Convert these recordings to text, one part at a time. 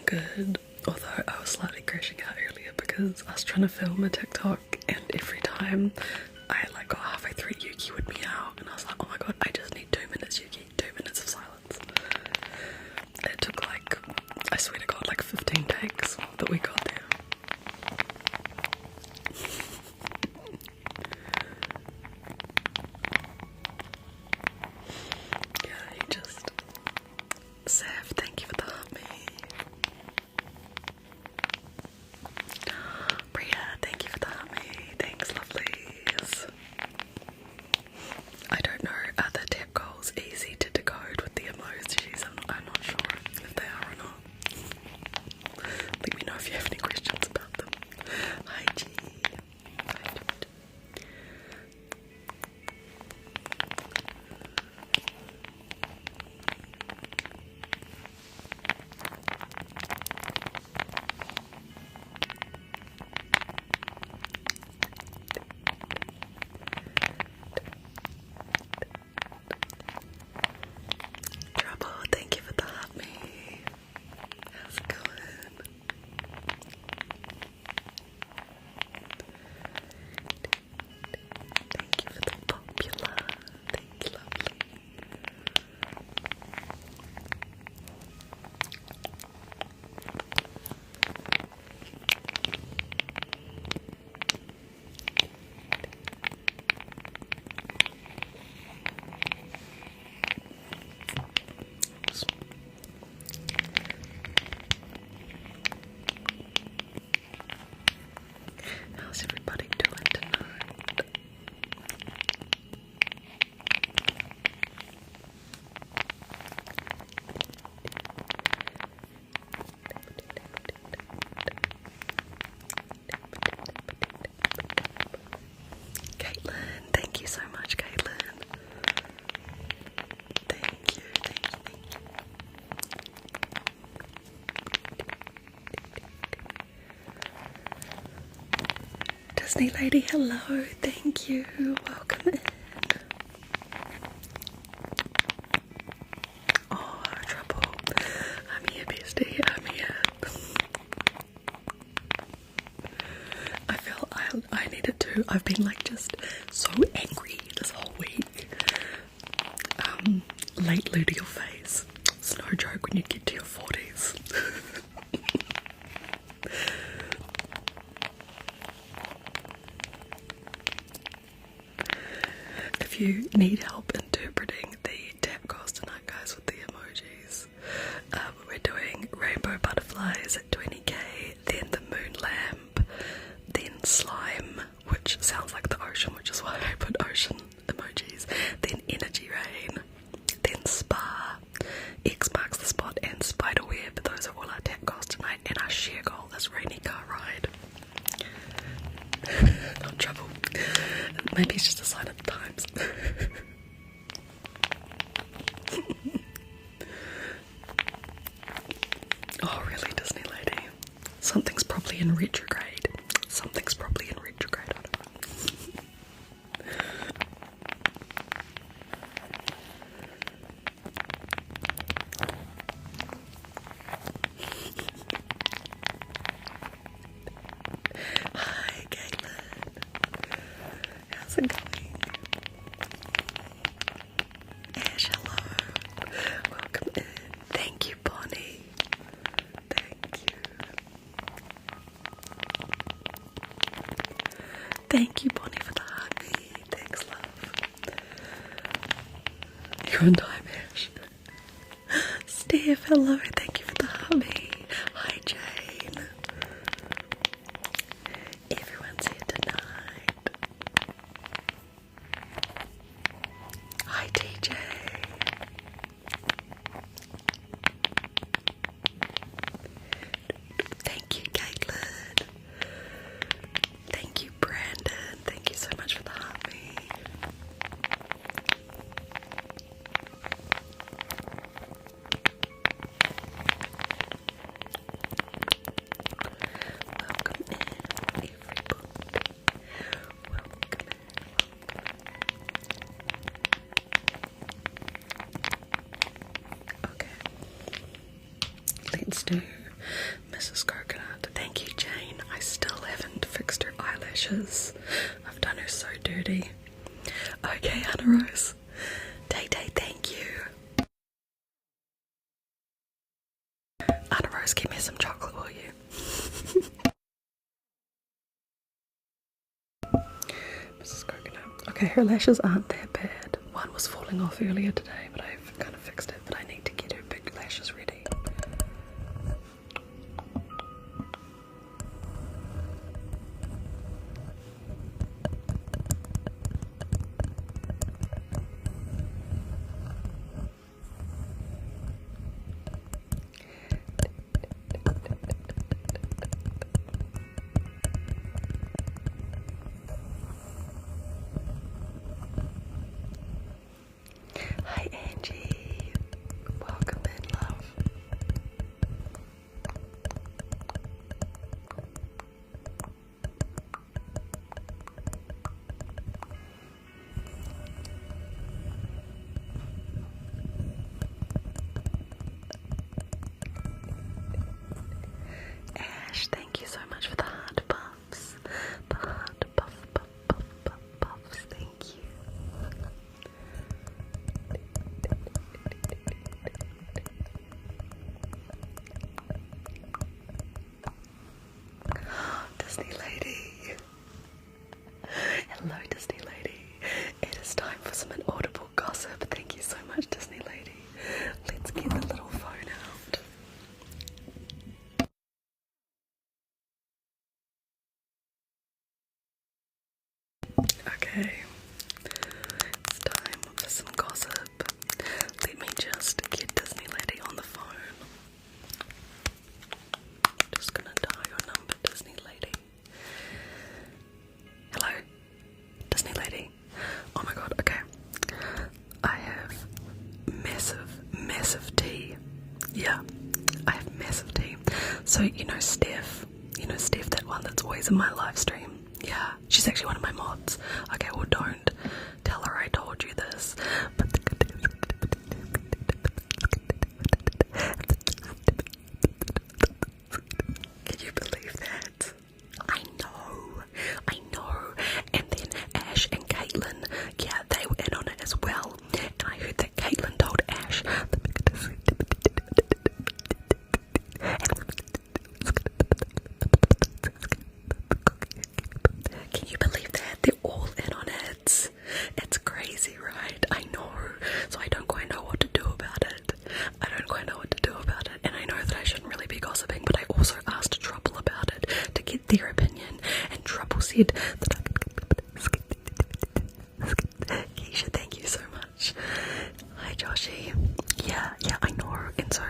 good. Although I was slightly crashing out earlier because I was trying to film a TikTok and every time I like got halfway through, Yuki would meow and I was like, oh my god, I just need 2 minutes, Yuki, 2 minutes of silence. It took like, I swear to god, like 15 takes, but we got there. Yeah, he just... Sav, thank you for the heart me. Bria, thank you for the heart me. Thanks, lovelies. I don't know, are the tap goals easy to decode with the emojis? I'm not sure if they are or not. Let me know if you have any questions about them. Hi G. Hi, dude. Trouble, thank you for the heart me. How's it going? Thank you for the popular. Thank you, lovely. How's everybody doing tonight? Caitlin, thank you so much, Caitlin. Thank you, thank you, thank you. Disney lady, hello, thank you. Welcome in. Oh, trouble. I'm here, bestie. I'm here. I feel I needed to. I've been like just so angry this whole week. Late luteal phase. It's no joke when you get to your 40s. If you need help interpreting the tap goals tonight, guys, with the emojis, we're doing rainbow butterflies at 20k, then the moon lamp, then slime, which sounds like the ocean, which is why I put ocean emojis, then energy rain, then spa, X marks the spot, and spiderweb. Those are all our tap goals tonight, and our share goal is rainy car ride. Not trouble. Maybe it's just a sign of the times. Oh, really, Disney lady? Something's probably in retrograde. Something's probably in retrograde. I don't know. Hi, Caitlin. How's it going? Ash, hello. Welcome in. Thank you, Bonnie. Thank you. Thank you, Bonnie, for the heartbeat. Thanks, love. You're on time, Ash. Steph, hello. Thank you for the heartbeat. Hi, Jane. Everyone's here tonight. Hi, TJ. Thank you, Caitlin. Thank you, Brandon. Thank you so much for the heartbeat. Welcome in, everybody. Welcome in. Okay. Let's do lashes. I've done her so dirty. Okay, Anna Rose. Tay, thank you. Anna Rose, give me some chocolate, will you? Mrs. Coconut. Okay, her lashes aren't that bad. One was falling off earlier today, but I've kind of fixed it. But I need to get her big lashes ready. Hi Angie, welcome in, love. Ash, thank you so much for the heart buffs. The heart buffs, thank you. Disney lady. Hello, Disney lady. It is time for some inaudible gossip. Thank you so much, Disney lady. Let's get the little phone out. Okay, it's time for some gossip. Let me just get Disney lady on the phone. Just gonna dial your number, Disney lady. Hello, Disney lady. Oh my god, okay. I have massive tea. Yeah, I have massive tea. So, you know Steph, that one that's always in my live stream. Yeah, she's actually one of my mods. Okay, well, don't tell her I told you this. But can you believe that? I know. And then Ash and Caitlin, yeah, they were in on it as well. And I heard that Caitlin told Ash. Can you believe that? They're all in on it. It's crazy, right? I know. So I don't quite know what to do about it. And I know that I shouldn't really be gossiping, but I also asked Trouble about it to get their opinion. And Trouble said that Keisha, thank you so much. Hi Joshi. Yeah, I know. And so,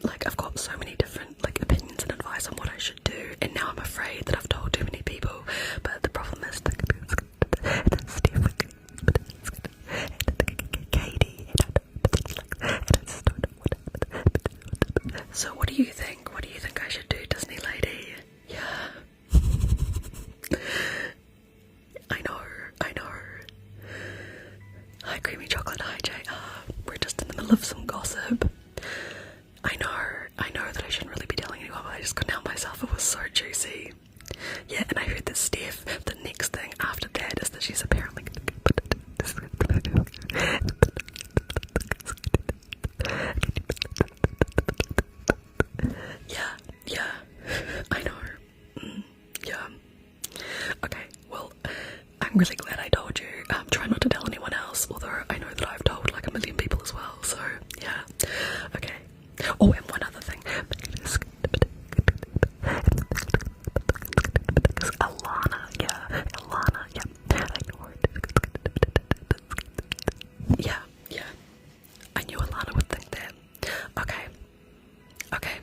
like, I've got so many different, like, opinions and advice on what I should do. And now I'm afraid that I've told too many people. But the problem is that Katie. So what do you think? What do you think I should do, Disney lady? Yeah. I know. Hi Creamy Chocolate, hi JR. We're just in the middle of some gossip. I know that I shouldn't really be telling anyone, but I just couldn't help myself. It was so juicy. Yeah, and I heard that Steph, the next thing after that is that she's apparently yeah, I know. Yeah. Okay, well, I'm really glad I told you. Try not to tell anyone else, although I know that I've told like a million people as well, so yeah. Okay. Oh, and one other thing. Alana, yeah. Yeah. I knew Alana would think that. Okay.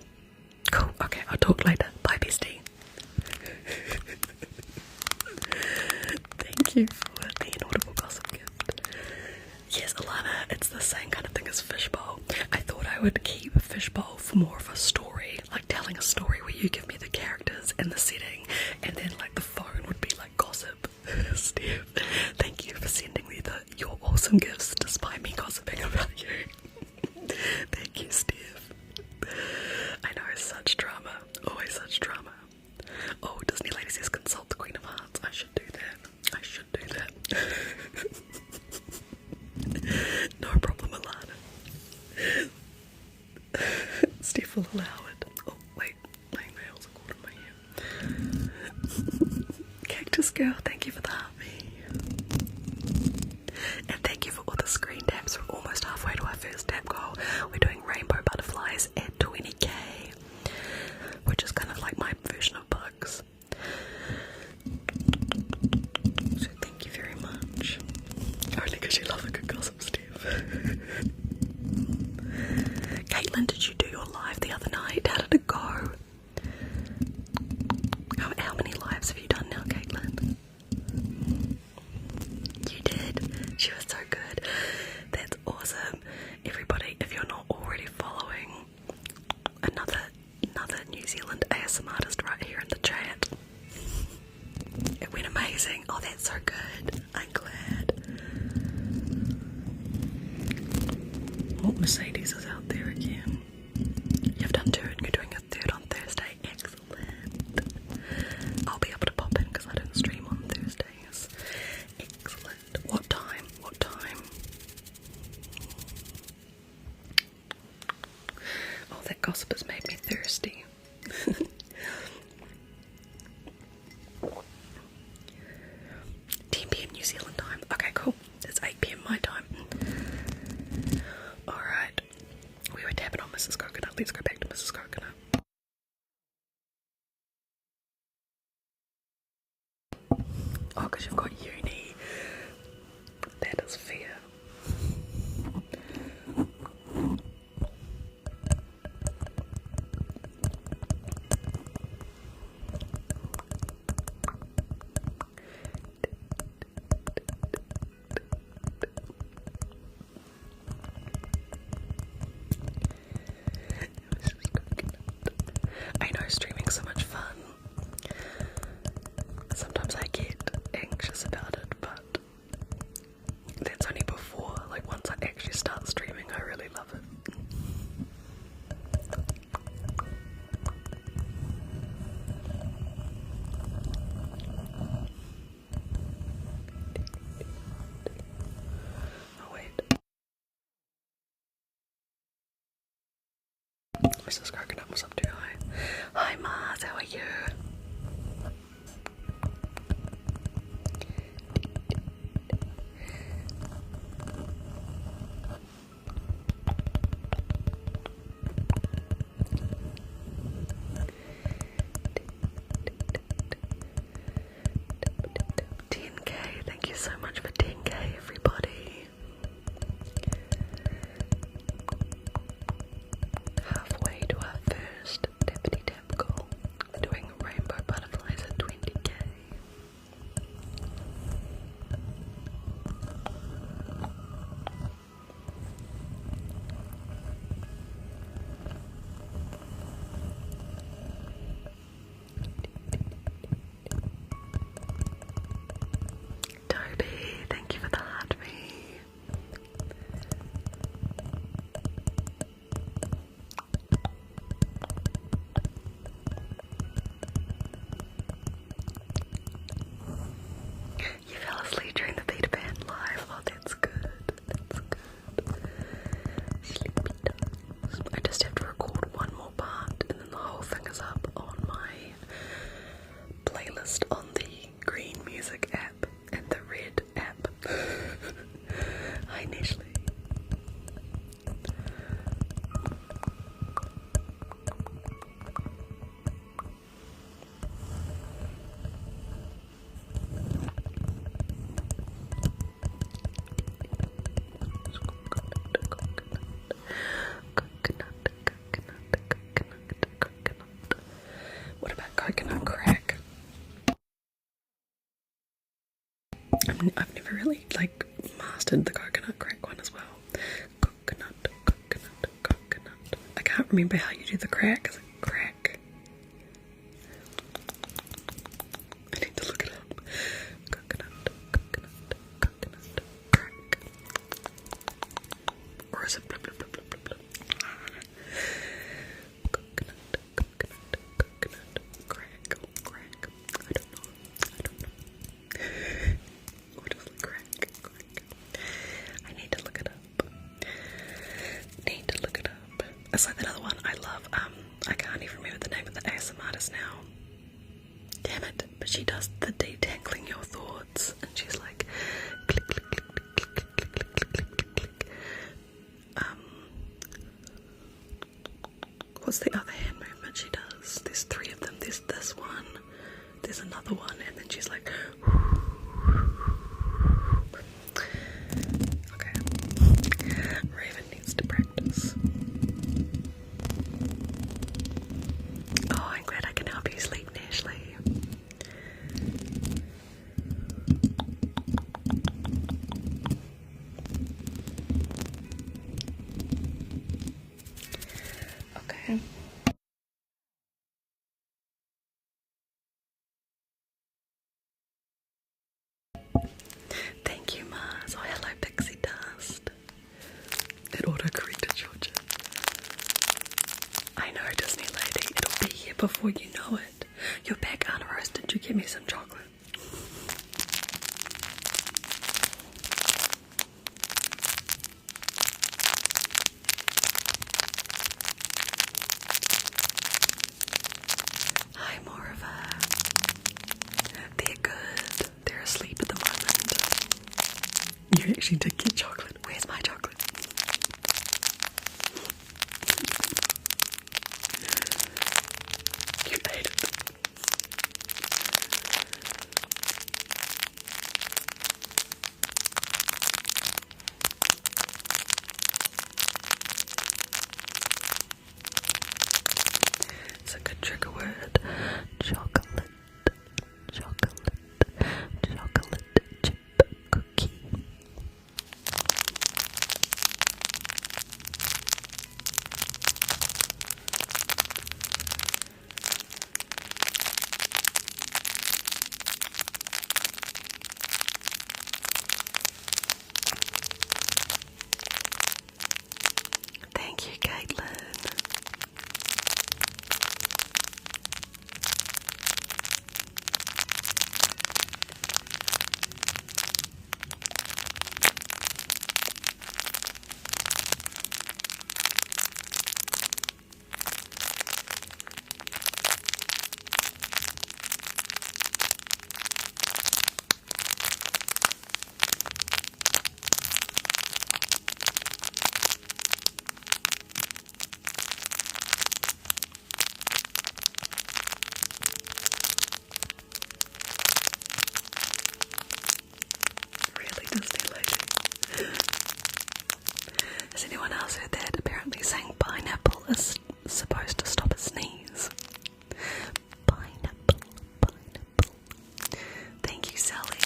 Cool. Okay, I'll talk later. Bye, bestie. Thank you for the inaudible gossip gift. Yes, Alana, it's the same kind of thing as Fishbowl. I thought I would keep Fishbowl for more of a story, like telling a story where you give me the characters and the setting, and then like the phone would be like gossip. Steph, thank you for sending me your awesome gifts despite me gossiping about you. Thank you, Steph. I know, such drama. Always such drama. Oh, Disney Lady says consult the Queen of Hearts. I should do girl, thank you for the heartbeat. And thank you for all the screen taps. We're almost halfway to our first tap goal. We're doing rainbow butterflies at 20k, which is kind of like my version of bugs. So thank you very much. Only because you love a good gossip, Steve. Caitlin, did you do your live the other night? How did it go? How many lives have you done now, Caitlin? You did. She was so good. That's awesome. Everybody, if you're not already following another New Zealand ASMR artist right here in the chat. It went amazing. Oh, that's so good. I'm glad. Oh, Mercedes is out there again. You've done 2 and you're doing a 3rd on Thursday. Excellent. I'll be able to pop in because I don't stream on Thursdays. Excellent. What time? What time? Oh, that gossip has made me thirsty. 10 p.m. New Zealand time. Okay, cool. It's 8 p.m. my time. Alright. We were tapping on Mrs. Coconut. Let's go back to Mrs. Coconut. Oh, because you've got uni. That is fair. I know streaming's so much fun. Sometimes I get anxious about it, but that's only before. Like once I actually start streaming, I really love it. Oh wait. Mrs. Coconut was up too high. Hi Mars, how are you? Thank you so much for 10k, everybody. Halfway to our first tappity tap goal. We're doing rainbow butterflies at 20k. Toby, thank you for the heartbeat. You fell asleep during the Peter Pan live. Oh, that's good. That's good. Sleepy times. I just have to record one more part and then the whole thing is up on my playlist on the green music app and the red app. Hi, Nestle. What about coconut crack? I've never really mastered the coconut crack one as well. Coconut. I can't remember how you do the crack. Is it crack? I need to look it up. Coconut crack. Or is it blah blah blah blah blah blah? Coconut crack. I don't know. What is the crack? I need to look it up. It's like that other one I love. I can't even remember the name of the ASMR artist now. Damn it! But she does the detangling your your thoughts, and she's like click click click click click click click click click click click. What's the other hand movement she does? There's 3 of them. There's this one, there's another one, and then she's like okay. Raven needs to practice. Oh, I'm glad I can help you sleep, Ashley. Okay. Thank you, Mars. Oh, hello, Pixie Dust. It auto-corrected Georgia. I know, Disney lady. It'll be here before you know it. You're back, Anna Rose. Did you get me some chocolate? Hi, Morva. They're good. They're asleep at the moment. You actually did get chocolate. Where's my chocolate? You ate it. It's a good trigger word. Chocolate. Chocolate. Chocolate chip cookie. Thank you, Caitlin. Really, Disney lady. Has anyone else heard that? Apparently saying pineapple is supposed to stop a sneeze. Pineapple, pineapple. Thank you, Sally.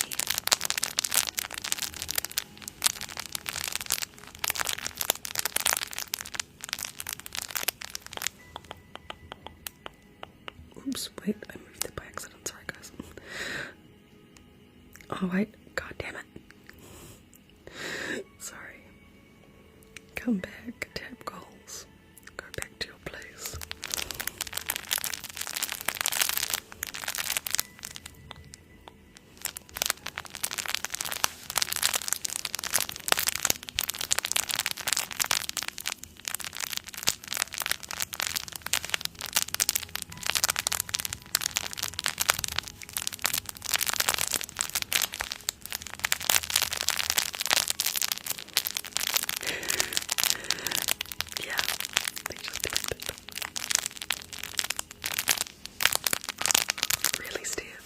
Oops, wait, I moved it by accident. Sorry, guys. Oh, wait. God damn it. Sorry. Come back, tap goals. Go back to your place. Yeah, they just did it. Really, Steve?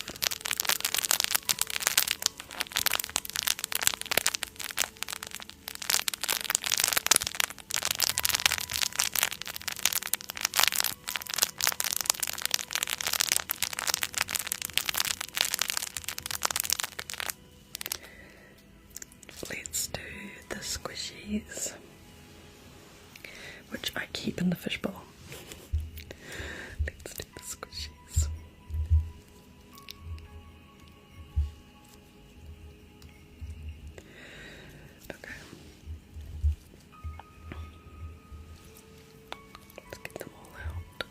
Let's do the squishies, which I keep in the fishbowl. Let's do the squishies. Okay. Let's get them all out.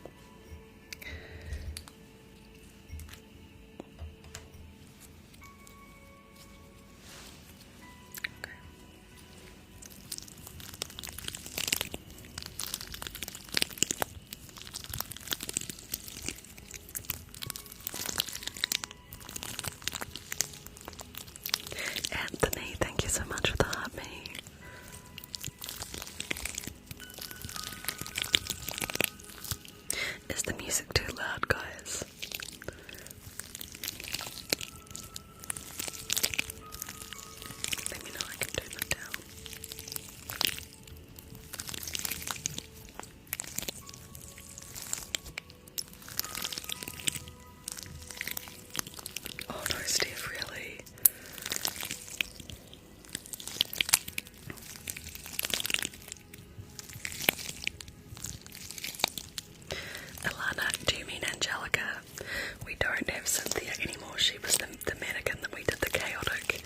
Okay. Is the music too loud, guys? Let me know, I can turn it down. Oh no, Steph, really? Alana, do you mean Angelica? We don't have Cynthia anymore. She was the mannequin that we did the chaotic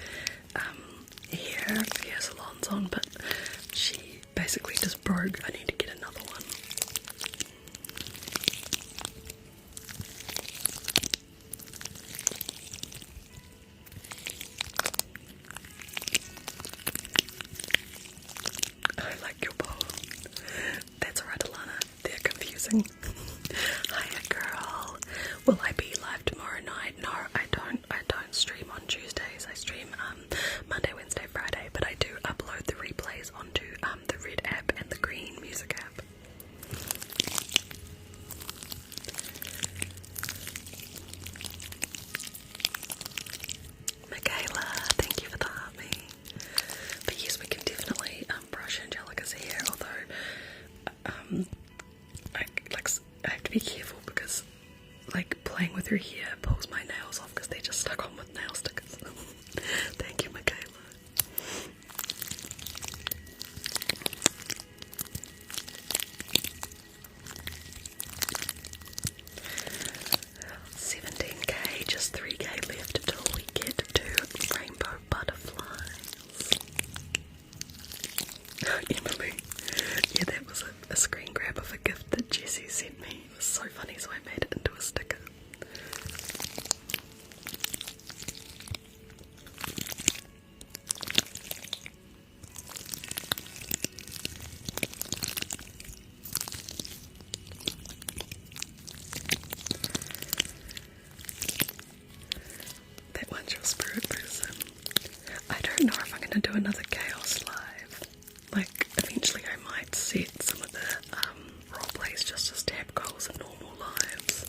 hair salons on, but she basically just broke. I need to get another one. I like your poem. That's alright, Alana. They're confusing. Hiya, girl. Will I be live tomorrow night? No, I don't. I don't stream on Tuesdays. I stream Monday, Wednesday, Friday, but I do upload the replays onto the red app and the green music app. Michaela, thank you for the army. But yes, we can definitely brush Angelica's hair, although I have to be careful because like playing with her hair pulls my nails off because they just stuck on with nail stickers. Thank you, Michaela. $17K, just $3K left until we get to rainbow butterflies. Emily, yeah, that was a screen grab of a gift that Jessie sent me. It was so funny, so I made it into a sticker. That one's your spirit person. I don't know if I'm going to do another Chaos live. Like, eventually I might set some of the role plays just as tab goals and normal lives.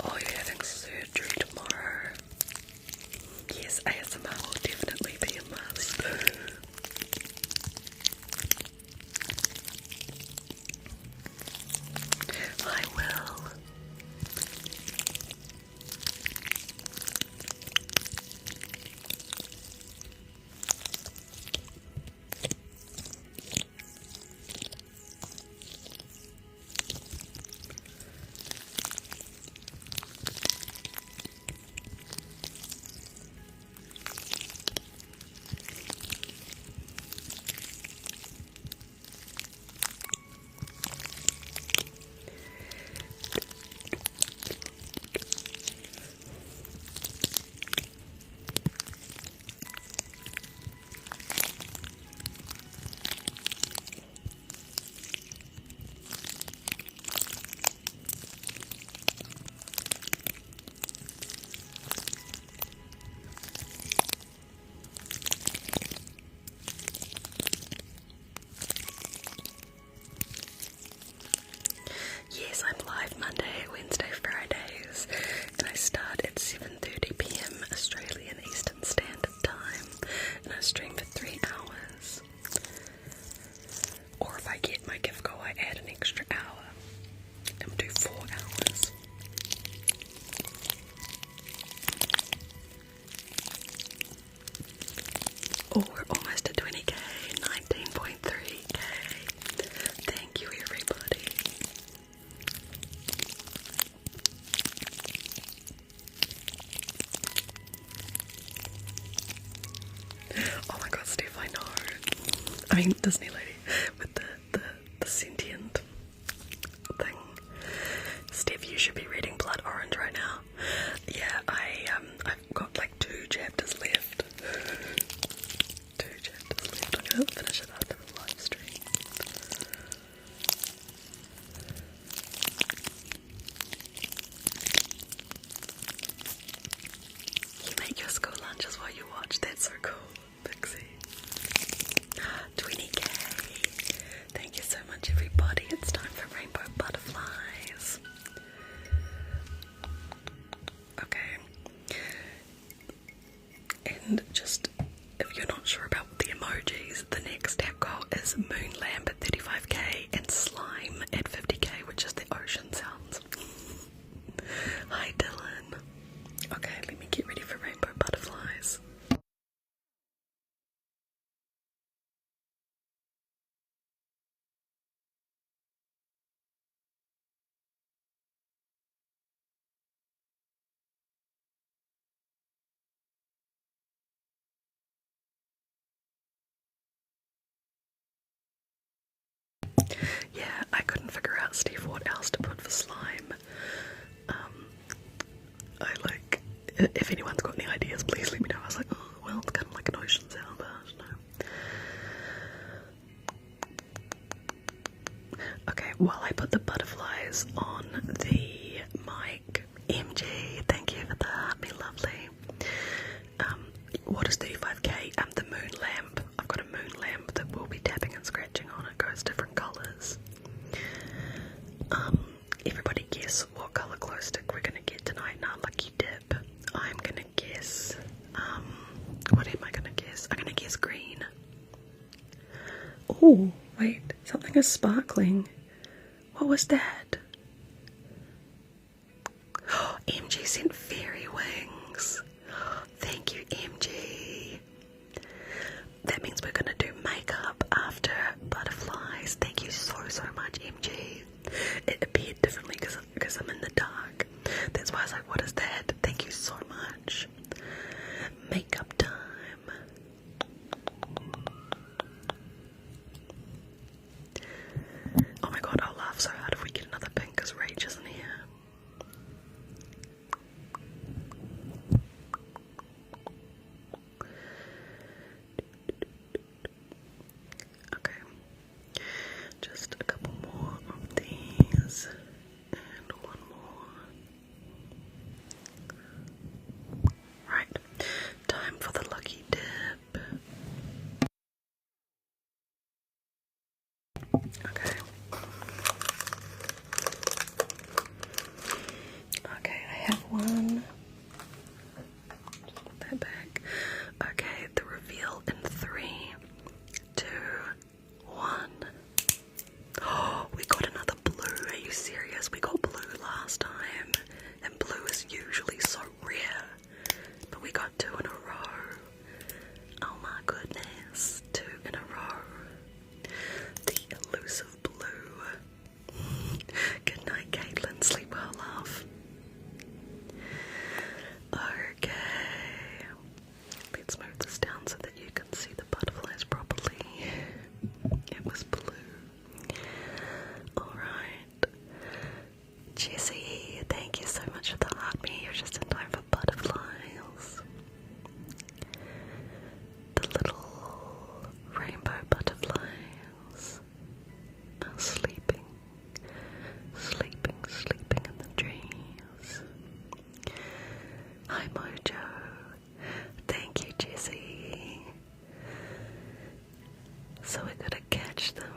Oh, you're having surgery tomorrow. Yes, ASMR will definitely be a must. I will. Yes, I'm live Monday, Wednesday, Fridays, and I start at 7:30 PM Australian Eastern Standard Time, and I stream for 3 hours. Or if I get my gift goal, I add an extra hour, and we'll do 4 hours. Oh, we're almost at 20K, 19.3K. Thank you, everybody. Oh my god, Steph, I know. I mean, Disney lady with the sentient thing. Steph, you should be reading Blood Orange right now. Yeah, I've got like 2 chapters left. 2 chapters left. I'm gonna finish it after the live stream. You make your school lunches while you watch. That's so cool, Pixie. 20K. couldn't figure out, Steve, what else to put for slime. I like, if anyone's got any ideas, please let me know. I was like, oh, well, it's kind of like an ocean sound, but no. Okay, while I put the butterflies on the mic, MG, thank you for that, me lovely. What is 35k? The moon lamp. I've got a moon lamp that we'll be tapping and scratching on. It goes different colours. Everybody guess what colour glow stick we're gonna get tonight in our lucky dip. I'm gonna guess, what am I gonna guess? I'm gonna guess green. Oh, wait, something is sparkling. What was that? Oh, MG sent fairy wings. Thank you, MG. That means we're gonna do makeup after butterflies. Thank you so much, MG. It appeared differently because I'm in the dark. That's why I was like, what is that? Thank you so much. Makeup time. Oh my god, I'll laugh so hard if we get another pink because Rage isn't here. Okay, just a couple more of these and one more. Right, time for the lucky dip. Okay. Okay, I have one. Just put that back. Okay, the reveal in 3, 2, 1. Oh, we got another blue. Are you serious? We got blue last time, and blue is usually so rare, but we got 2 in a row. Oh my goodness, 2 in a row. The elusive blue. Good night, Caitlin. Sleep well, love. Okay. Let's move this down so that you can see the butterflies properly. It was blue. Alright. Jessie, thank you so much for the heart. Me, you're just in time for butterflies. The little rainbow butterflies are sleeping in the trees. Hi Mojo. Thank you, Jessie. So we're gonna catch them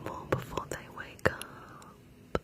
all before they wake up.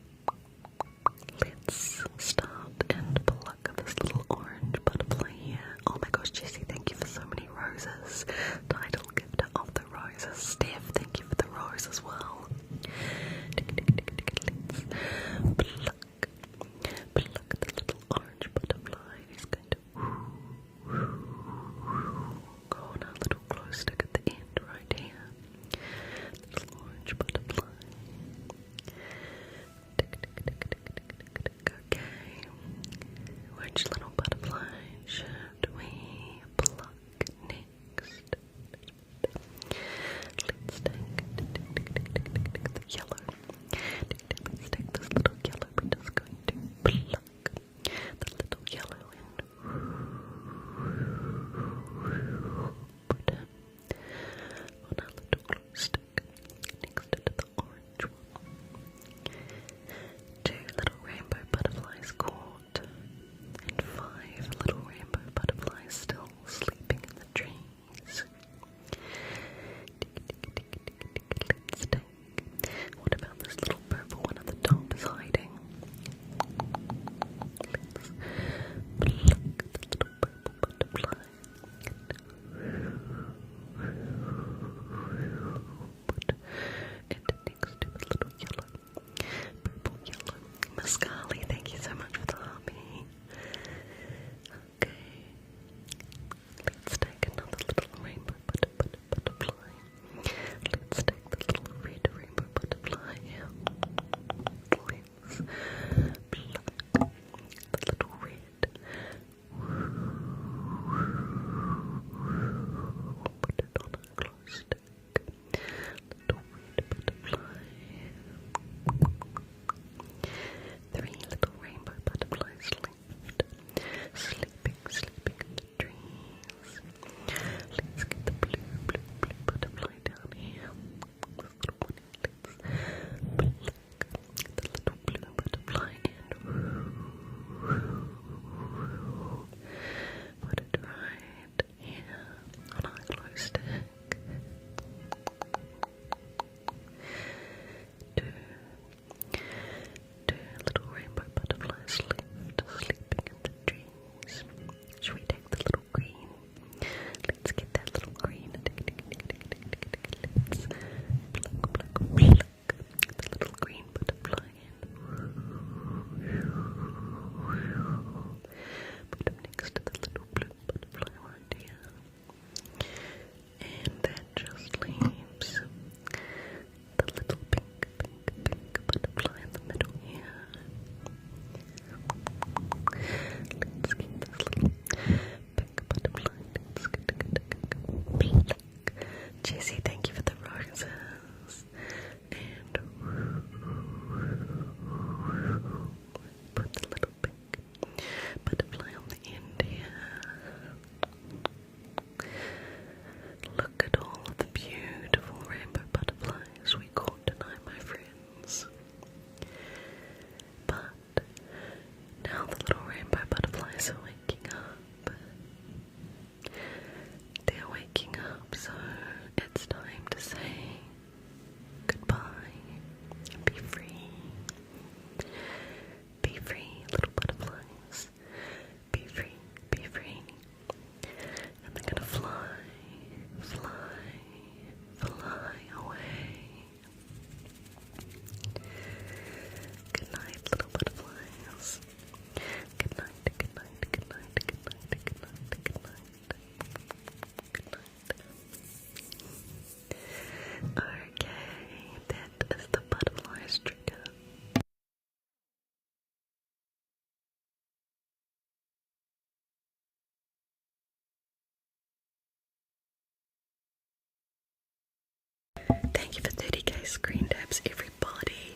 screen tabs, everybody.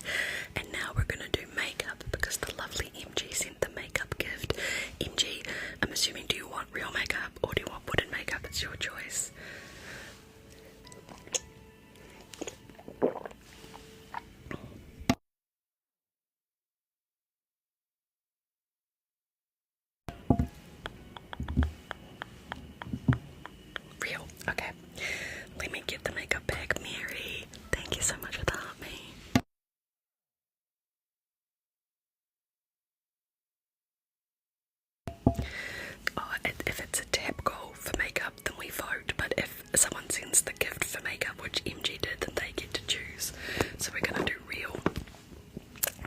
And now we're gonna do makeup because the lovely MG sent the makeup gift. MG, I'm assuming, do you want real makeup or do you want wooden makeup? It's your choice. Real. Okay. Let me get the makeup bag. Mary, thank you so much for the heart, me. Oh, if it's a tap goal for makeup, then we vote. But if someone sends the gift for makeup, which MG did, then they get to choose. So we're gonna do real.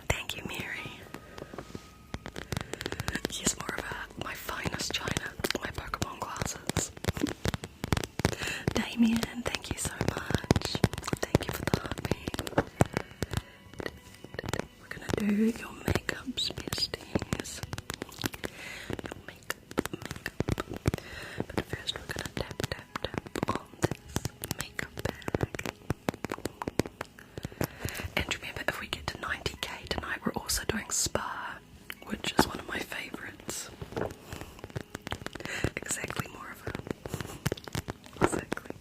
Thank you, Mary. Here's more of my finest china, my Pokemon glasses. Damien, thank you so much. Thank you for the heartbeat. We're gonna do your makeups, besties. Your makeup. But first we're gonna tap on this makeup bag. And remember, if we get to 90k tonight, we're also doing spa, which is one of my favourites. Exactly, more of it. Exactly.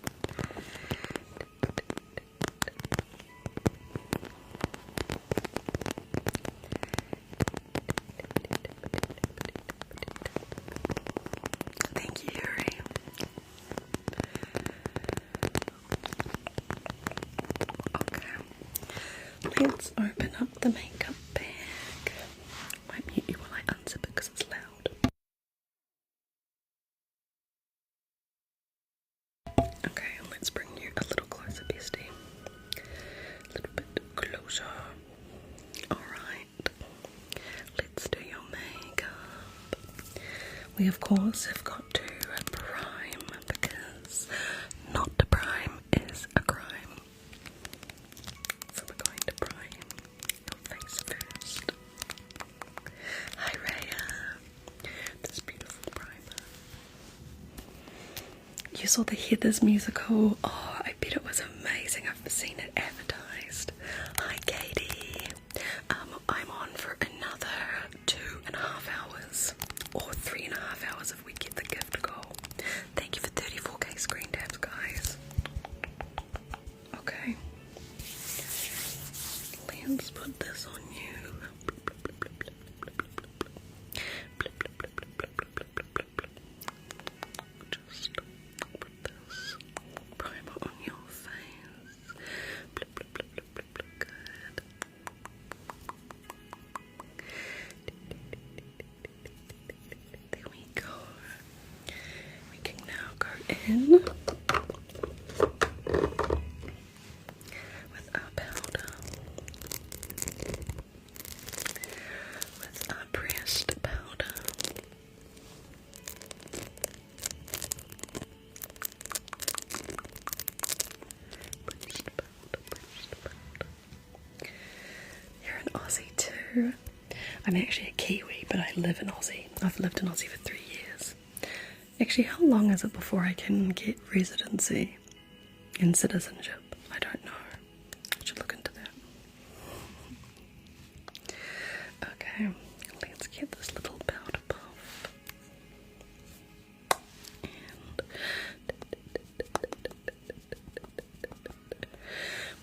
Thank you, Yuri. Okay. Let's open up the makeup bag. Might mute you while I unzip it because it's loud. Okay, let's bring you a little closer, bestie. A little bit closer. Alright. Let's do your makeup. We of course have got to prime because not to prime is a crime. So we're going to prime your face first. Hi Raya, this beautiful primer. You saw the Heathers musical? Oh, I bet it was amazing. I've seen it advertised. Hi Katie. I'm on for another 2.5 hours, or 3.5 hours if we get the gift goal. Thank you for 34k screen tabs, guys. Okay. Let's put this on you. Just put this primer on your face. Good. There we go. We can now go in with our powder, with our pressed powder. Pressed powder. You're an Aussie too. I'm actually a Kiwi, but I live in Aussie. I've lived in Aussie for 3 years. Actually, how long is it before I can get residency and citizenship? I don't know. I should look into that. Okay, let's get this little powder puff. And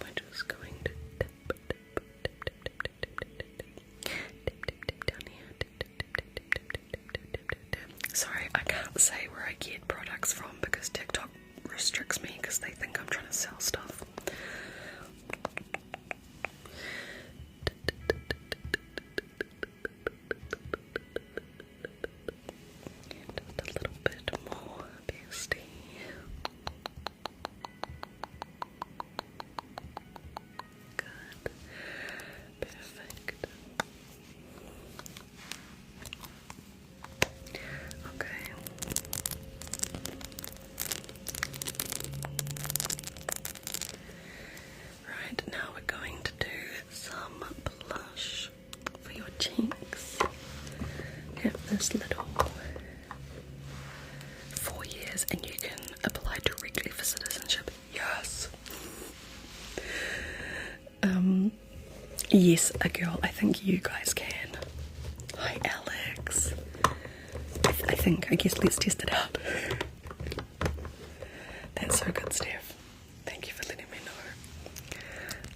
we're just going to down here. Sorry, I can't say where I get products from because TikTok restricts me because they think I'm trying to sell stuff. And just a little bit more, bestie. Good. Perfect. Okay. Right, now we're going to do some blush for your cheeks. Have this little 4 years and you can apply directly for citizenship. Yes! Yes, a girl. I think you guys can. Hi, Alex. I guess let's test it out. That's so good, Steph. Thank you for letting me know.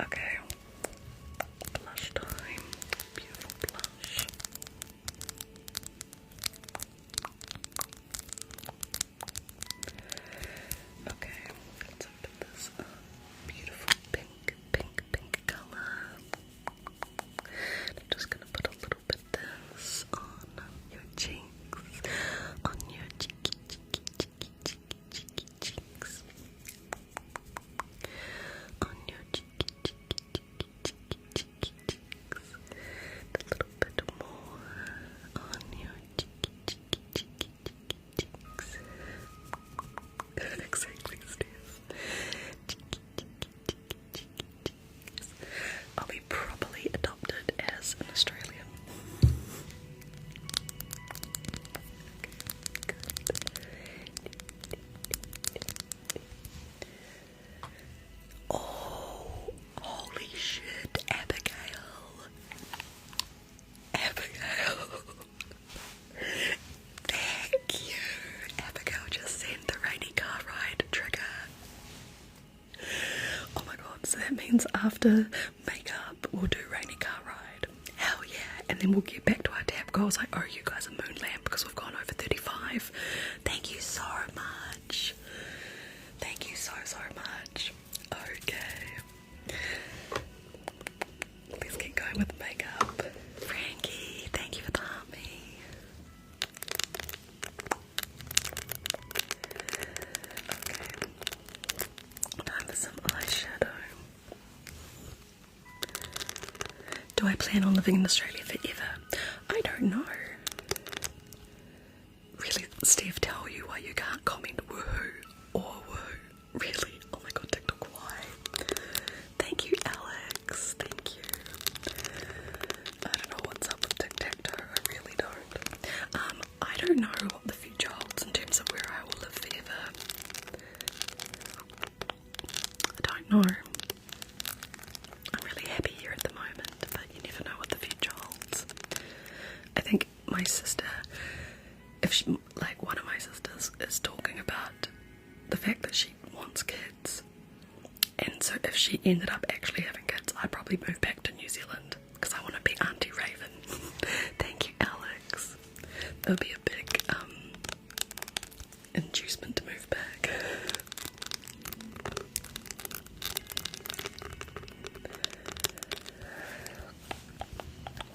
Okay. Blush time. Beautiful blush. Okay, let's open this up. Beautiful pink colour. I'm just gonna put a little bit of this on your cheeks. On your cheeky cheeks. On your cheeky cheeks. A little bit more on your cheeky cheeks. Exactly, Steph. I'll be properly adopted as an Australian. Oh, holy shit, Abigail. Thank you. Abigail just sent the rainy car ride trigger. Oh my god, so that means after makeup we'll do rainy car ride. Hell yeah. And then we'll get back to our tap goals. I owe you guys a moon lamp because we've gone over 35. Thank you so much. Thank you so much. Okay. Let's get going with makeup. Frankie, thank you for the heart me. Okay. Time for some eyeshadow. Do I plan on living in Australia forever? I don't know. Really, Steve, tell you why you can't comment woohoo or woohoo. Really? Oh my god, TikTok, why? Thank you, Alex. Thank you. I don't know what's up with tic-tac-toe. I really don't. I don't know what the future holds in terms of where I will live forever. I don't know. I'm really happy here at the moment, but you never know what the future holds. I think my sister, one of my sisters is talking about the fact that she wants kids, and so if she ended up actually having kids, I'd probably move back to New Zealand because I want to be Auntie Raven. Thank you, Alex. That would be a big inducement to move back.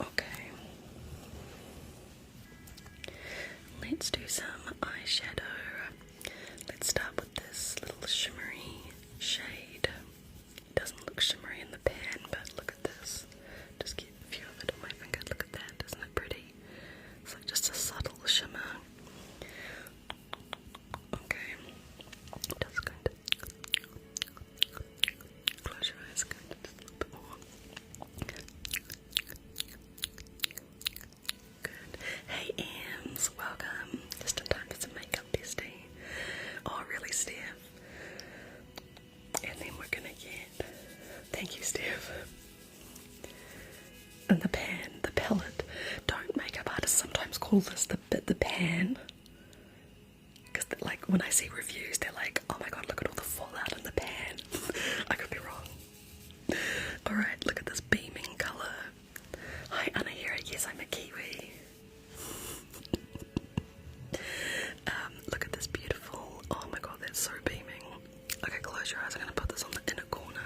Okay. Let's do some eyeshadow. Let's start with this little shimmery shade. It doesn't look shimmery in the pan, but look at this. Just get a few of it on my finger. Look at that, isn't it pretty? It's like just a subtle shimmer. Okay. Just going to close your eyes, going to just a little bit more. Good. Hey Ems, welcome. Just in time for some makeup, bestie. Oh really, Steph? And then we're gonna get, thank you, Steph. And the pan, the palette. Don't makeup artists sometimes call this the pan? Because like when I see reviews, they're like, oh my god, look at all the fallout in the pan. I could be wrong. Alright, look at this beaming colour. Hi Anahira, yes I'm a Kiwi. Look at this beautiful, oh my god, that's so beaming. Okay, close your eyes, I'm going to put this on the inner corner.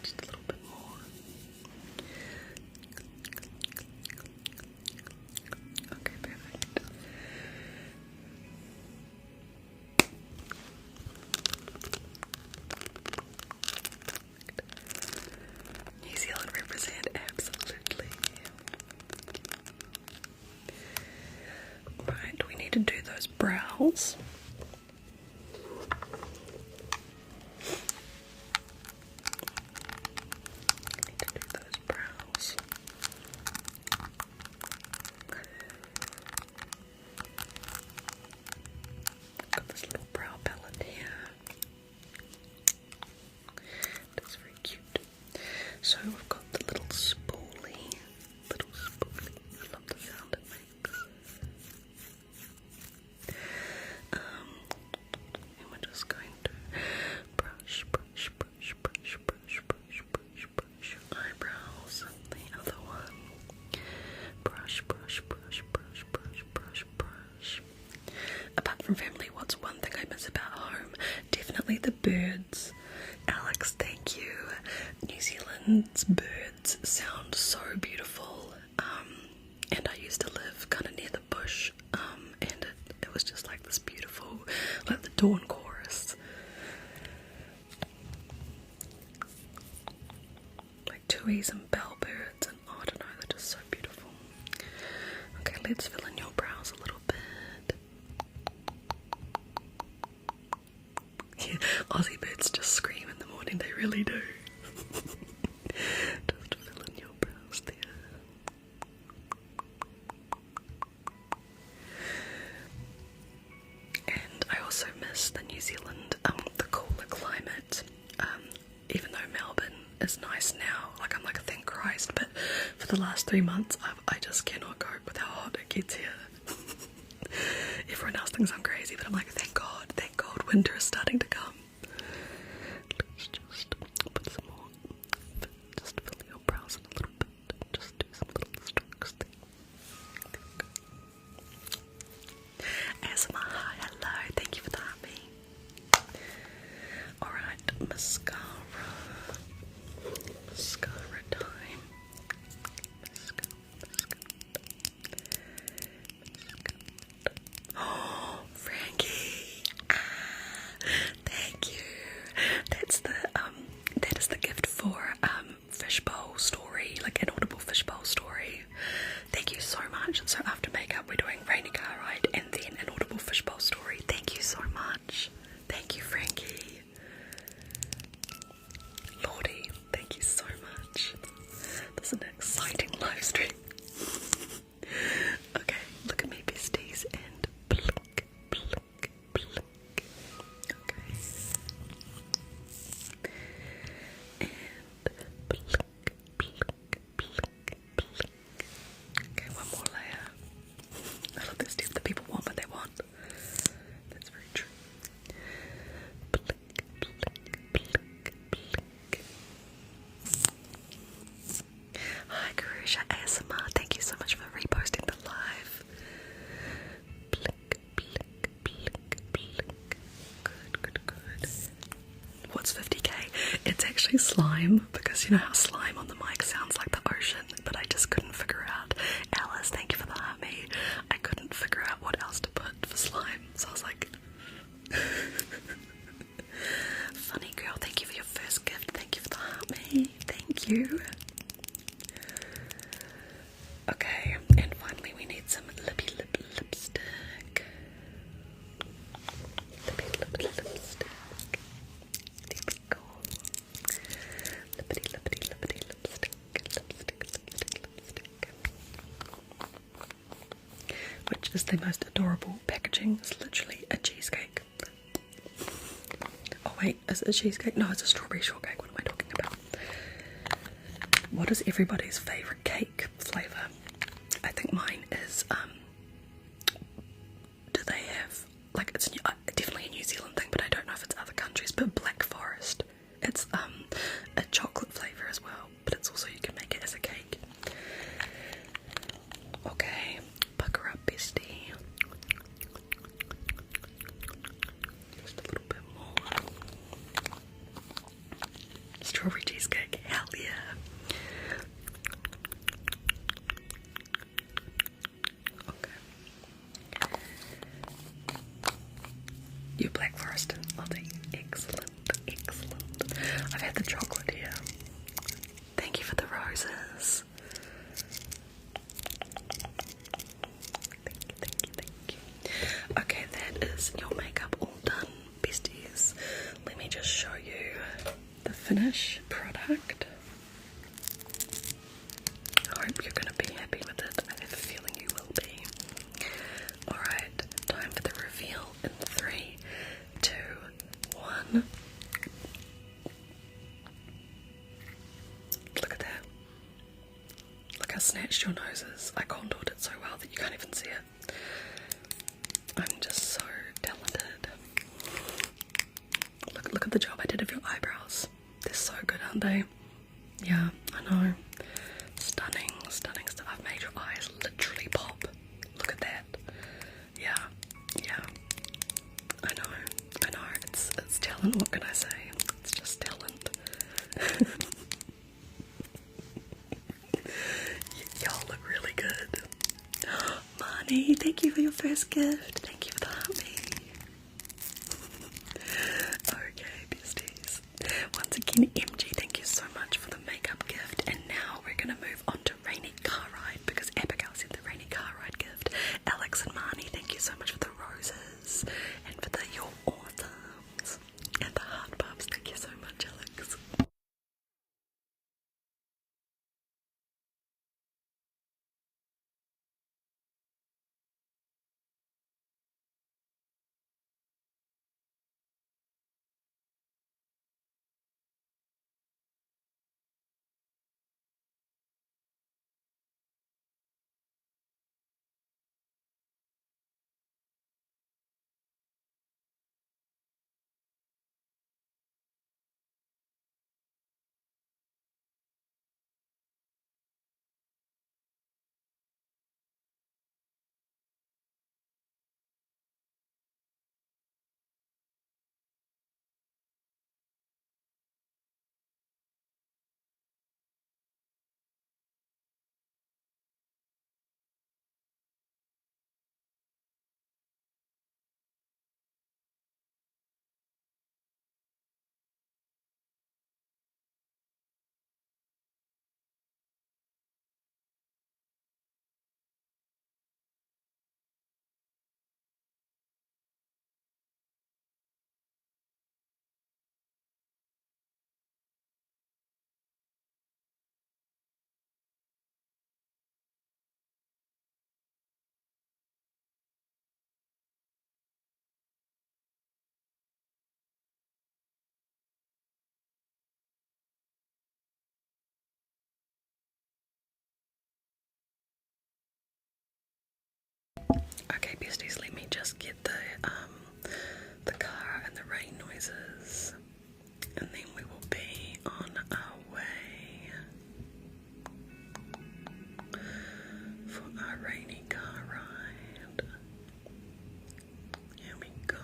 Just a little bit more. Okay, perfect. New Zealand represent, absolutely. Right, do we need to do those brows? Got this little brow palette here. It's very cute. So we've got the little spoolie. I love the sound it makes. And we're just going to brush eyebrows. The other one. Brush. Apart from family, what's one thing I miss about home? Definitely the birds. Alex, thank you. New Zealand's birds sound so beautiful. And I used to live kind of near the bush, and it was just like this beautiful, like the dawn chorus. Like tuis and bellbirds, and I don't know, they're just so beautiful. Okay, let's fill in your brows a little bit. Yeah, Aussie birds just scream in the morning, they really do. Just fill in your brows there. And I also miss the New Zealand, the cooler climate. Even though Melbourne is nice now, like I'm like, thank Christ, but for the last 3 months I just cannot cope with how hot it gets here. Everyone else thinks I'm crazy, but I'm like, thank God, winter is starting to come. Let's just put some more, just fill your brows in a little bit, just do some little strokes there. Asma, hello, thank you for the happy. Alright, mascara time. Oh, Frankie! Thank you. That is the gift for fishbowl story, like inaudible fishbowl story. Thank you so much. So after makeup, we're doing rainy car ride and then inaudible fishbowl story. Thank you so much. Thank you, Frankie. Lordy, thank you so much. This is an exciting live stream. Okay, look at me, besties, and blink. Okay. And blink. Okay, one more layer. I love this stuff. The people want what they want. That's very true. Blink. Hi, Karusha ASMR. Thank you so much for reposting the live. Blink. Good. What's 50k? It's actually slime, because you know how slime on the mic sounds like the ocean, but I just couldn't figure out. Alice, thank you for the heart me. I couldn't figure out what else to put for slime, so I was like, funny girl, thank you for your first gift. Thank you for the heart me. Thank you. Okay, and finally we need some lippy lipstick. Lippy lipstick. There we go. Lippity lipstick. Which is the most adorable packaging. It's literally a cheesecake. Oh wait, is it a cheesecake? No, it's a strawberry shortcake. What am I talking about? What is everybody's favourite cake flavour? I think mine is, do they have, like, it's definitely a New Zealand thing, but I don't know if it's other countries, but Black Forest. It's a chocolate flavour as well, but it's also, you can make it as a cake. Okay, pucker up, bestie. Just a little bit more. Strawberry cheesecake, hell yeah. Okay. Your Black Forest and Lottie. Excellent. I've had the chocolate here. Thank you for the roses. Thank you. Okay, that is your makeup all done, besties. Let me just show you the finished product. I hope you're going to be happy with it. I have a feeling you will be. Alright, time for the reveal in 3, 2, 1. Look like I snatched your noses. I contoured it so well that you can't even see it. I'm just so talented. Look at the job I did of your eyebrows. They're so good, aren't they? Yeah, I know. Stunning, stunning stuff. I've made your eyes literally pop. Look at that. Yeah, yeah. I know. It's talent, what can I say? It's just talent. Y'all look really good. Marnie, thank you for your first gift. Thank you for the heartbeat. Okay, besties. Once again, MG, thank you so much for the makeup gift. And now we're gonna move on to rainy car ride because Abigail sent the rainy car ride gift. Alex and Marnie, thank you so much for the roses and for the your awesomes and the heart bumps. Thank you so much, Alex. Okay, besties, let me just get the car and the rain noises, and then we will be on our way for our rainy car ride. Here we go.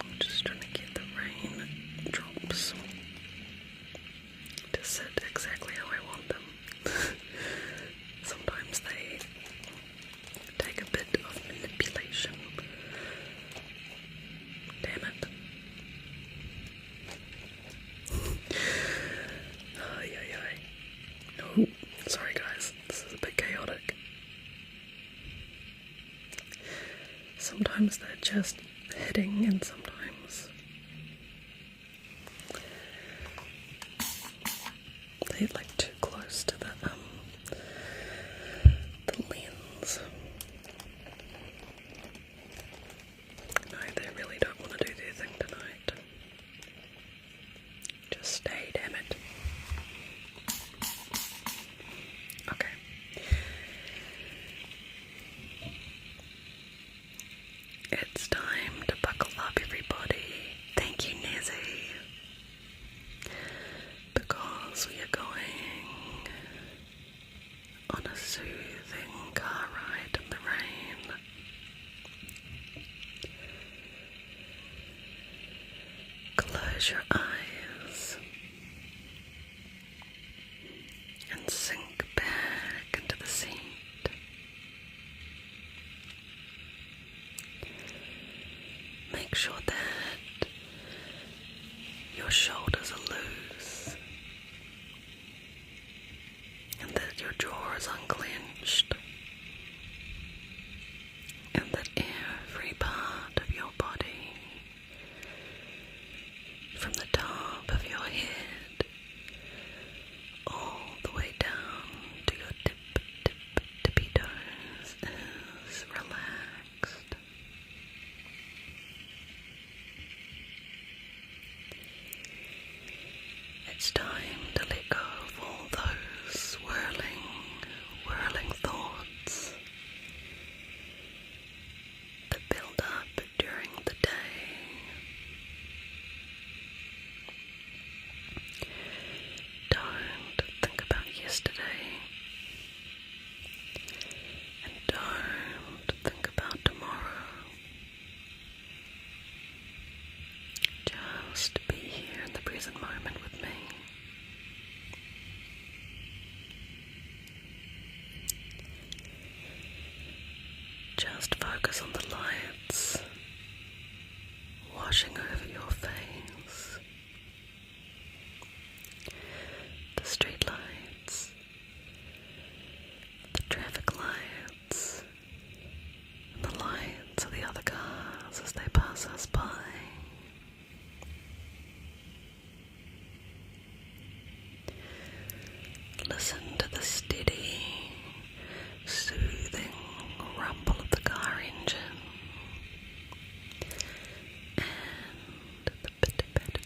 I'm just trying to get the rain drops to sit exactly how I want them. Sometimes they take a bit of manipulation. Damn it. Ay, ay, ay. Oh, sorry guys, this is a bit chaotic. Sometimes they're just hitting and sometimes they hit like too close to the lens. No, they really don't want to do their thing tonight. Just stay, damn it. Okay. It's time to buckle up, everybody. Thank you, Nezzy. Because we are going on a soothing car ride in the rain. Close your eyes and sink back into the seat. Make sure that your shoulders are loose and that your jaw is unclenched and that every part of your body, from the top of your head all the way down to your tippy toes is relaxed. it's time to let go of all those whirling thoughts that build up during the day. Don't think about yesterday, and don't think about tomorrow. Just be here in the present moment with me. Just focus on the lights washing over your face, the street lights, the traffic lights, and the lights of the other cars as they pass us by. Listen to the steady, soothing rumble of the car engine and the pitter-patter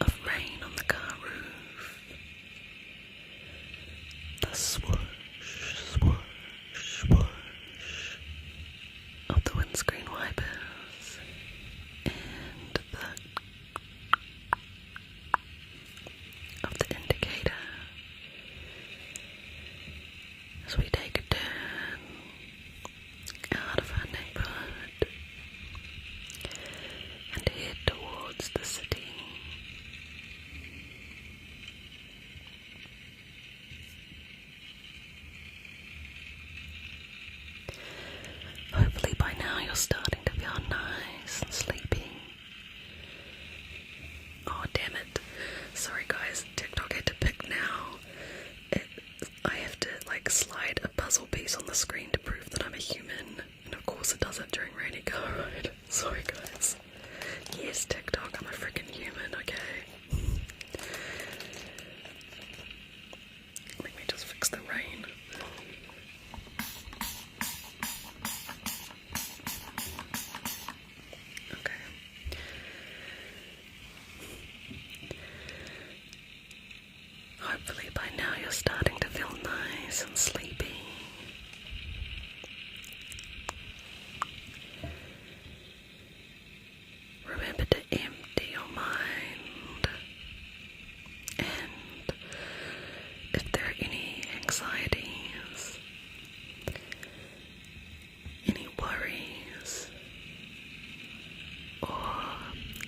of rain on the car roof, the swoosh, swoosh, swoosh of the windscreen wipers, and the of the indicator as we take a turn out of our neighborhood and head towards the city. Hopefully by now you're starting to feel nice and sleepy. Oh damn it. Sorry guys, TikTok had to pick now. I have to slide a puzzle piece on the screen to prove that I'm a human, and of course it does it during rainy car ride. Sorry guys. Yes, TikTok, I'm a freaking human, okay? Let me just fix the rain. Okay. Hopefully by now you're starting to feel nice and sleepy. Remember to empty your mind, and if there are any anxieties, any worries, or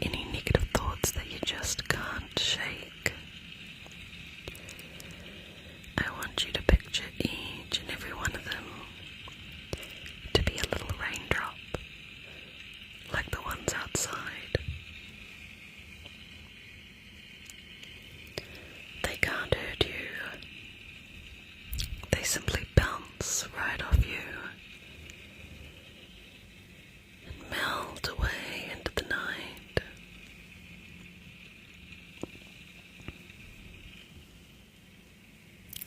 any negative thoughts that you just can't shake, I want you to picture each and every one of them to be a little raindrop, like the ones outside. They can't hurt you. They simply bounce right off you and melt away into the night.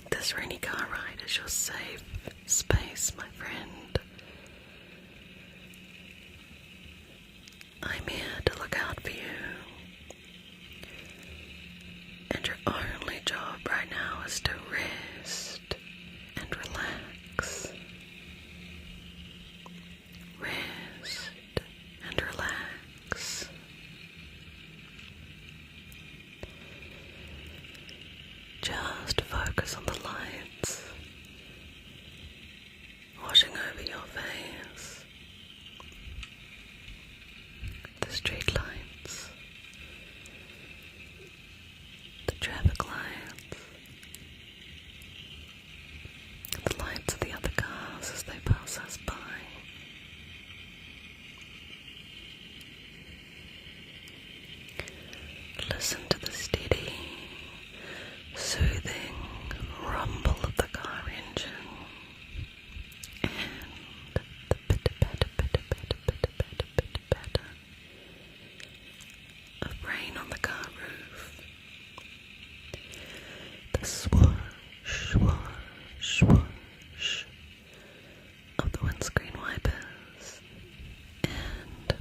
This rainy car ride is your safe space, my friend. I'm here to look out for you. And your only job right now is to rest and relax. Rest and relax. Just focus on the lights washing over your face, the street lights, the traffic lights, and the lights of the other cars as they pass us by. Listen to the steady, soothing rumble of the car engine and the pitter-patter of rain on the car roof, the swoosh, swoosh, swoosh of the windscreen wipers, and the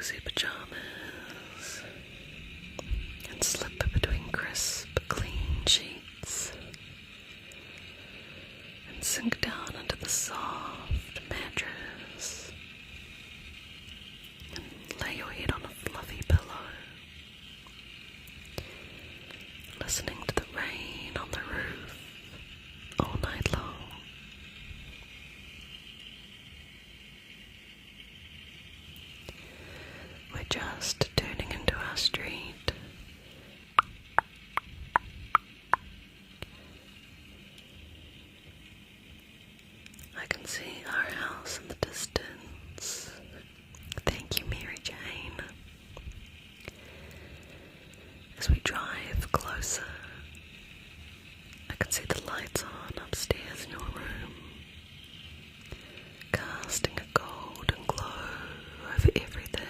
cozy pajamas and slip between crisp, clean sheets and sink down into the soft mattress and lay your head on a fluffy pillow, listening to the rain on the roof all night long. We're just turning into our street. I can see our house in the distance. Thank you, Mary Jane. As we drive closer, I can see the lights on upstairs in your room, casting a golden glow over everything.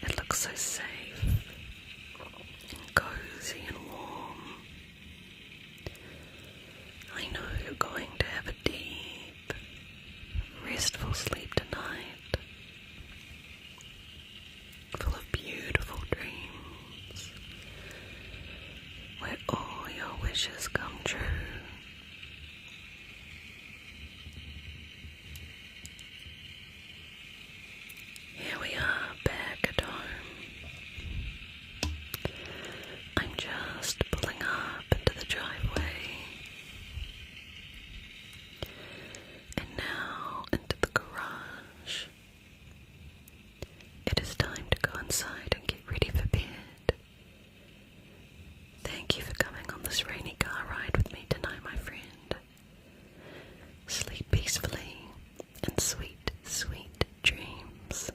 It looks so safe and cozy and warm. I know you're going to have a deep, restful sleep tonight, full of beautiful dreams, where all your wishes come true. Here we are back at home. I'm just pulling up into the driveway, and now into the garage. It is time to go inside and get ready for bed. Thank you for coming on this rainy car ride with me tonight, my friend. Sleep peacefully and sweet, sweet dreams.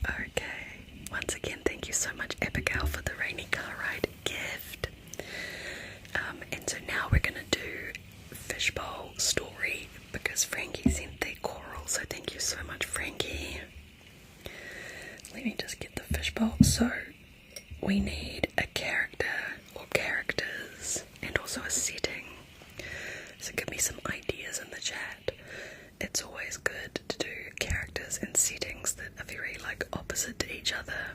Okay, once again, thank you so much, Abigail, for the rainy car ride gift. And so now we're going to do fishbowl story because Frankie sent their coral, so thank you so much, Frankie. Let me just get the fishbowl. So we need a character or characters and also a setting. So give me some ideas in the chat. It's always good to do characters and settings that are very like opposite to each other.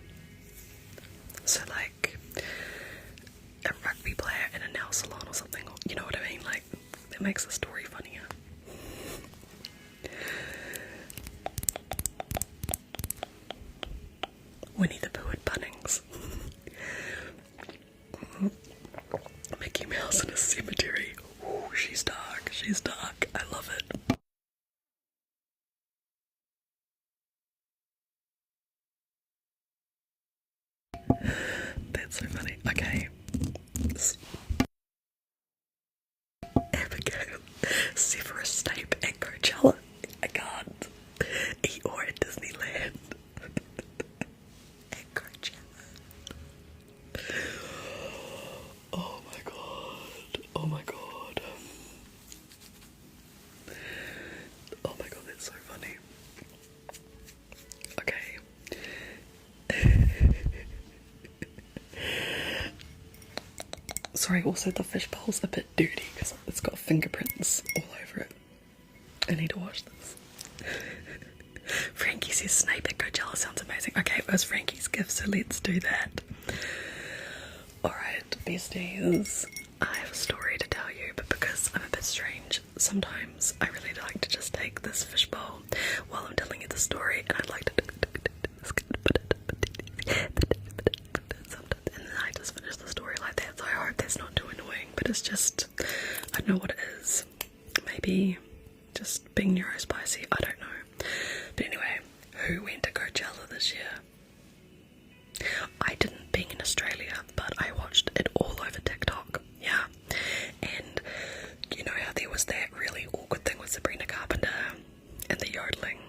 So like a rugby player in a nail salon or something, you know what I mean? Like it makes the story funnier. Winnie the Pooh at Bunnings. Mickey Mouse in a cemetery. Ooh, she's dark, she's dark. I love it. That's so funny. Okay. Abigail, Severus Snape and Coachella. I can't. Or at Disneyland. And Coachella. Oh my god. Oh my god. Oh my god, that's so funny. Okay. Sorry, also the fishbowl's a bit dirty because it's got fingerprints all over it. I need to wash this. Frankie says Snape at Coachella sounds amazing. Okay, it was Frankie's gift, so let's do that. Alright, besties, I have a story to tell you, but because I'm a bit strange, sometimes I really like to just take this fishbowl while I'm telling you the story, and I'd like to and then I just finish the story like that, so I hope that's not too annoying, but it's just, I don't know what it is. Maybe just being neurospicy, I don't know. But anyway, who went to Coachella this year? I didn't, being in Australia, but I watched it all over TikTok, yeah. And you know how there was that really awkward thing with Sabrina Carpenter and the yodeling?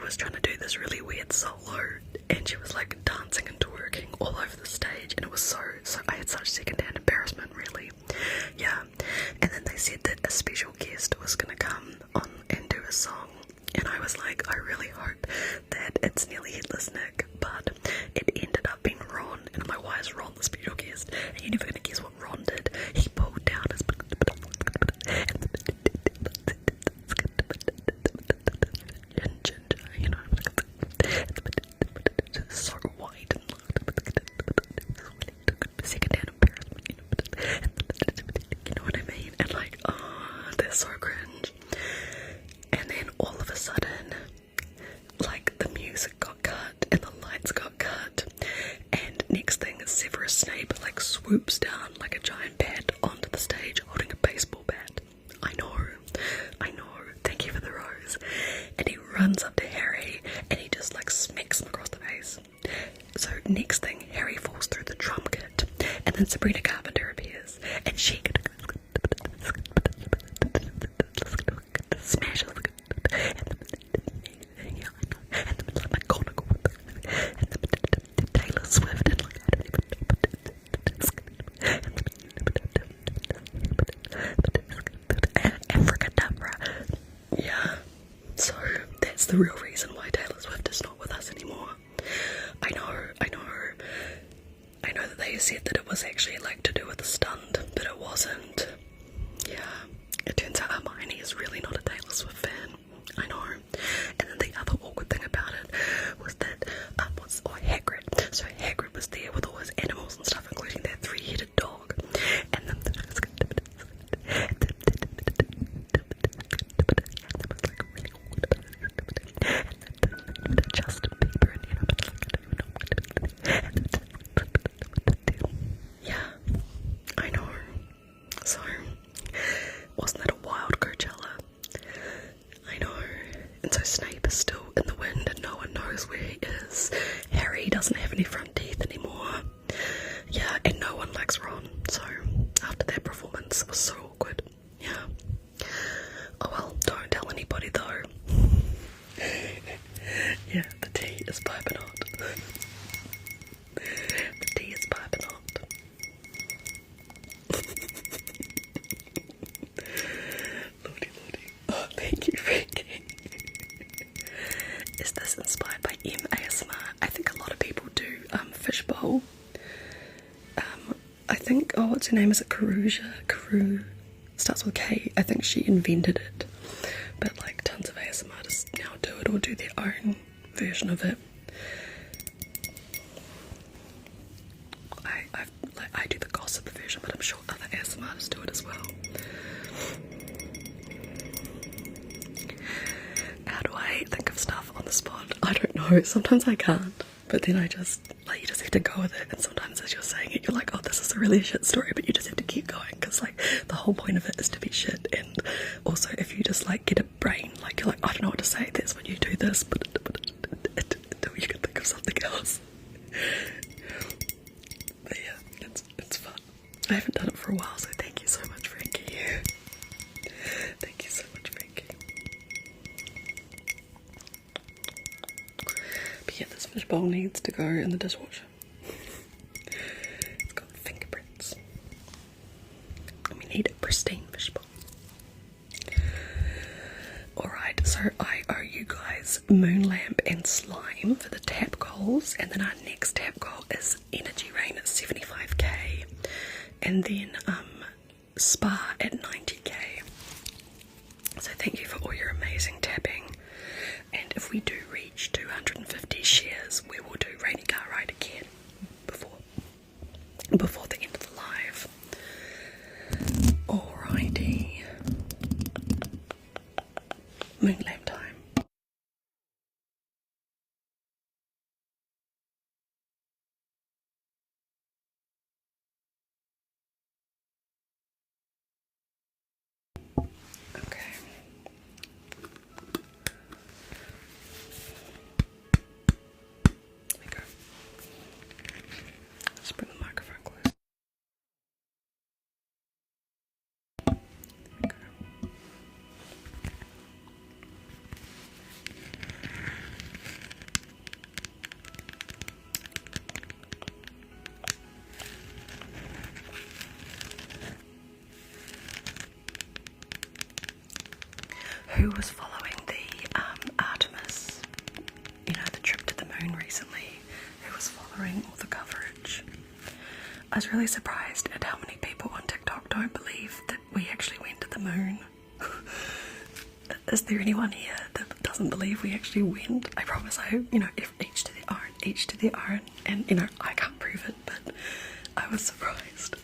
was trying to do this really weird solo, and she was like dancing and twerking all over the stage, and it was so I had such secondhand embarrassment, really. Yeah. And then they said that a special guest was gonna come on and do a song, and I was like, I really hope that it's Nearly Headless Nick, but it ended up being Ron, and I'm like, why is Ron the special guest? And you're never gonna guess what Ron did. He pulled down his you know, so white and secondhand embarrassment, you know what I mean? And like, oh, they're so cringe. And then all of a sudden, like, the music got cut and the lights got cut, and next thing is Severus Snape like swoops down like a giant bat onto the stage holding a baseball bat. I know, thank you for the rose. And he runs up to Harry and he just like smacks him across the face. So next thing, Harry falls through the drum kit, and then Sabrina Carpenter appears and she smashes and Taylor Swift and like, I don't even know, Abracadabra. Yeah, so that's the real reason why Taylor Swift is not with us anymore. I know that they said that it was actually like to do with the stunt, but it wasn't. Yeah, it turns out Hermione is really not a Taylor Swift fan. I know. And then the other awkward thing about it was that Hagrid. So Hagrid was there with all his animals and stuff, including that three-headed dog. And then Justin Bieber, and yeah, I know. So wasn't that a wild Coachella? I know. And so Snape is still in the wind and no one knows where he is. Harry doesn't have any front teeth anymore. Yeah, and no one likes Ron. So after that performance, it was so awkward. Yeah. Oh well, don't tell anybody though. Yeah, the tea is piping hot. The tea is piping hot. Lordy. Oh, thank you, Frankie. Is this inspired by ASMR? I think a lot of people do fishbowl. I think, what's her name? Is it Karu starts with K. I think she invented it. But like tons of ASMR artists now do it or do their own version of it. I do the gossip version, but I'm sure other ASMR artists do it as well. How do I think of stuff on the spot? I don't know. Sometimes I can't, but then I just, like, you just have to go with it. And sometimes as you're saying it, you're like, oh, this is a really shit story, but you just have to keep going, because like the whole point of it is to be shit. And also, if you just like get a brain, like you're like, I don't know what to say, that's when you do this, but you can think of something else. But yeah, it's fun. I haven't done it for a while, so thank you so much, Frankie. Thank you so much, Frankie. But yeah, this fishbowl needs to go in the dishwasher. It's got fingerprints. And we need a pristine fishbowl. Alright, so I owe you guys Moonlamp and Slime for the tap goals, and then our next tap goal is Energy Rain at 75k, and then Spa at 90k. So thank you for all your amazing tapping, and if we do reach 250 shares, we will do Rainy Car Ride again before the end of the live. Alrighty. Moonlamp time. Okay. There we go. Let's bring the microphone close. There we go. who was following the Artemis, you know, the trip to the moon recently, who was following all the coverage. I was really surprised at how many people on TikTok don't believe that we actually went to the moon. Is there anyone here that doesn't believe we actually went? I promise if each to their own, and I can't prove it, but I was surprised.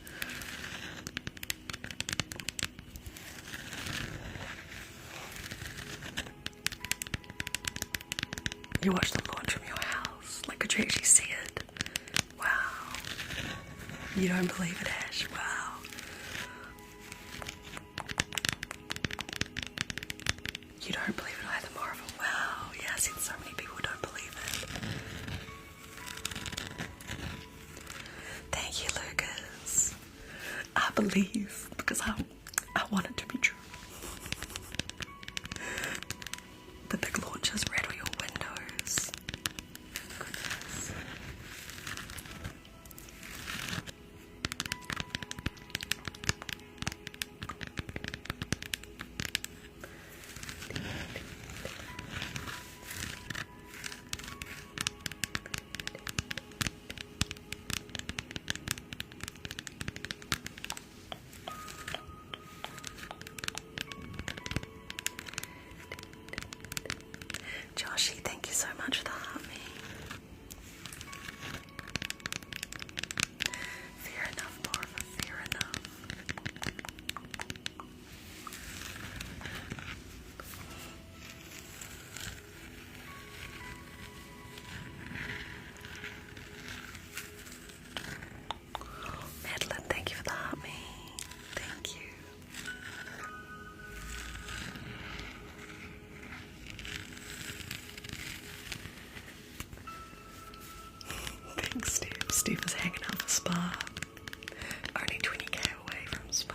You watched the launch from your house. Like, could you actually see it? Wow. You don't believe it, Ash? Wow. You don't believe it either, Marvel? Wow. Yeah, I said so many people don't believe it. Thank you, Lucas. I believe because I want it to be true. The big launches rattle your windows. Goodness. Joshy, thank you so much for the heart me. Fair enough, Marva, fair enough. Madeline, thank you for the heart me. Thank you. Thanks, Steve. Steve is hanging out for Spa. Only 20k away from Spa.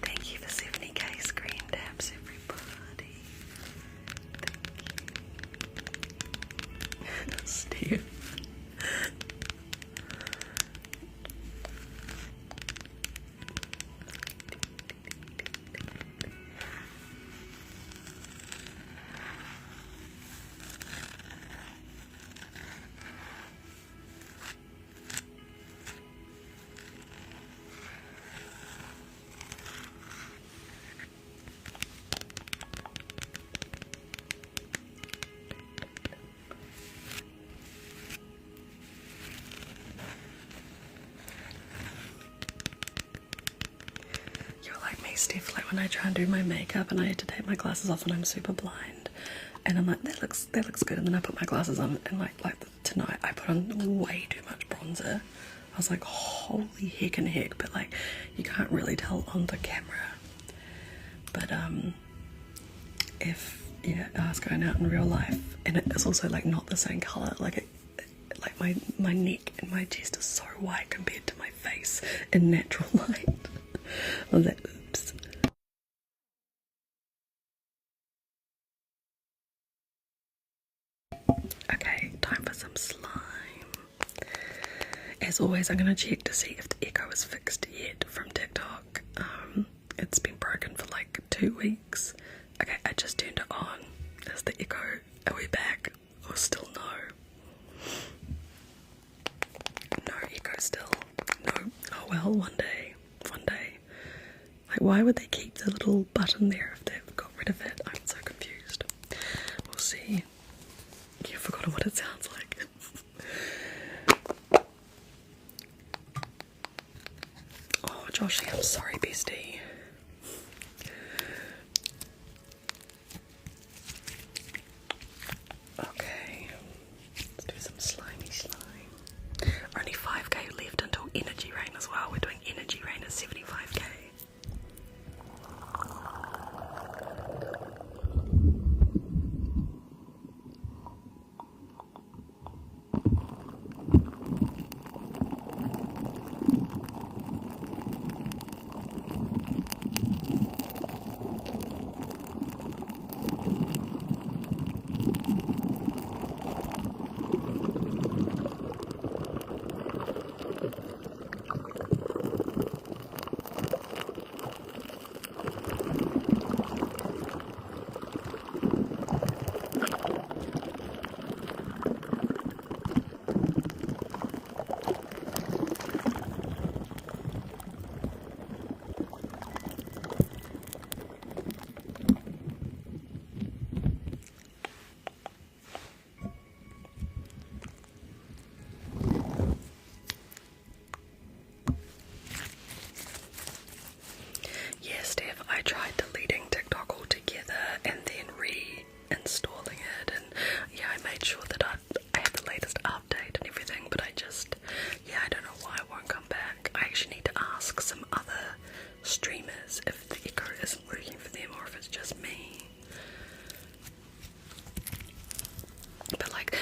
Thank you for 70k screen taps, everybody. Thank you. Steve. You're like me, Steph, like when I try and do my makeup and I have to take my glasses off and I'm super blind and I'm like, that looks good, and then I put my glasses on and like tonight I put on way too much bronzer. I was like, holy heck and heck, but like you can't really tell on the camera. But if I was going out in real life and it's also like not the same colour, like my neck and my chest is so white compared to my face in natural light. I was like, oops. Okay, time for some slime. As always, I'm going to check to see if the echo is fixed yet from TikTok. It's been broken for like 2 weeks. Okay, I just turned it on. Is the echo? Are we back? Or still no? No echo still. No. Oh well, one day. Like, why would they keep the little button there if they've got rid of it? I'm so confused. We'll see. You've forgotten what it sounds like. Oh, Joshy, I'm sorry, bestie. Okay, let's do some slimy slime. Only 5k left until Energy Rain as well. We're doing Energy Rain at 75k.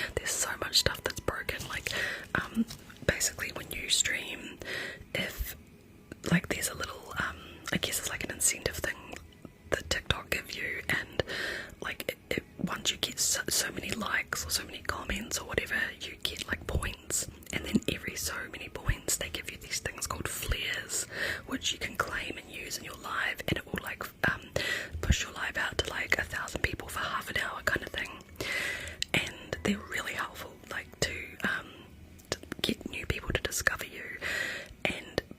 like there's so much stuff that's broken. Like basically when you stream, if like there's a little I guess it's like an incentive thing that TikTok give you, and like once you get so many likes or so many comments or whatever, you get like points, and then every so many points they give you these things called flares, which you can claim and use in your live, and it will like push your live out to like 1,000 people for half an hour kind of thing, and they're really helpful, like to get new people to discover you.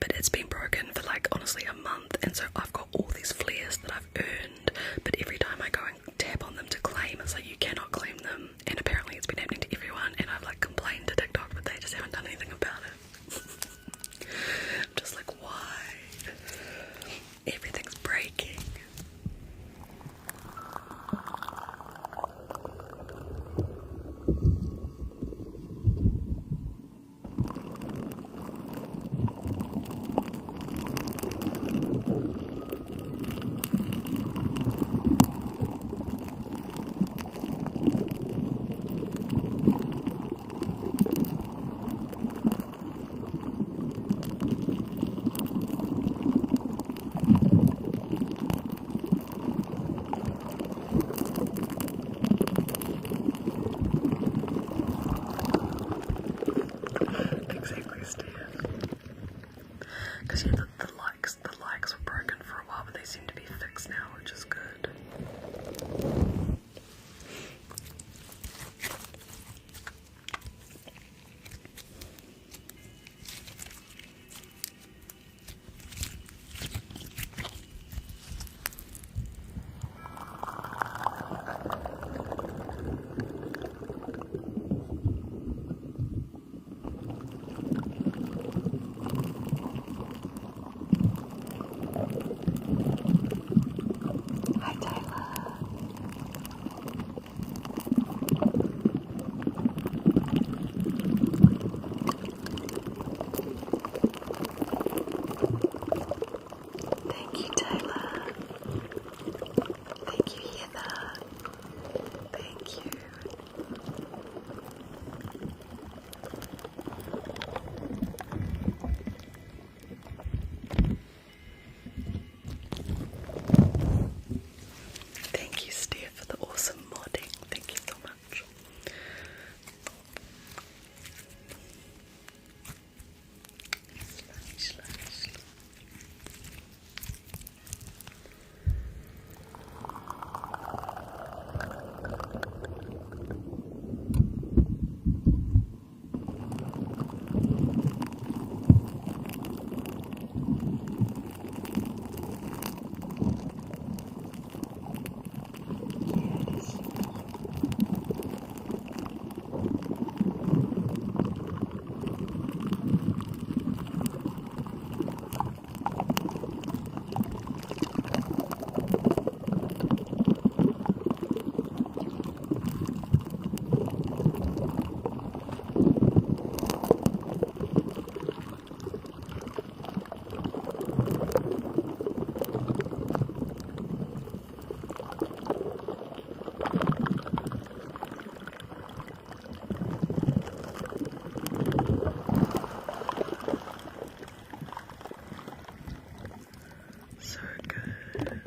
But it's been broken for like honestly a month, and so I've got all these flares that I've earned, but every time I go and tap on them to claim, it's like you cannot claim them, and apparently it's been happening to everyone, and I've like complained to TikTok, but they just haven't done anything about it. I'm just like, why? Everything's breaking. Exactly, Steve. Because yeah, the likes were broken for a while, but they seem to be fixed now, which is good. Hi, Tyler. Thank you, Taylor. Thank you, Heather. Thank you. Thank you, Steph, for the awesome modding. Thank you so much. Slowly. So good.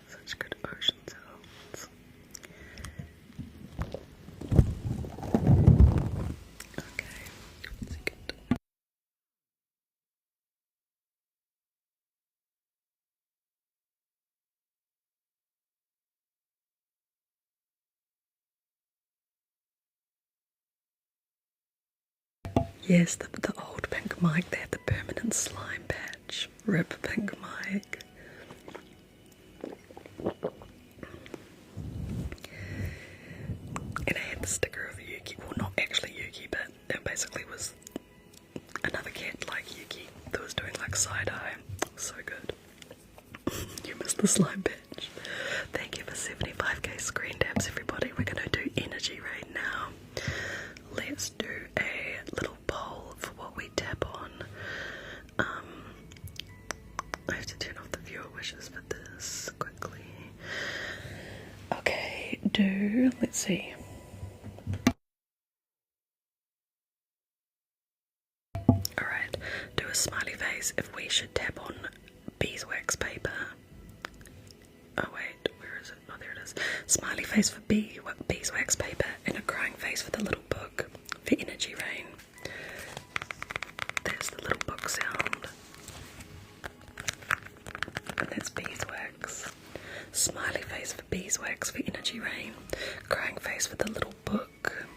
Such good ocean sounds. Okay, that's good. Yes, the old pink mic, they had the permanent slime patch. Rip pink mic. And I had the sticker of Yuki. Well, not actually Yuki, but it basically was another cat like Yuki that was doing like side-eye. So good. You missed the slime patch. Thank you for 75k screen taps, everybody. We're gonna do energy right now. Let's do a little poll for what we tap on. I have to turn off the viewer wishes for this quickly. Okay, let's see. a smiley face if we should tap on beeswax paper. Oh wait, where is it? Oh, there it is. Smiley face for beeswax paper and a crying face for the little book for energy rain. There's the little book sound. And that's beeswax. Smiley face for beeswax for energy rain. Crying face for the little book.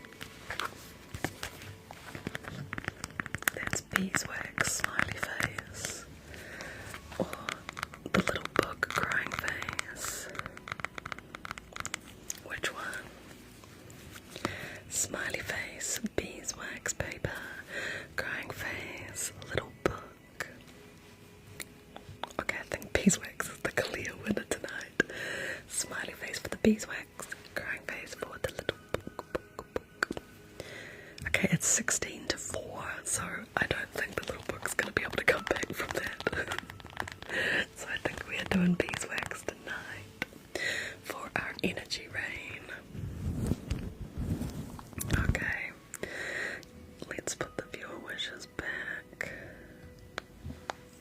That's beeswax, smiley face. Or the little book, crying face. Which one? Smiley face, beeswax paper, crying face, little book. Okay, I think beeswax is the clear winner tonight. Smiley face for the beeswax, crying face for the little book. Okay, it's 16-4, so I don't think the little book's gonna be able to come back from that. So I think we are doing beeswax tonight for our energy rain. Okay, let's put the viewer wishes back.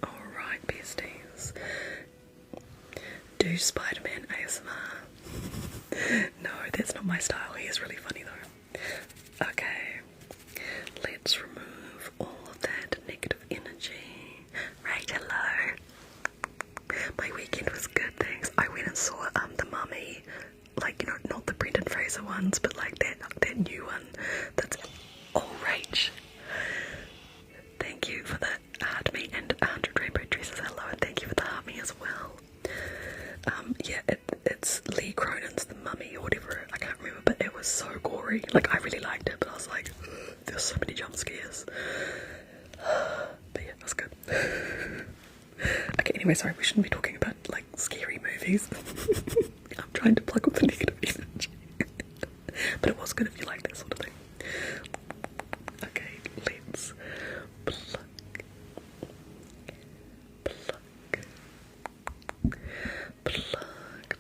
Alright, besties. Do Spider-Man ASMR. No, that's not my style. He is really funny though. Okay, let's remove all of that negative energy. Right, hello. My weekend was good, thanks. I went and saw The Mummy, like, you know, not the Brendan Fraser ones, but like that new one. That's all rage. Thank you for the heart me and 100 rainbow dresses. Hello, and thank you for the heart me as well. Yeah, it's Lee Cronin's The Mummy or whatever. I can't remember, but it was so gory. Like, I really liked it, but I was like, there's so many jump scares. But yeah, it was good. Okay, anyway, sorry, we shouldn't be talking about, like, scary movies. I'm trying to plug up the negative energy. But it was good if you like that sort of thing. Okay, let's pluck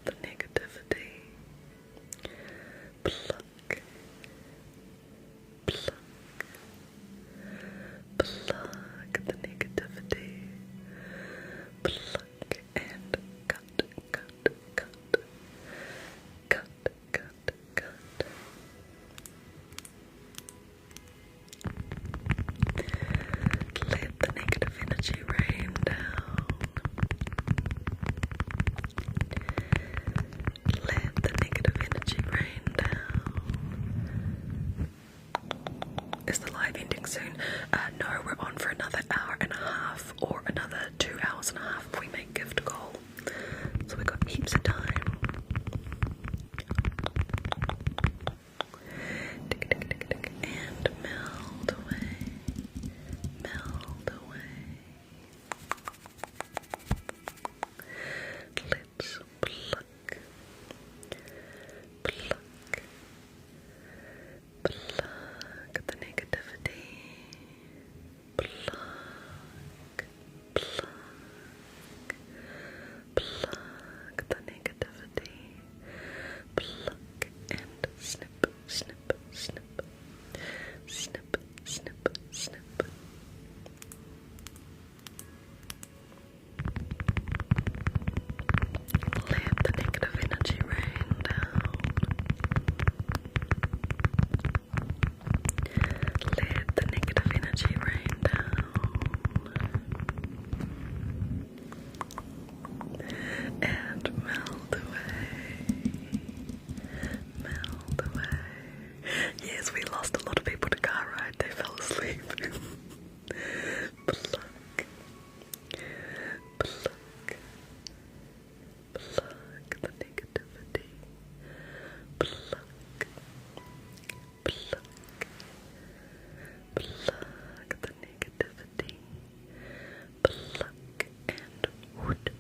the negativity. Pluck the negativity. Pluck and cut. Let the negative energy rain down. Let the negative energy rain down. Is the live ending soon? No, we're on for another hour and a half or another 2 hours and a half if we make gift goal. So we've got heaps of time. And melt away. Melt away. Let's pluck the negativity. Pluck the negativity. Pluck and snip. Let the negative energy rain down. Let the negative energy rain down. And melt away. Melt away. Yes, we lost a lot of people to car ride. They fell asleep. Pluck the negativity. Pluck the negativity. Pluck and wood.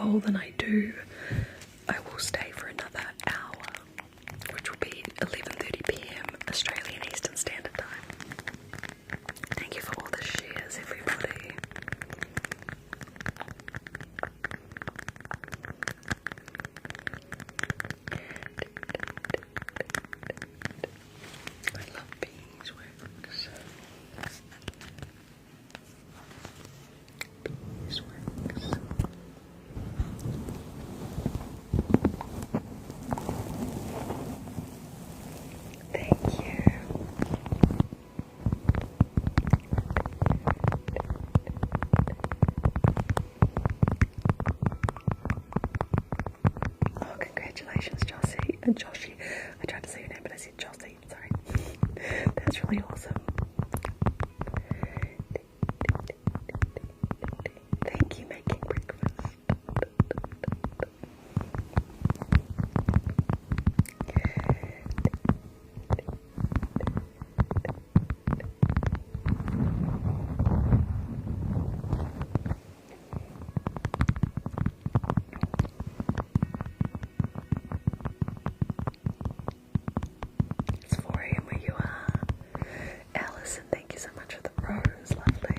hole than I do, I will stay for another hour, which will be 11:30 PM Australian Eastern Standard Time. Thank you for all the shares, everybody. I love beeswax. Beeswax. Thank you. Oh, congratulations, Jossie. Joshi. I tried to say your name, but I said Jossie. Sorry. That's really awesome. Thank you, making breakfast. It's 4 AM where you are. Alison, thank you so much for the rose. Lovely.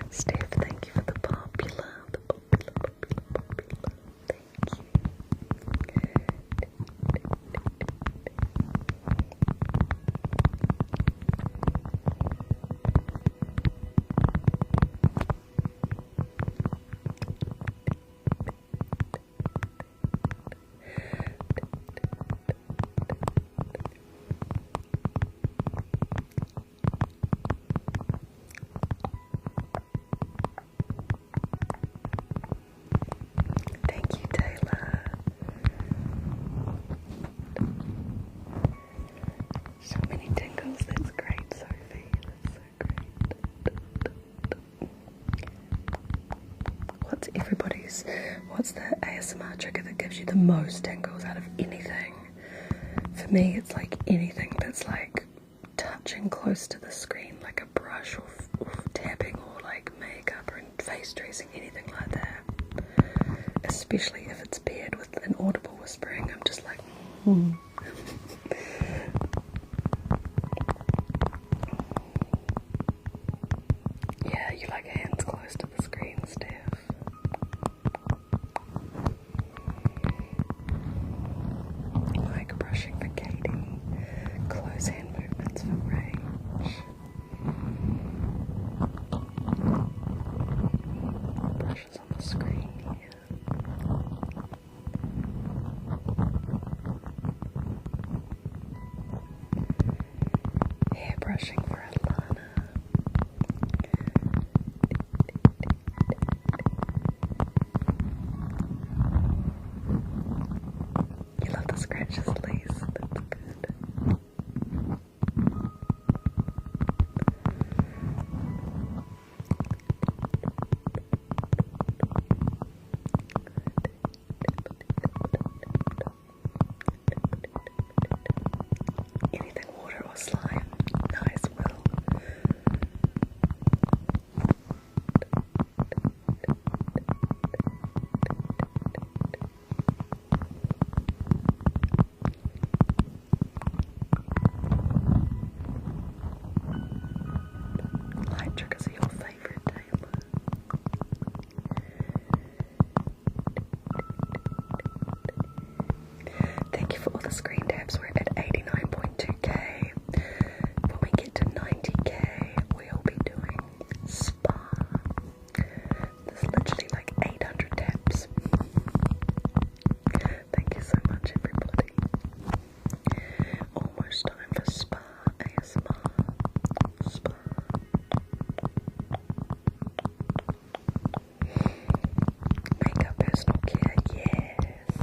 Steph, thank you for the popular. Thank you. Thank you, Taylor. So many tingles. That's great, Sophie. That's so great. What's the ASMR trigger that gives you the most tingles out of anything? For me, it's like anything that's like touching close to the screen, like a brush or tapping or like makeup or face tracing, anything like that. Especially if it's paired with an audible whispering, I'm just like, Yeah, you like hands close to the screen, Steph. Like brushing for Katie, close hand movements for Rage. Brushes on the screen here. Hair brushing for Alana. You love the scratches, Lise. That's good. Anything water or slime. Nice, Will. Light triggers are your favourite, Taylor. Thank you for all the screen taps. We're at 89.2k. When we get to 90k, we'll be doing spa. There's literally like 800 taps. Thank you so much, everybody. Almost time for spa ASMR. Spa. Makeup, personal care, yes.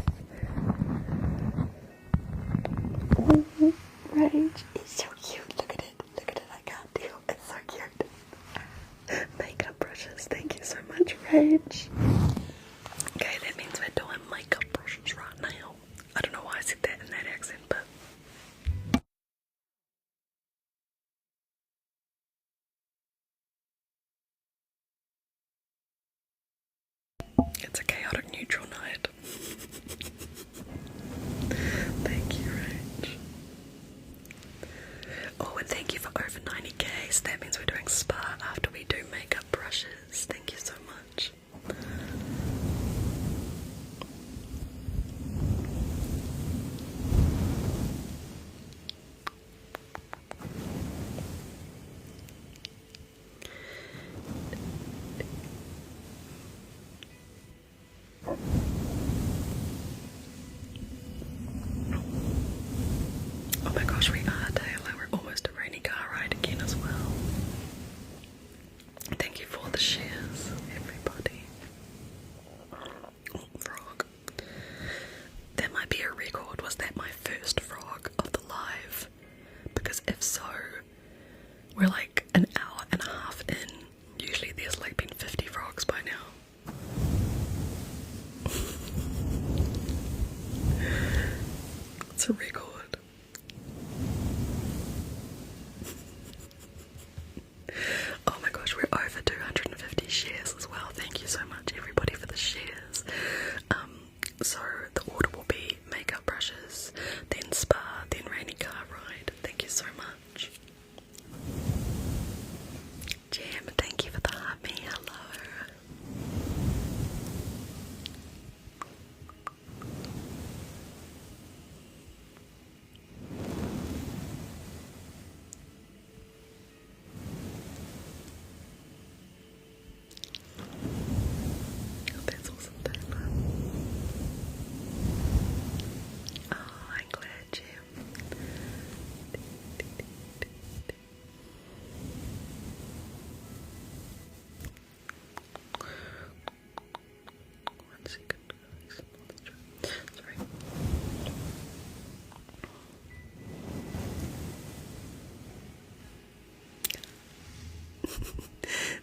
Ooh, Rage, it's so cute. Look at it. Look at it. I can't deal. It's so cute. Makeup brushes. Thank you so much, Rage. It's a chaotic neutral night. Thank you, Rach. Oh, and thank you for over 90k. So that means we're doing spa after we do makeup brushes. Thank you so much. Oh my gosh, we are, Taylor. We're almost a rainy car ride again as well. Thank you for the shares, everybody. Oh, frog. That might be a record. Was that my first frog of the live? Because if so, we're like an hour and a half in. Usually there's like been 50 frogs by now. It's a record. Oh my gosh, we're over 250 shares as well. Thank you so much, everybody, for the shares. So the order will be makeup brushes, then spa, then rainy car ride. Thank you so much. Jam, thank you for the heart me. Hello. Oh, that's awesome, Taylor. Oh, I'm glad, Jam. One second. Sorry.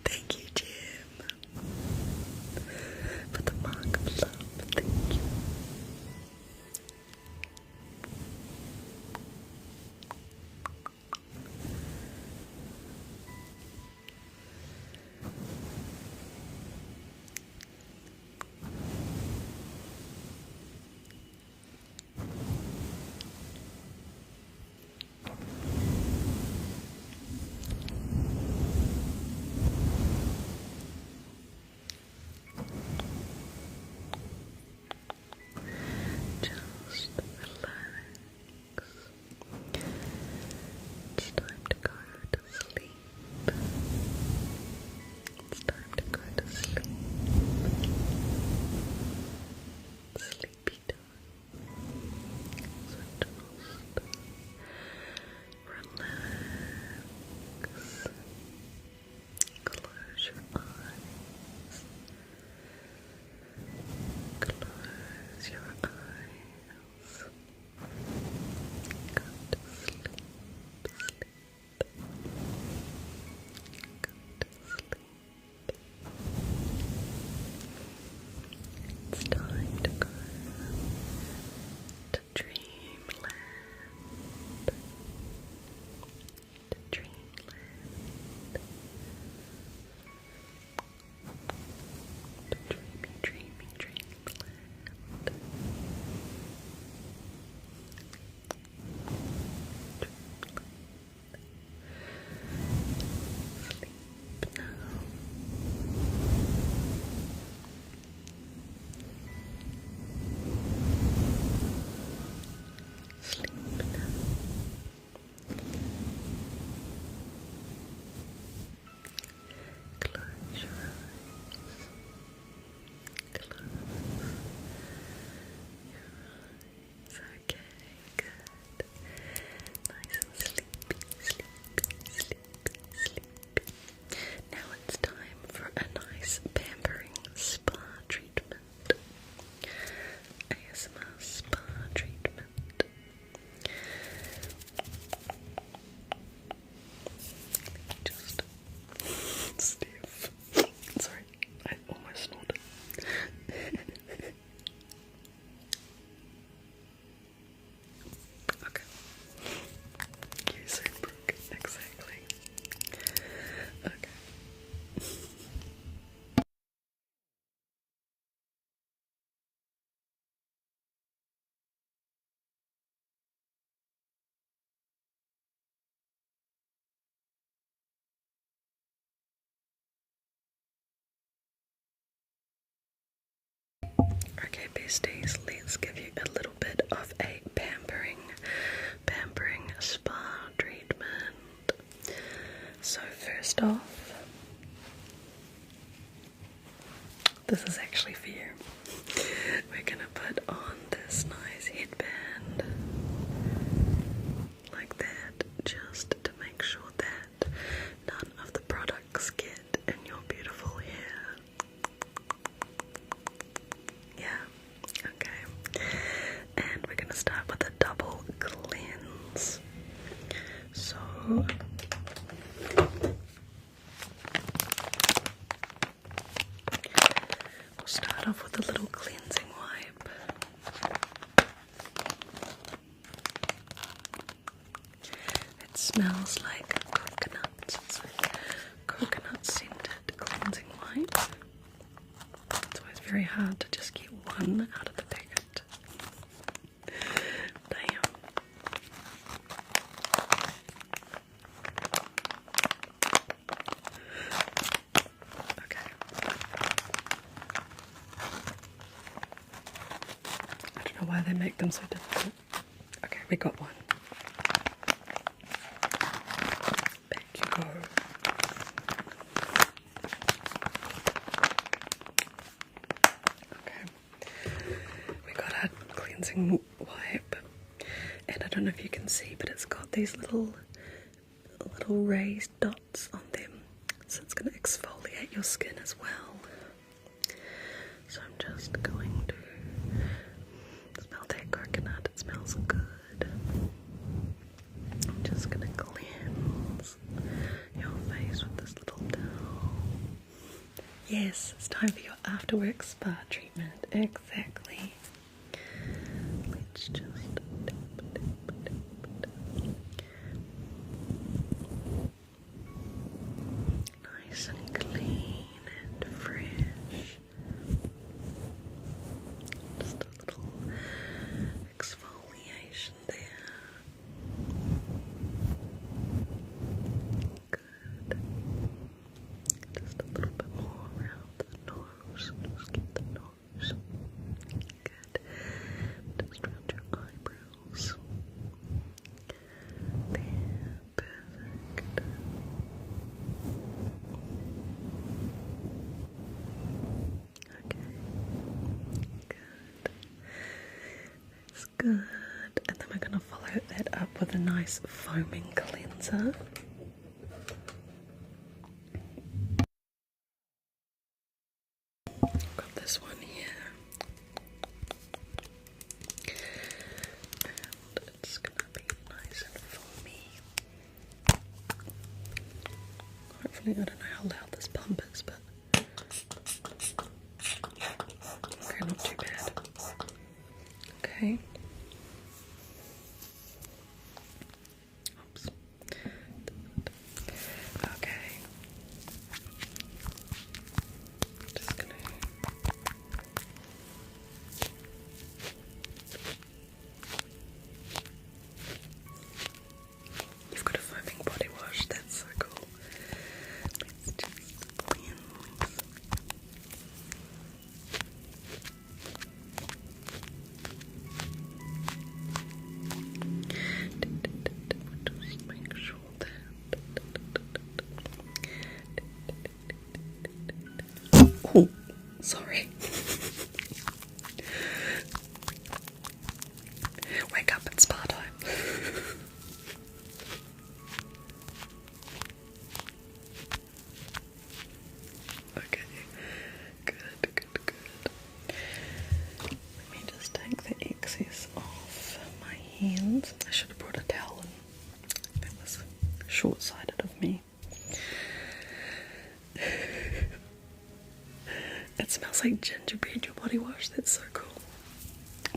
Thank you, Jim, for the mark of love. Thank you. besties, let's give you a little bit of a pampering spa treatment. So first off, this is actually for you. We're gonna put on this nice headband like that, just to make sure that none of the products get in your beautiful hair. Yeah, okay. And we're gonna start with a double cleanse. So we'll start off with a little cleansing wipe. It smells like coconut. It's like coconut scented cleansing wipe. It's always very hard to just get one out of the packet. Damn. Okay. I don't know why they make them so difficult. Okay, we got one. Back you go. Okay. We got our cleansing wipe. And I don't know if you can see, but it's got these little raised dots on them. So it's going to exfoliate your skin as well. So I'm just going to smell that coconut. It smells good. I'm just going to cleanse your face with this little towel. Yes, it's time for your after-work spa treatment. Exactly. Let's just nice and clean and fresh. Just a little exfoliation there. Good. Just a little bit more around the nose. Just get the nose. Good. Just around your eyebrows. There. Perfect. Okay. Good. That's good. And then we're going to follow that up with a nice foaming cleanser. Got this one here. And it's going to be nice and foamy. Hopefully, I don't know how loud this pump is, but okay, not too bad. Okay. Oops. Okay. Just gonna. You've got a foaming body wash. That's so cool. Let's just cleanse. Just make sure that. Oh, sorry. Wake up, it's spa time. Okay, good. Let me just take the excess off my hands. I should have brought a towel in. That was short-sighted of me. It smells like gingerbread, your body wash. That's so cool.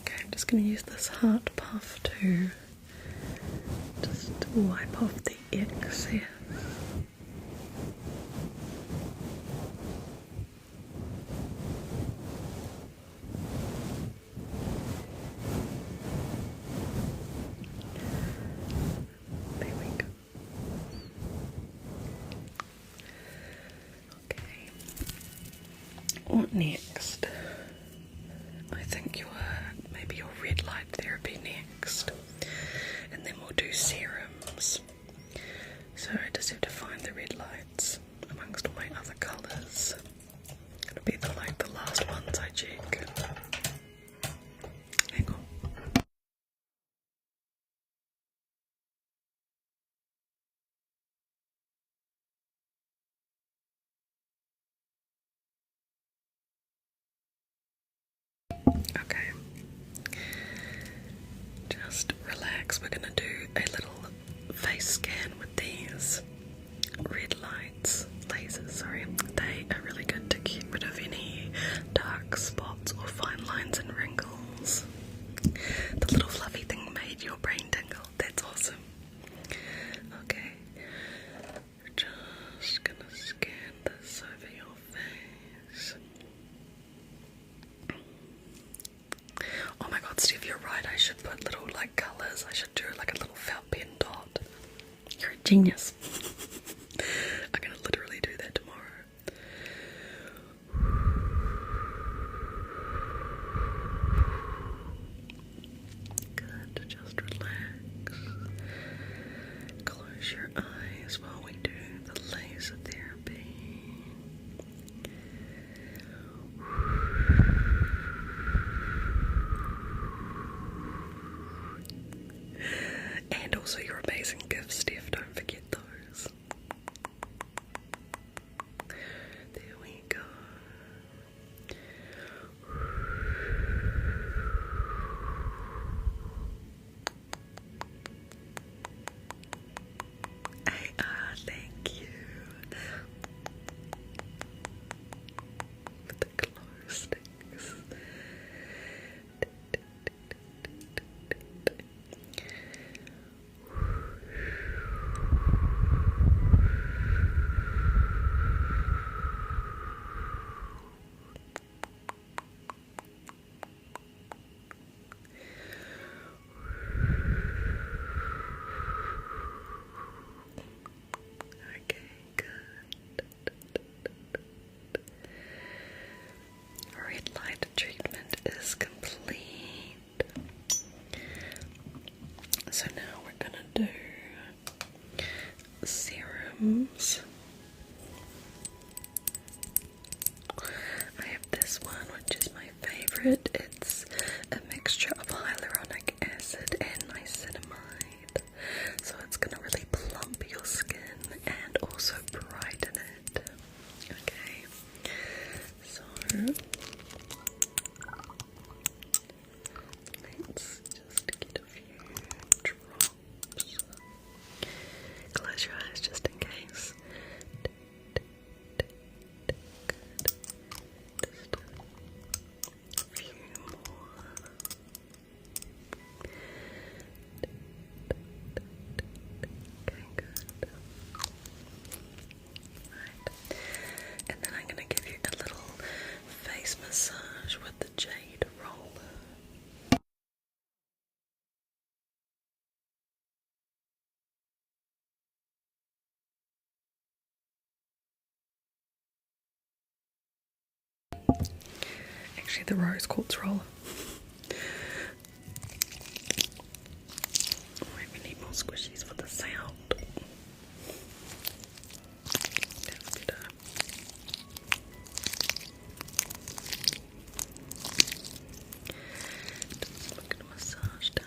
Okay, I'm just going to use this heart puff to just wipe off the excess. There we go. Okay. What next? I think just have to find the red lights amongst all my other colours. Gonna be the last ones I check. Hang on. Okay. Just relax. We're gonna do a little face scan with these red lights, lasers, sorry. They are really good to get rid of any dark spots or fine lines and wrinkles. The little fluffy thing made your brain tingle. That's awesome. Okay. Just gonna scan this over your face. Oh my god, Steve, you're right. I should put little like colours. I should do like a little felt pen dot. You're a genius. I'm gonna literally do that tomorrow. Good, just relax. Close your eyes while we do the laser therapy. And also your amazing gifts, Steph, don't forget those. There we go. Thank you for the glow sticks. Okay, good. Red light treatment is complete. So now we're gonna do serums. I have this one, which is my favorite. It's a mixture of hyaluronic acid and niacinamide. So it's gonna really plump your skin and also brighten it. Okay. So let's just get a few drops. Close your eyes just in case. Just a few more. Okay, good. Right. And then I'm going to give you a little face massage with the jade roller. Actually, the rose quartz roller. Wait, we need more squishies for the sound. That's better. Just look at a massage down.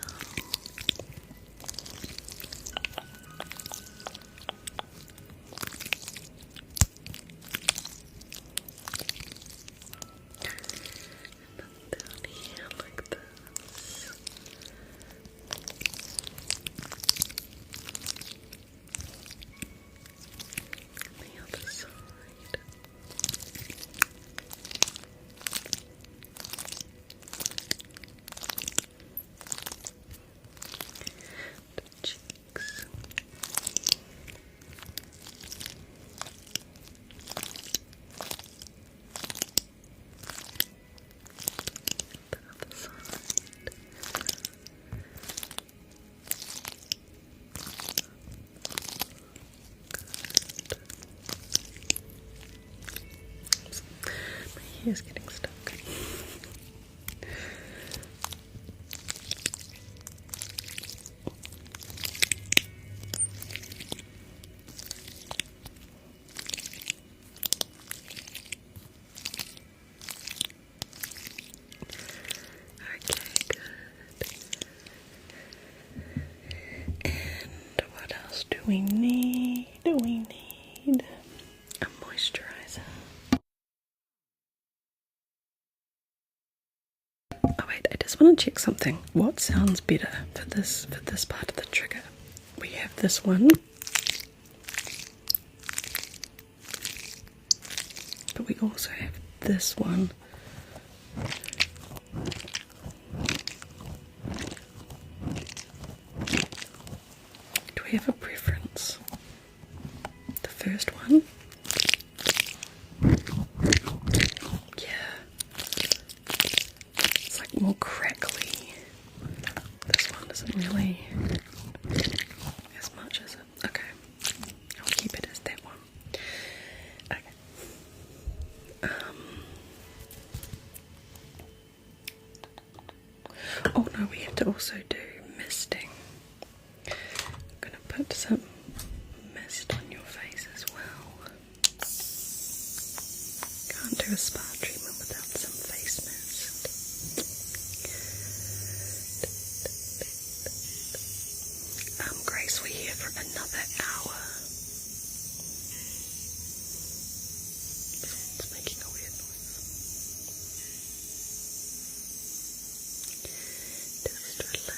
Down here like this. The other side. The cheeks. The other side. Oops. My hair's getting stuck. We need a moisturizer. Oh wait, I just want to check something. What sounds better for this part of the trigger? We have this one, but we also have this one. Do we have a preference? The first one? Yeah. It's like more crackly. This one isn't really as much as it. Okay. I'll keep it as that one. Okay. Oh no, we have to also do misting. I'm gonna put some mist on your face as well. Can't do a spa treatment without some face mist. Grace, we're here for another hour. It's making a weird noise. Just relax.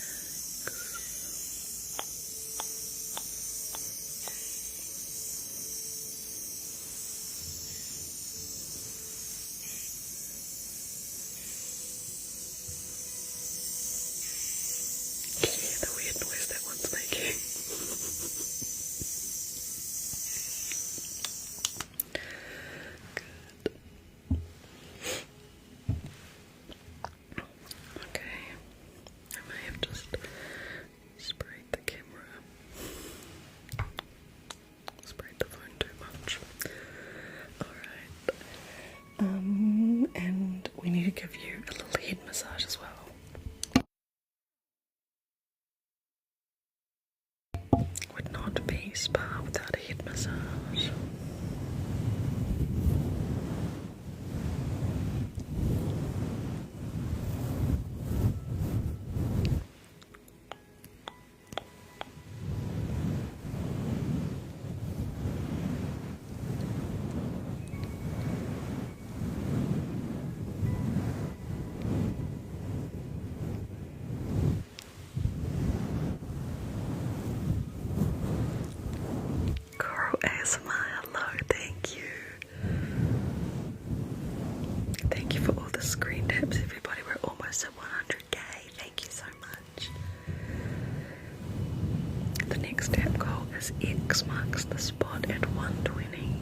Yeah, the weird noise that one's making. Good. Okay. I may have just sprayed the camera. Sprayed the phone too much. Alright. And we need to give you a little head massage as well. Would not be spa without a head massage. Coral ASMR, hello, thank you. Thank you for all the screen taps, everybody. We're almost at 100k. Thank you so much. The next tap goal is X marks the spot at 120.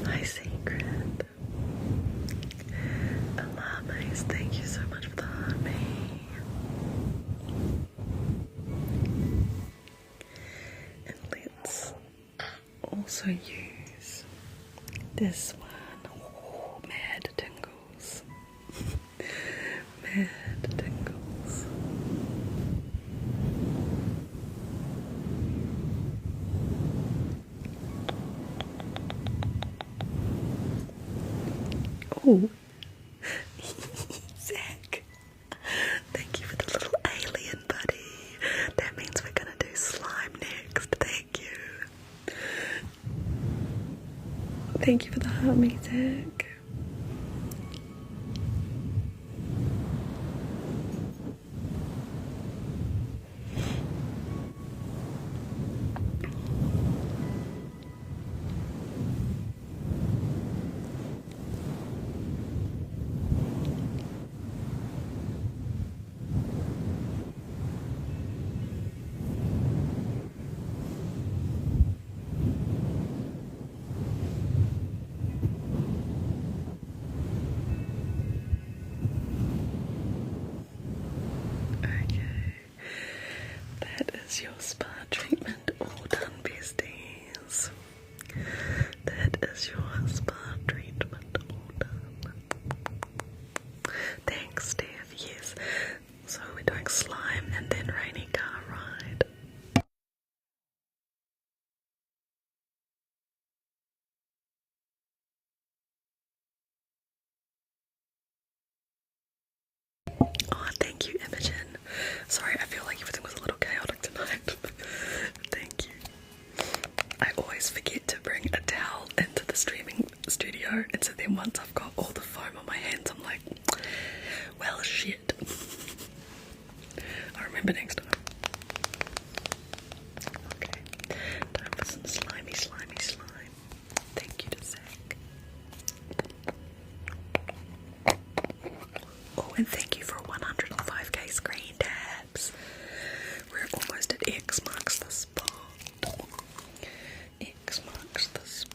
Hi, Secret. Alames, thank you so much for the army. And let's also use this one. Oh, mad tingles. Mad tingles. Oh, Zach, thank you for the little alien buddy. That means we're gonna do slime next. Thank you. Thank you for the heart, me, Zach. Okay, that is your spa treatment all done, besties. That is your spa treatment all done. Thanks, Steph. Yes. So we're doing slime and then rainy car ride. video, and so then once I've got all the foam on my hands, I'm like, well, shit. I'll remember next time. Okay, time for some slimy slime. Thank you to Zach. Oh, and thank you for 105k screen tabs. We're almost at X marks the spot. X marks the spot.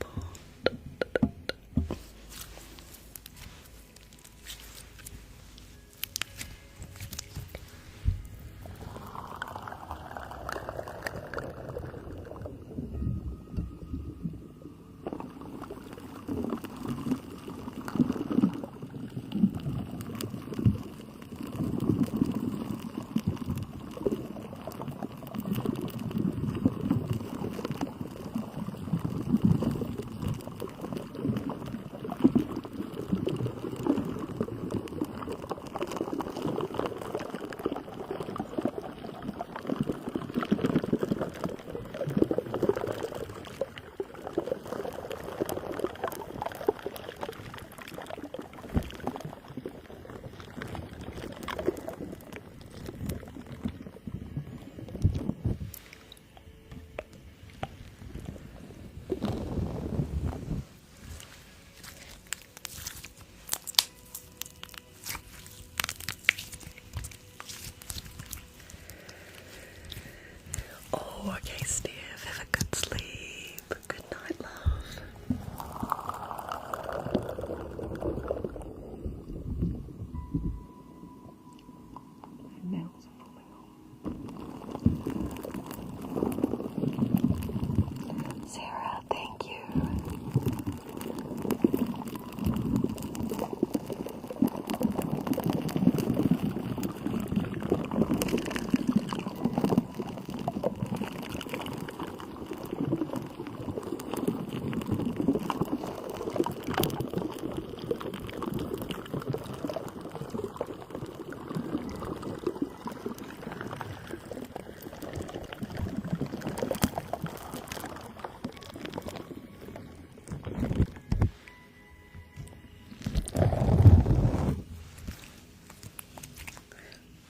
Okay, Steve, have a good sleep. Good night, love. My nails are falling off. Sarah, thank you.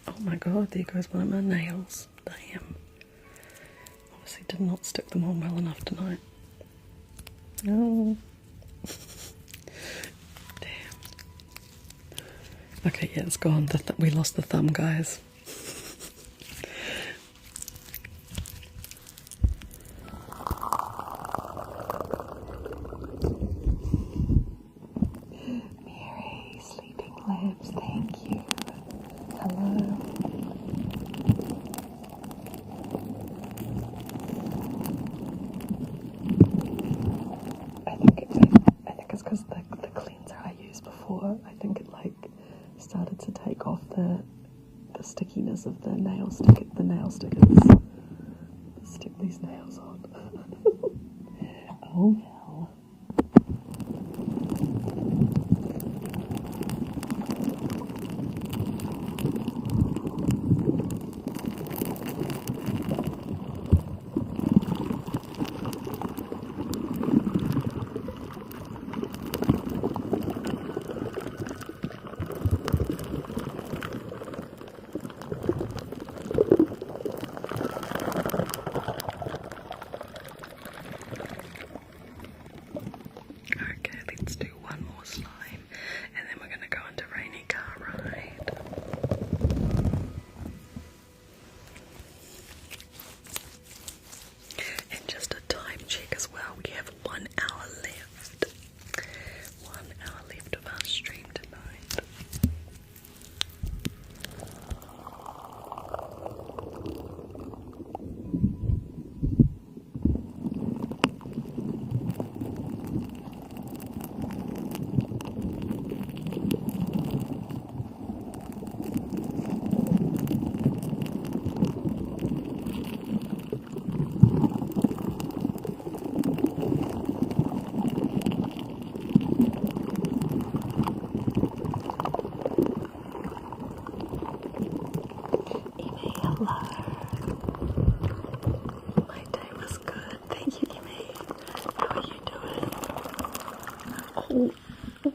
Oh my god, there goes one of my nails. Damn. Obviously did not stick them on well enough tonight. No. Damn. Okay, yeah, it's gone. We lost the thumb, guys. Mary, Sleeping Labs, thank you. Hello. I think it's because the cleanser I used before, I think it like started to take off the stickiness of the nail stickers. Stick these nails on. Oh hell.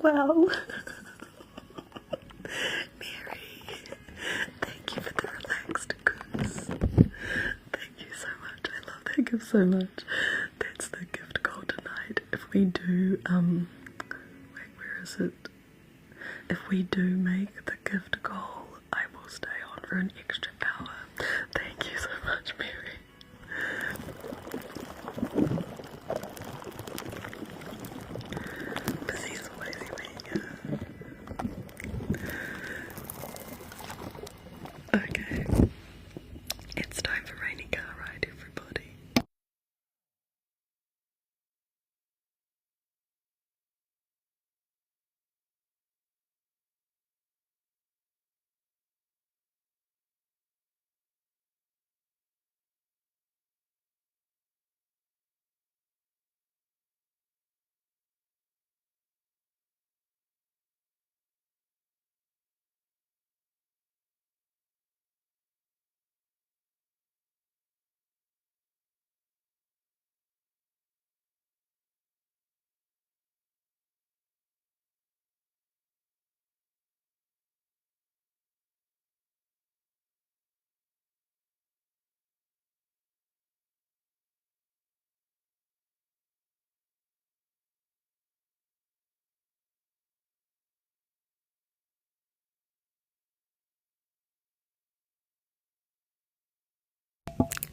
Wow. Mary, thank you for the relaxed goose. Thank you so much. I love that gift so much. That's the gift goal tonight. If we do, wait, where is it? If we do make the gift goal, I will stay on for an extra hour. Thank you so much, Mary. Preciso, okay, it's time for rainy car ride, everybody.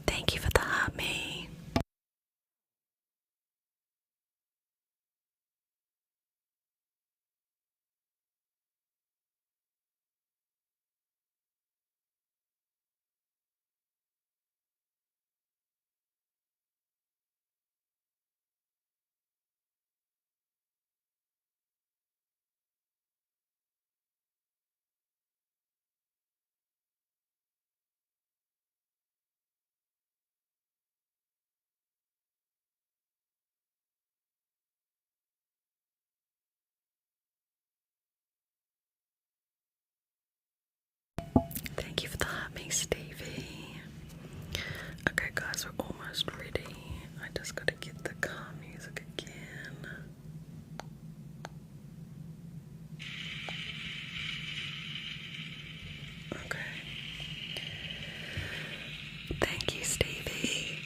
Thank you for the heart, me. Thank you for the heart, me, Stevie. Okay, guys, we're almost ready. I just gotta get the car music again. Okay. Thank you, Stevie.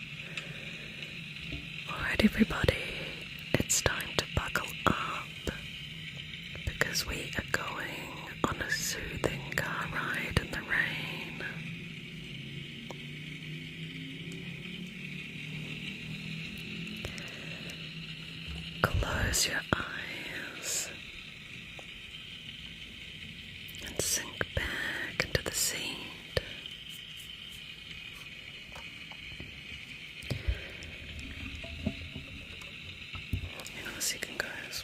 Alright, everybody, it's time to buckle up because we are going on a soothing car ride in the rain. Close your eyes and sink back into the seat. Hang on a second, guys.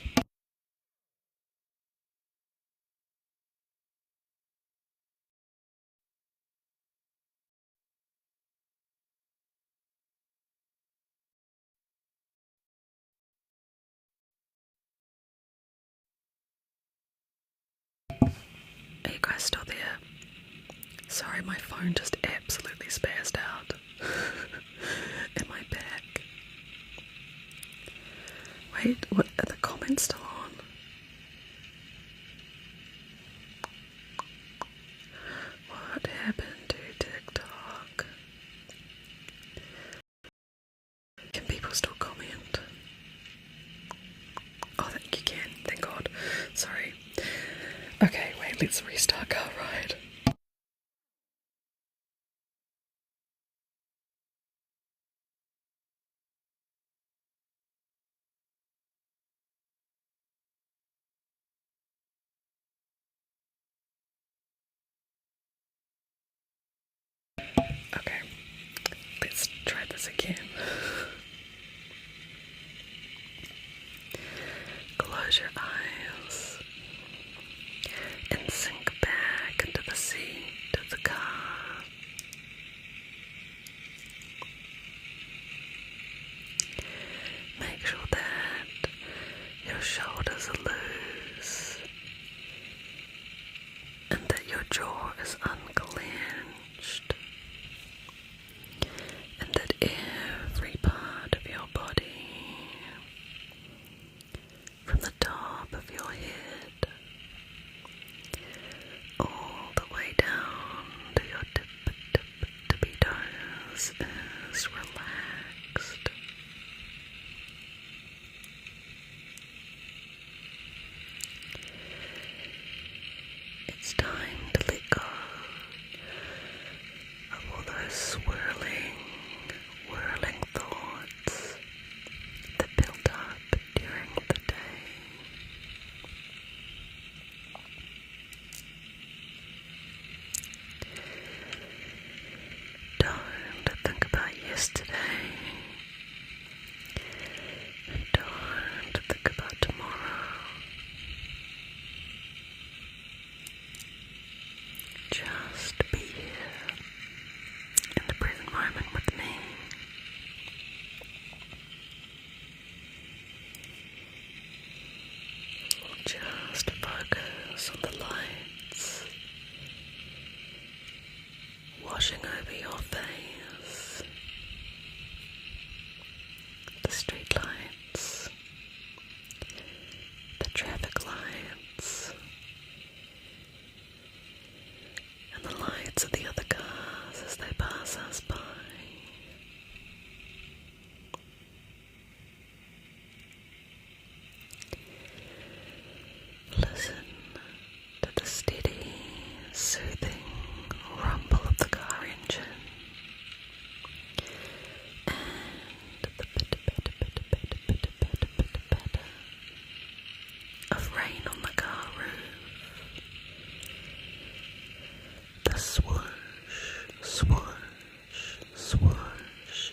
Are you guys still there? Sorry, my phone just absolutely spazzed out. Am I back? Wait, what are the comments still on? What happened to TikTok? Can people still comment? Oh, you can, thank God. Sorry. Okay, wait, let's restart car ride. Okay, let's try this again. Close your eyes and sink back into the seat of the car. Make sure that your shoulders are loose and that your jaw is unclenched, and that every part of your body, from the top It's time to let go of all those swirling thoughts that build up during the day. Don't think about yesterday. Don't think about tomorrow. Just be here in the present moment with me. Just focus on the lights washing over your face, the street lights, the traffic lights, and the lights of the other cars as they pass us by. Listen to the steady, soothing rumble of the car engine and the pitter-patter of rain on the car roof. The swoosh, swoosh, swoosh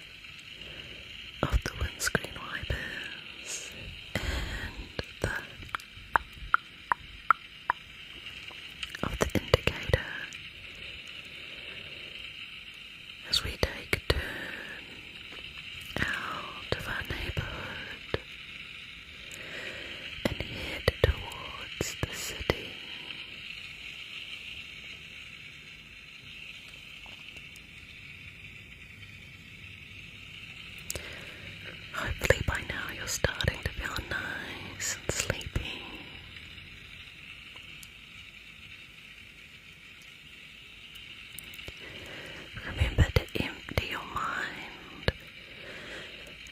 of the windscreen wipers and of the indicator as we take a turn out of our neighborhood and head towards the city. Hopefully by now you're starting to feel nice and sleepy. Remember to empty your mind,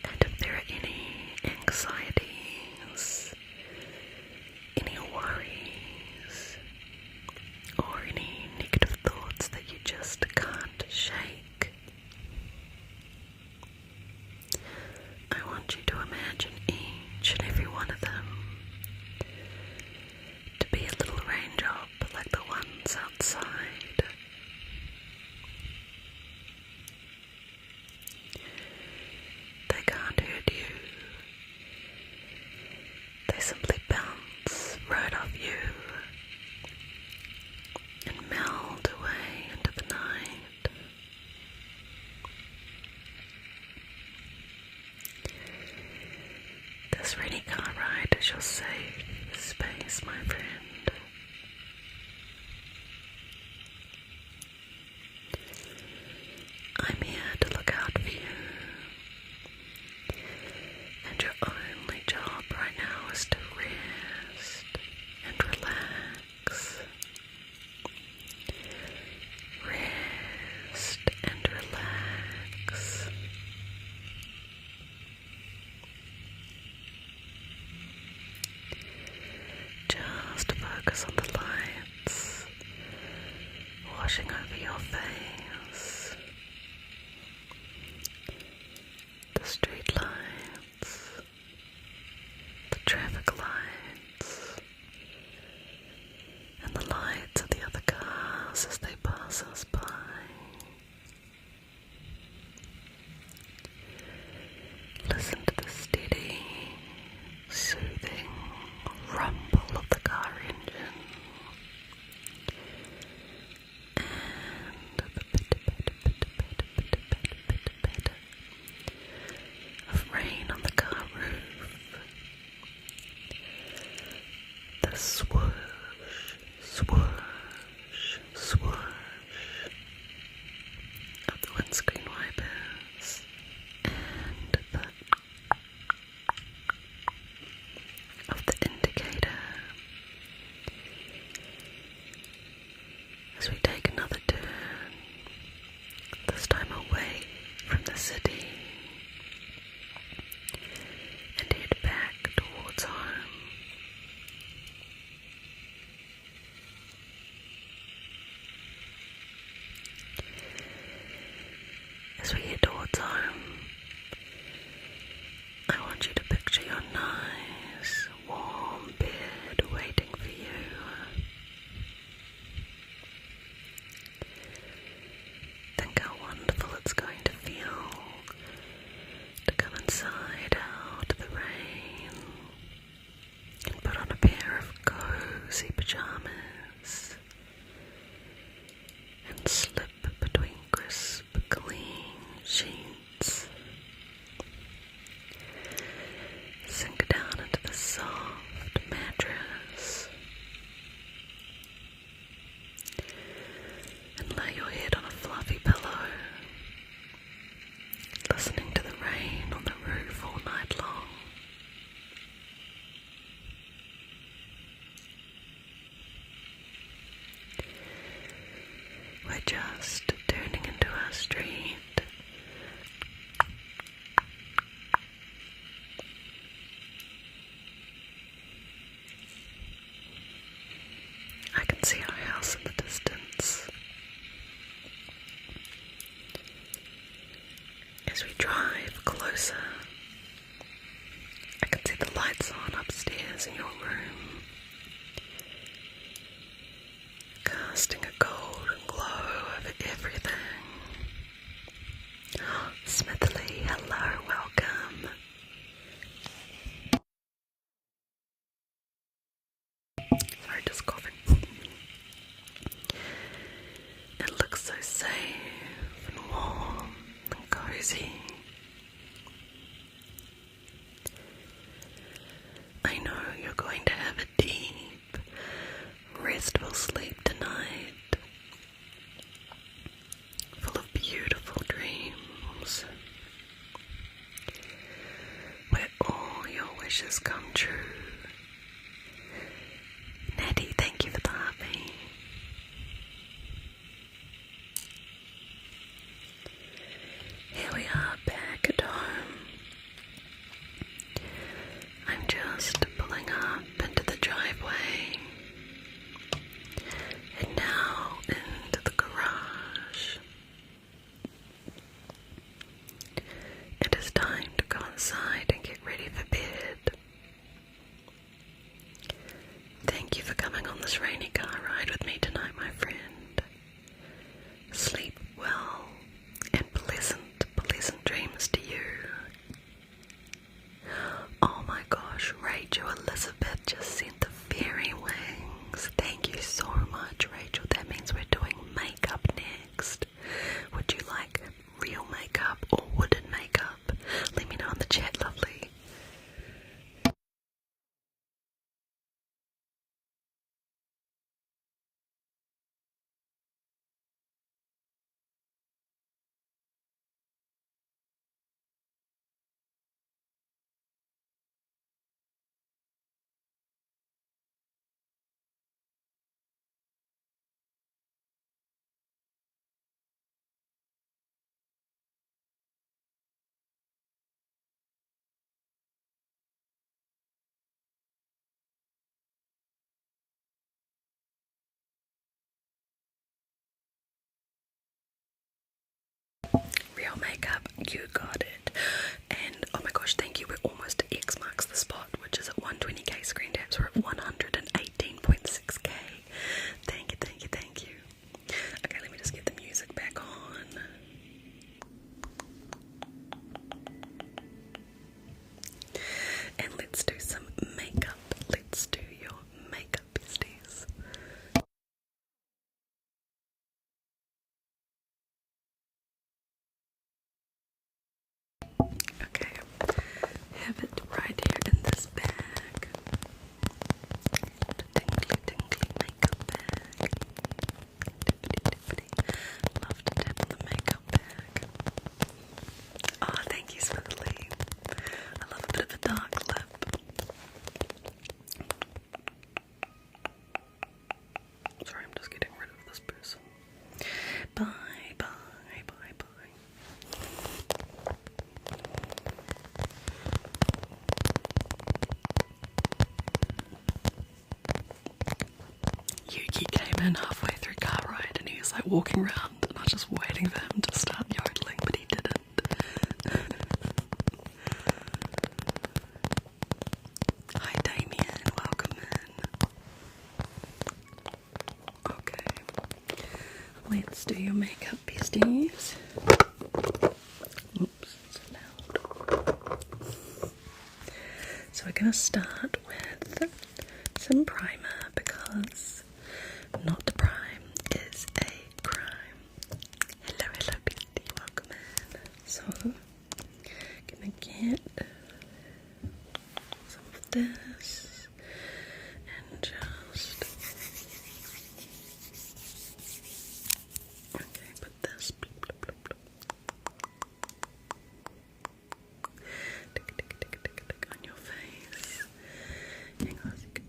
and if there are any anxieties, any worries, or any negative thoughts that you just can't shake, I want you to imagine each and every one of them to be a little raindrop like the ones outside. They can't hurt you. They simply bounce right off you and melt away into the night. This rainy car ride is your safe space, my friend. I'm here to look out for you, and your only job right now is to rest and relax. Rest and relax. Just focus on the lights washing over your face, the street lights, the traffic lights, and the lights of the other cars as they pass us by. Listen to the steady, soothing rumble of the car engine and the pitter-patter of rain on the car roof. The swoosh, swoosh, swoosh of the windscreen wipers and of the indicator as we take another turn, this time away from the city, and head back towards home. pajamas and slip between crisp, clean sheets. Sink down into the soft mattress and lay your head on a fluffy pillow, listening to the rain on the roof all night long. We're just turning into our street. I can see our house in the distance. As we drive closer, I can see the lights on upstairs in your room, casting a golden glow over everything. Smithley, hello, welcome. Sorry, just coughing. It looks so safe and warm and cozy. I know you're going to have a deep, restful sleep tonight, full of beautiful dreams, where all your wishes come true. Natty, thank you for the happy. Here we are back at home. I'm just pulling up into the driveway and now into the garage. It is time to go inside and get ready for bed. Thank you for coming on this rainy car ride with me tonight, my friend. Sleep well and pleasant dreams to you. Oh my gosh, Rachel Elizabeth just sent the fairy wings. Thank you so much, Rachel. That means we're doing makeup next. Would you like real makeup or wooden makeup? Let me know in the chat, lovely. Real makeup, you got it. And oh my gosh, thank you. We're almost to X marks the spot, which is at 120k screen taps. We're at 118.6k. Thank you, thank you, thank you. Okay, let me just get the music back on. And let's do some makeup. Let's do your makeup, besties. Okay, have it right here in this bag. The tingly makeup bag. Tippity. Love to tap the makeup bag. Oh, thank you, Smithley. I love a bit of a dark lip. Sorry, I'm just getting rid of this person. Bye, bye, bye, bye. Yuki came in halfway through car ride and he was like walking around and I was just waiting for him to start yodeling, but he didn't. Hi Damien, welcome in. Okay, let's do your makeup, besties. Oops, it's loud. So we're going to start with some primer because because not to prime is a crime. Hello, hello, beauty, welcome in. So, gonna get some of this and just okay, put this bloop, bloop, bloop, bloop. Tick, tick, tick, tick, tick on your face. Hang on a second.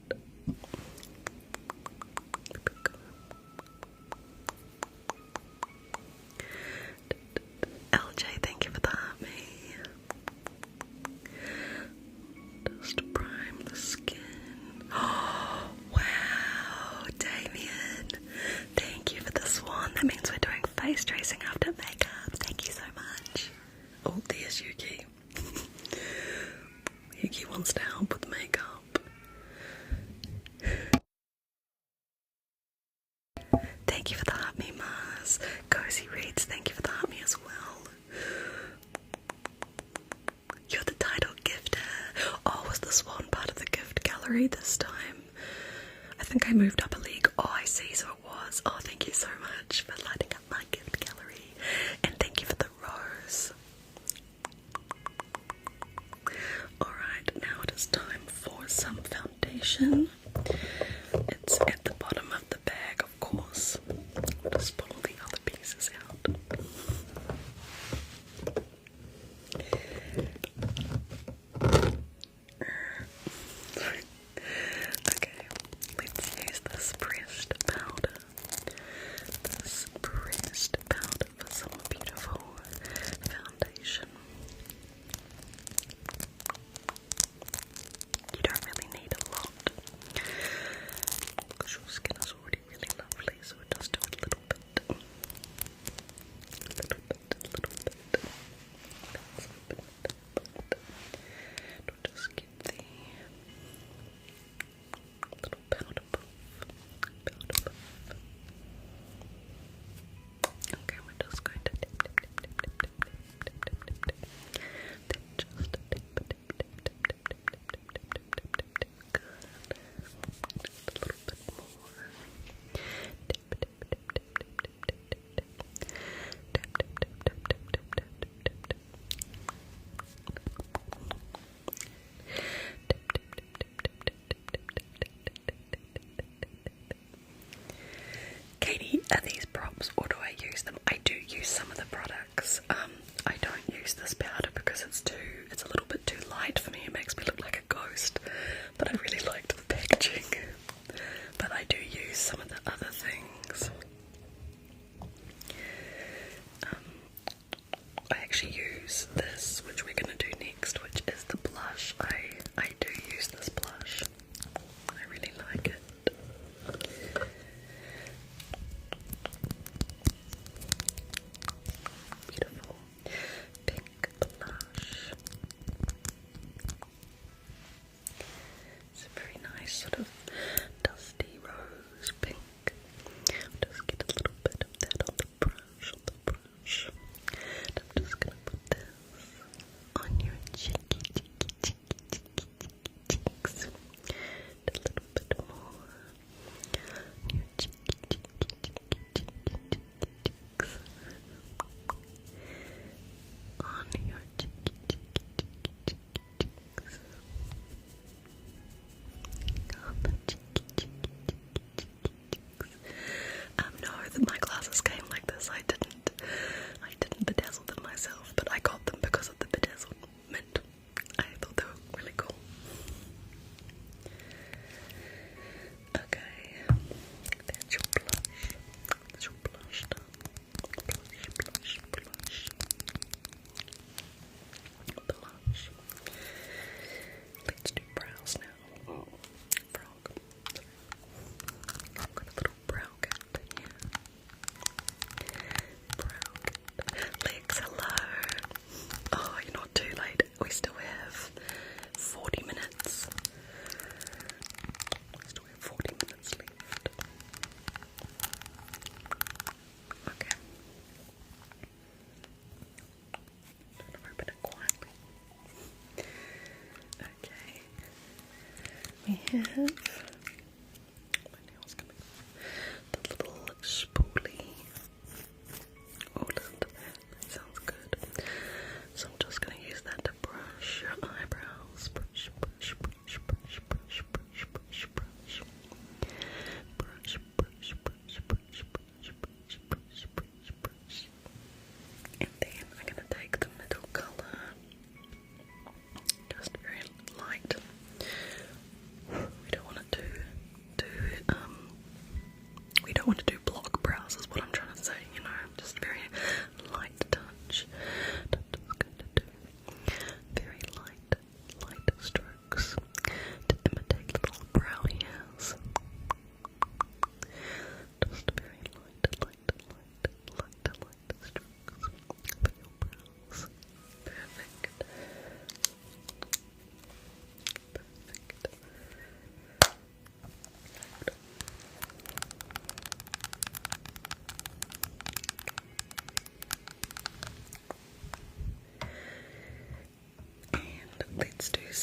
LJ, thank you for the heart, me. Just prime the skin. Oh, wow, Damien. Thank you for this one. That means we're doing face tracing after makeup. Thank you so much. Oh, there's Yuki. Yuki wants to help with makeup. Thank you for the heart, me, Mars. Cozy Reads, thank you for the heart, me as well. You're the title gifter. Oh, was the swan part of the gift gallery this time? I think I moved up a league. Oh, I see, so it was. Oh, thank you so much for lighting up my gift gallery. And thank you for the rose. Alright, now it is time for some foundation. It's at the bottom of the bag, of course. I'll just pull the other pieces out. Okay, let's use this pressed powder. This pressed powder for some beautiful foundation. You don't really need a lot because your skin is already really lovely, so it does do a little bit. We'll just get the little powder puff. Okay, we're just going to dip. Then just dip. Good. Just a little bit more. Katie, are these props or do I use them? I do use some of the products. I don't use this powder because it's a little bit too light for me. It makes me look like a ghost. But I really liked the packaging. But I do use some of the other things. I actually use this, which we're gonna do next, which is the blush. I do use this blush. I really like it. Beautiful pink blush. It's very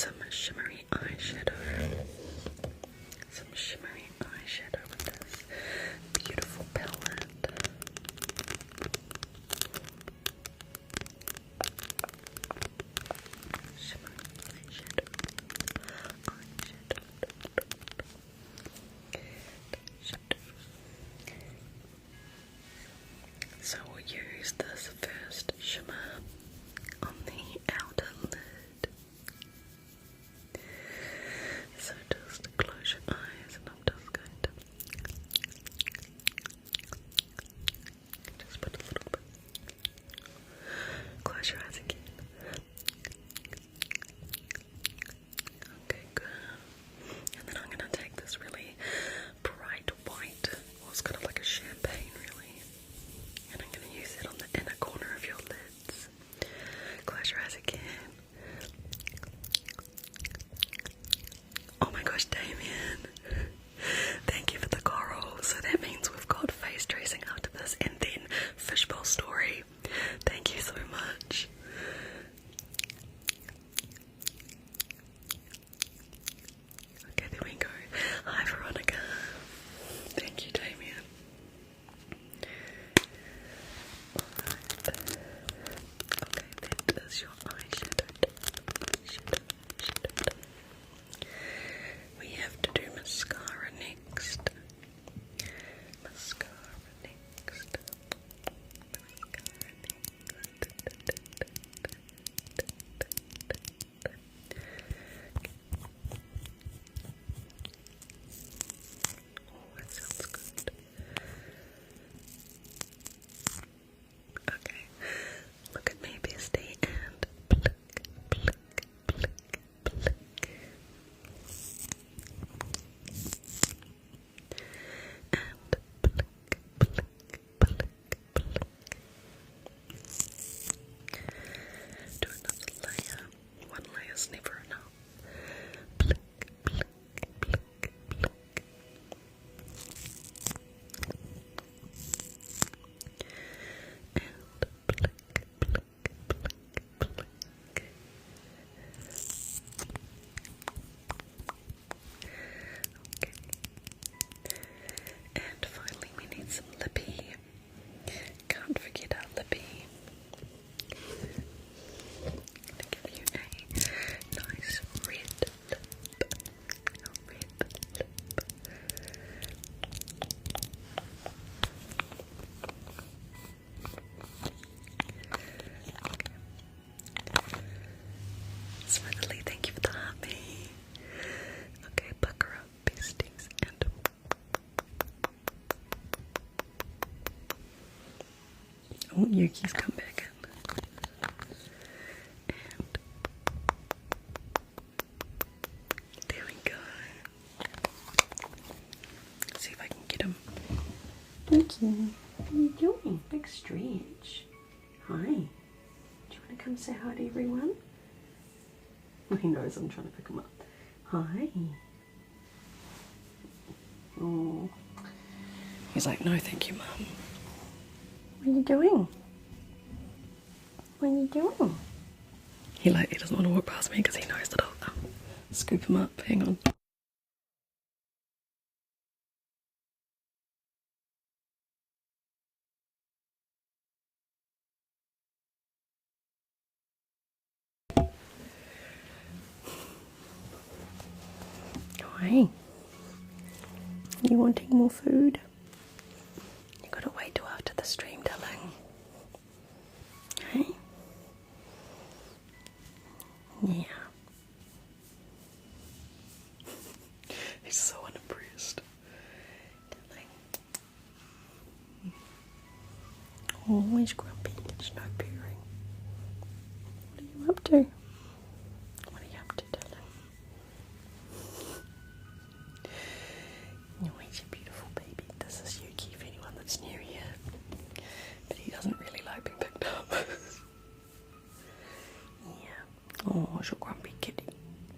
some shimmery eyeshadow. Some shimmery eyeshadow with this beautiful palette. Shimmery eyeshadow. So we'll use this first shimmer on the outer lid. So just close your eyes and I'm just going to just put a little bit. Close your eyes again. Okay, good. And then I'm going to take this really bright white, well it's kind of like a champagne really, and I'm going to use it on the inner corner of your lids. Close your eyes again. Oh my gosh, Damien. Thank you for the coral. So that means we've got face tracing after this and then fishbowl story. Thank you so much. Okay, there we go. Hi Veronica. Thank you, Damien. Alright. Okay, that is your eyeshadow. We have to do mascara next. Mascara next. Oh, that sounds good. Okay, look at me, bestie, and pluck, pluck, pluck, pluck. And pluck, pluck, pluck, pluck. Do another layer. One layer's never enough. Pluck, pluck, pluck, pluck. And finally we need some lippy. Can't forget our lippy. To give you a nice red lip. A red lip. Smoothly, thank you for the heartbeat. Okay, pucker up, besties, and oh, Yuki's come back in. And there we go. Let's see if I can get him. Yuki, what are you doing? Big stretch. Hi. Do you want to come say hi to everyone? Well, he knows I'm trying to pick him up. Hi. Oh. He's like, no, thank you, Mum. What are you doing? What are you doing? He doesn't want to walk past me because he knows that I'll scoop him up. Hang on. Hi. You wanting more food? You gotta wait till after the stream, darling. Hey? Yeah. He's so unimpressed. Darling. Always grumpy. There's no purring. What are you up to? What are you up to, darling? Oh, he's a beautiful baby. This is Yuki for anyone that's new here. But he doesn't really like being picked up. Yeah. Oh, it's your grumpy kitty.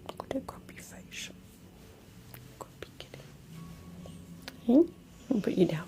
Look at that grumpy face. Grumpy kitty. Yeah? I'll put you down.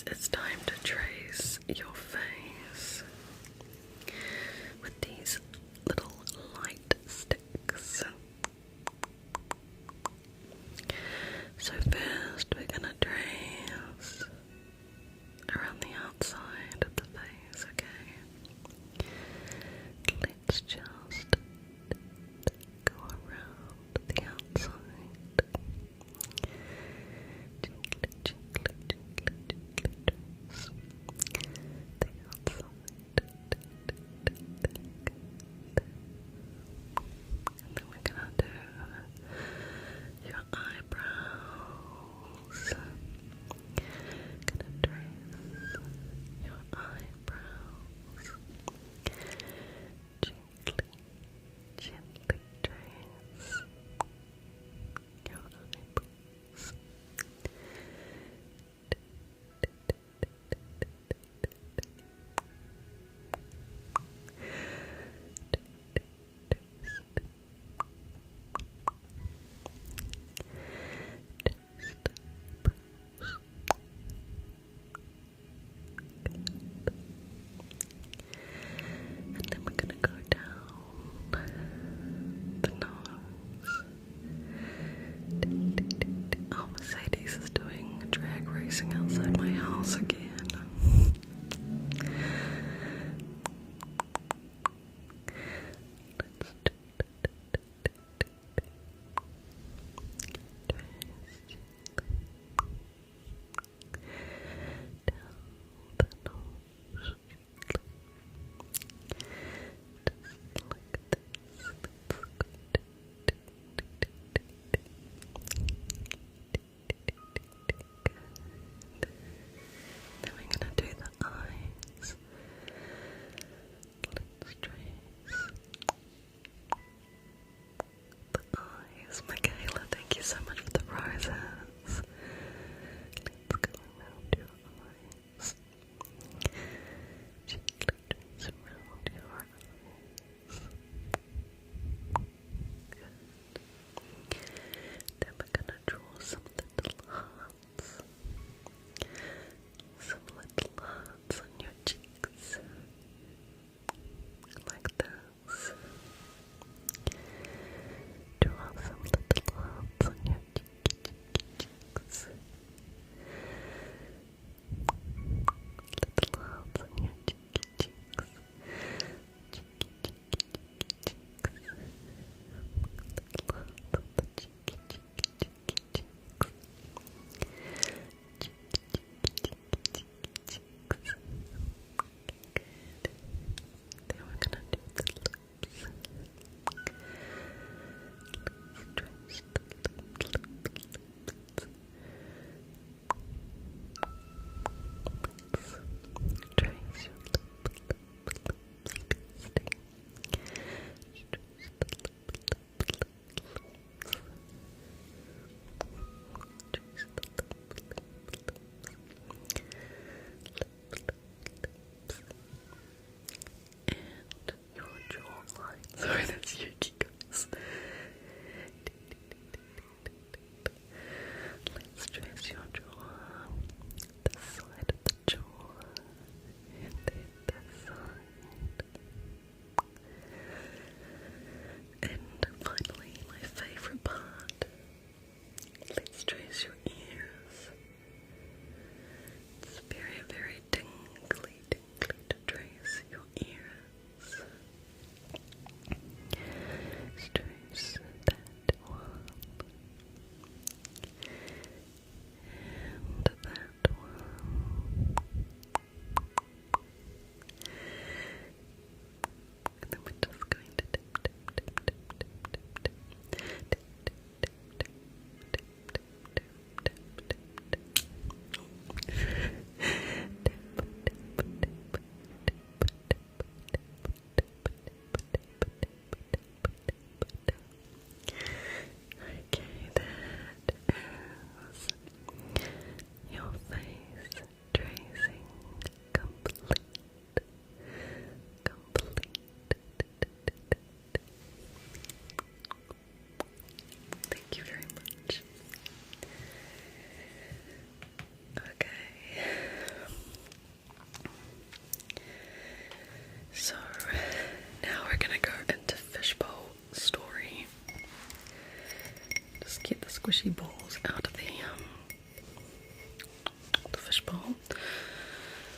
it's time to trace your face with these little light sticks. So first we're gonna trace around the outside of the face, okay? Let's just go around the outside. Gently, gently, gently, gently trace the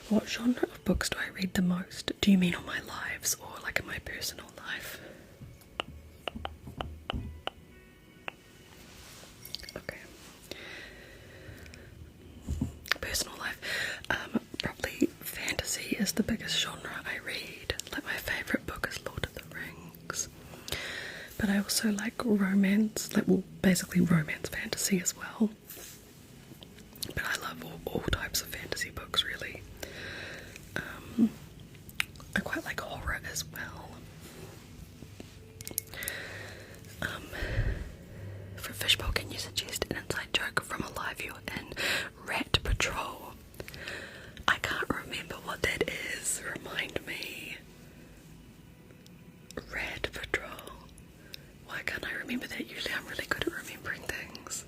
What genre of books do I read the most? Do you mean on my lives or like in my personal life? Okay. Personal life. Probably fantasy is the biggest genre I read. Like my favourite book is Lord of the Rings. But I also like romance, basically romance fantasy as well. But I love all types of fantasy books, really. I quite like horror as well. For Fishbowl, can you suggest an inside joke from a live viewer in Rat Patrol? I can't remember what that is. Remind me. Rat Patrol. Why can't I remember that? Usually I'm really good at remembering things.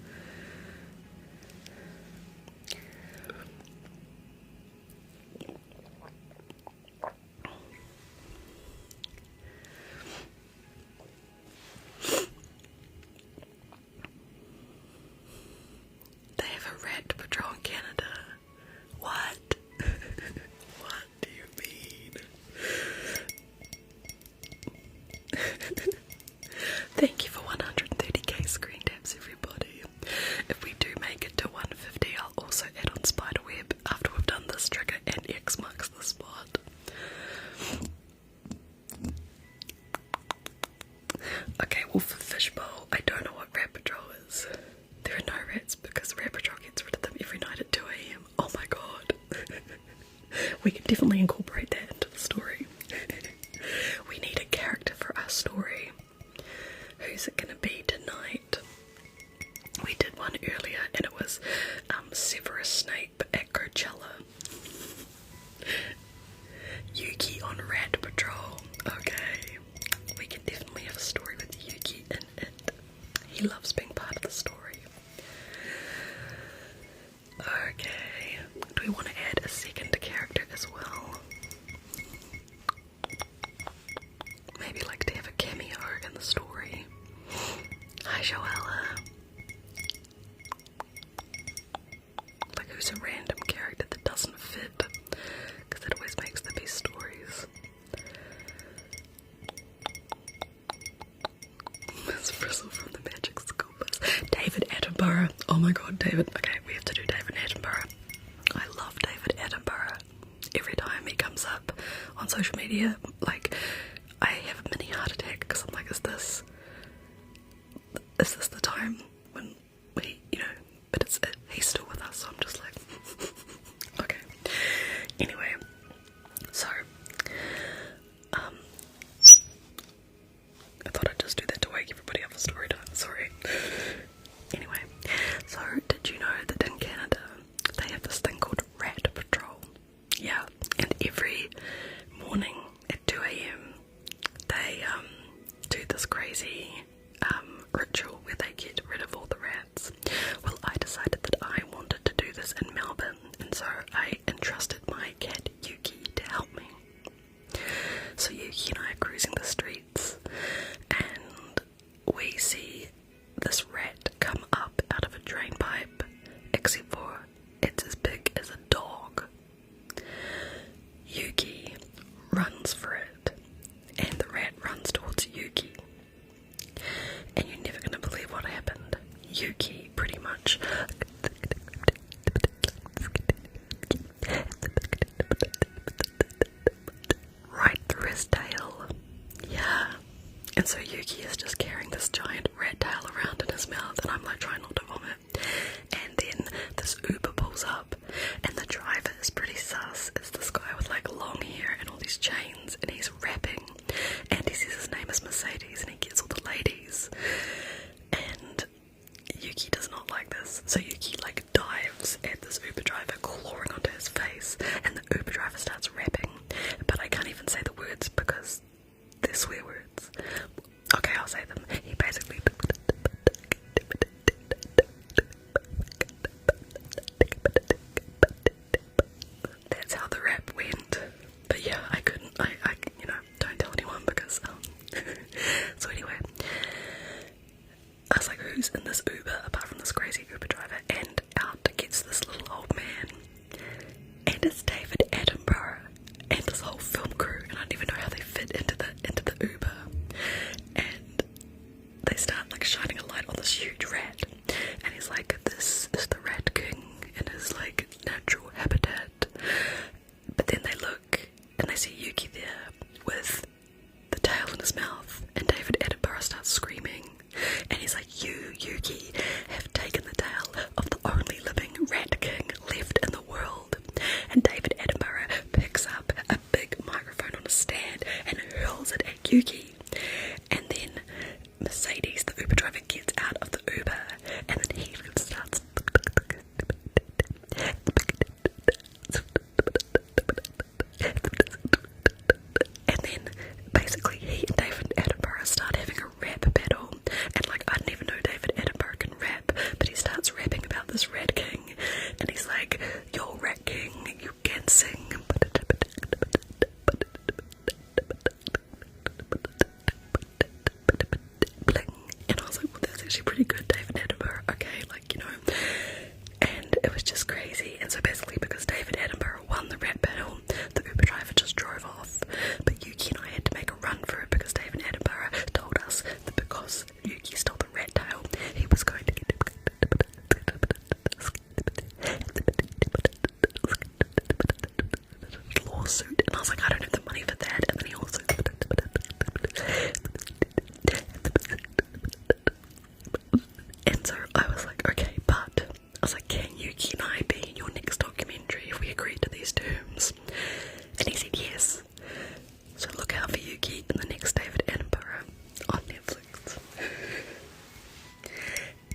They have a rat patrol in Canada. What? What do you mean? Thank you for 130k screen taps, everybody. If we do make it to 150, I'll also add on Spiderweb after we've done this trigger and X marks the spot. Okay, well for Fishbowl, I don't know what Rat Patrol is. There are no rats because Rat Patrol gets rid of them every night at 2 AM. Oh my god. We can definitely incorporate that into the story. We need a character for our story. Who's it gonna be tonight? We did one earlier and it was Severus Snape at Coachella. Yuki on Rat Patrol. Okay. We can definitely have a story with Yuki in it. He loves being part of the story. Okay. Do we want to add a second character as well? Maybe like to have a cameo in the story. Hi Joella. Like who's a random character that doesn't fit? Because it always makes the best stories. Miss Bristle from the Magic School Bus. David Attenborough. Oh my god, David. Okay, we have to do David Attenborough. I love David Attenborough. Every time he comes up on social media, like, I have a mini heart attack because I'm like, is this the time when we, but he's still with us, so I'm just like, okay. Anyway, so, I thought I'd just do that to wake everybody up for story time, sorry. Anyway, so did you know that in Canada they have this thing called Rat Patrol? Yeah, and every morning at 2 AM they do this crazy ritual where they get rid of all the rats. Well, I decided that I wanted to do this in Melbourne, and so I entrusted my cat Yuki to help me. So Yuki and I are cruising the streets and we see this rat come up out of a drain pipe, except for it's as big as a dog. Yuki runs for it and the rat runs towards Yuki. And you're never going to believe what happened. Yuki pretty much right through his tail. Yeah. And so Yuki is just carrying this giant rat tail around in his mouth, and I'm like trying not to vomit. And then this Uber pulls up, and the driver is pretty sus. It's this guy with like long hair and all these chains, and he's rapping. And he says his name is Mercedes, and he gets all the ladies. And Yuki does not like this, so Yuki like dives at this Uber driver, clawing onto his face, and the Uber driver starts rapping. But I can't even say the words because they're swear words. Okay, I'll say them. He basically that's how the rap went. But yeah, I couldn't, I don't tell anyone because, so anyway, I was like, who's in this Uber apart from this crazy Uber driver? And out gets this little old man, and it's David Attenborough. Yuki. And then Mercedes, the Uber driver, gets out of the Uber, and then he starts. And then basically he and David Attenborough start having a rap battle, and like I didn't even know David Attenborough can rap, but he starts rapping about this Rat King, and he's like, "You're Rat King, you can sing." And I was like, well, that's actually pretty good, David Attenborough. Okay, like, you know. And it was just crazy. And so basically, because David Attenborough won the rap battle, the Uber driver just drove off. But Yuki and I had to make a run for it because David Attenborough told us that because Yuki stole the rat tail, he was going to get lawsuit. And I was like, I don't have the money for that. And then he also and so I was like, okay, but I was like, can Yuki and I be in your next documentary if we agree to these terms? And he said yes. So look out for Yuki in the next David Attenborough on Netflix.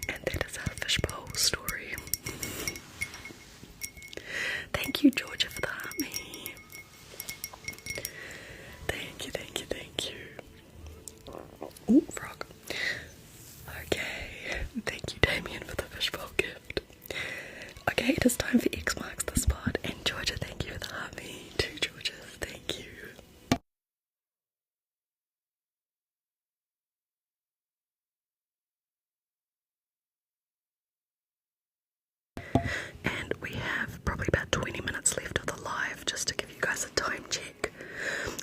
And that is our fishbowl story. Thank you, Georgia, for the heart me. Thank you, thank you, thank you. Ooh, frog. Okay, thank you, Damien, for the fishbowl gift. Okay, it is time for X marks the spot. And Georgia, thank you for the heart me. Two Georgias, thank you. And we have probably about 20 minutes left of the live, just to give you guys a time check.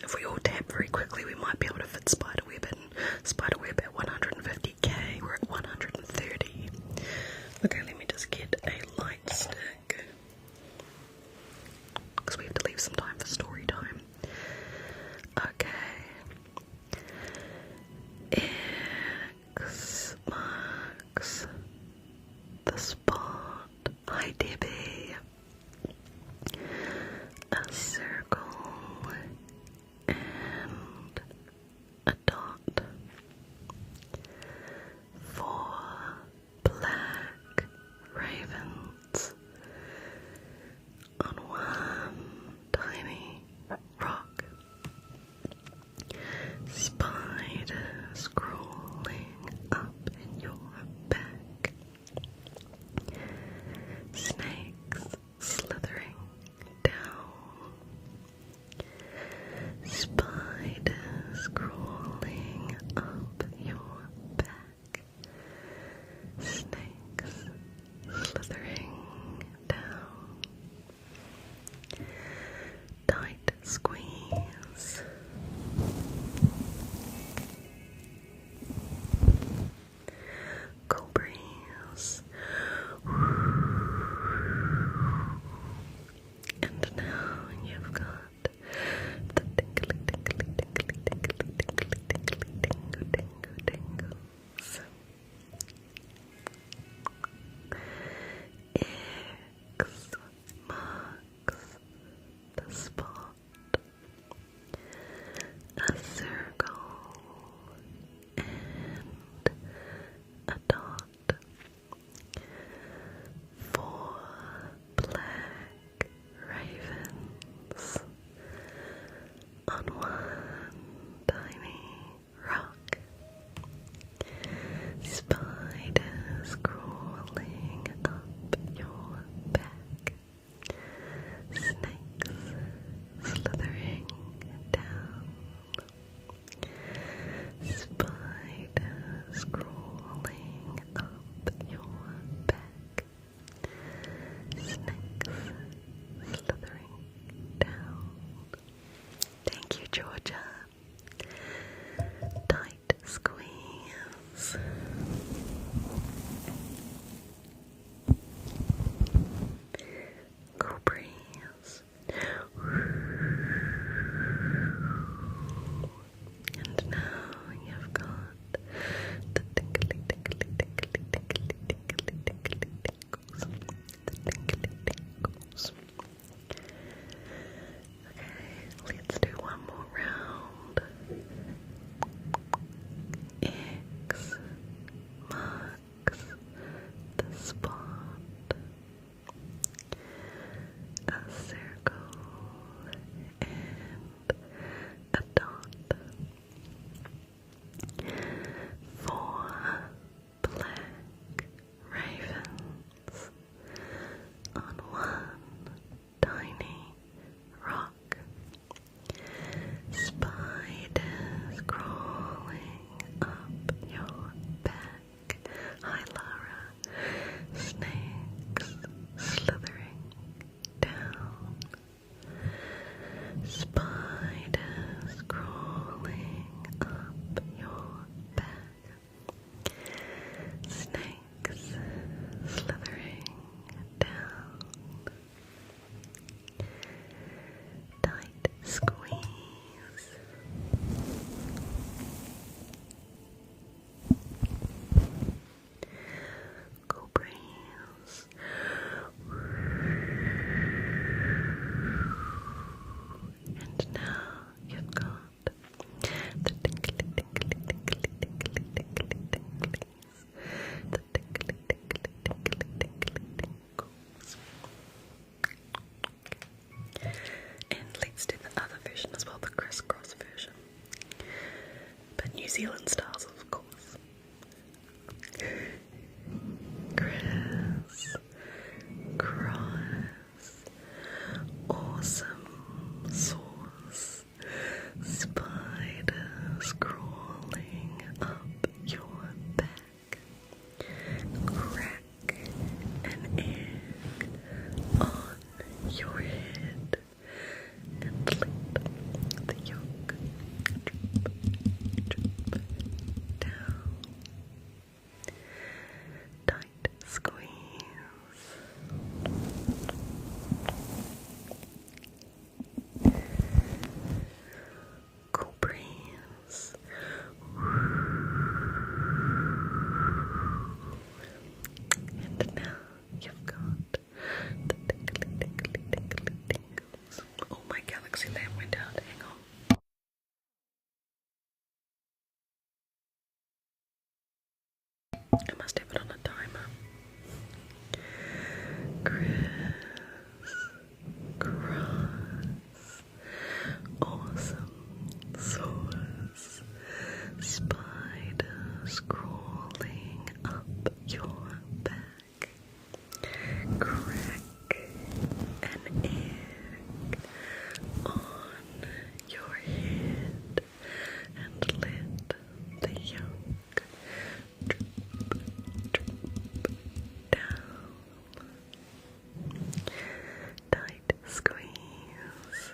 If we all tap very quickly, we might be able to fit Spiderweb in. Spiderweb at 150k, we're at 130. Okay, let me just get a light stick, because we have to leave some time for story time. Okay. X marks the spot. Hi, Debbie. A circle and a dot. 4 black ravens on one tiny rock. Spiders crawling up in your back. Snakes slithering down. Spiders crawling up your back. Snakes slithering down. Tight squeeze. Cool breeze. And now you've got the tingly, tingly, tingly, tingly, tingly, tingly, tingle, tingle, tingles. X marks the spot. A circle and a dot. 4 black ravens on one tiny rock. Spiders crawling up your back. Snakes Aussie lamp went out. Hang on. I must have it on a timer. Cross, awesome sauce, spiders crawling up your back, crack an egg on your head and let the yolk drip, drip down. Tight squeeze.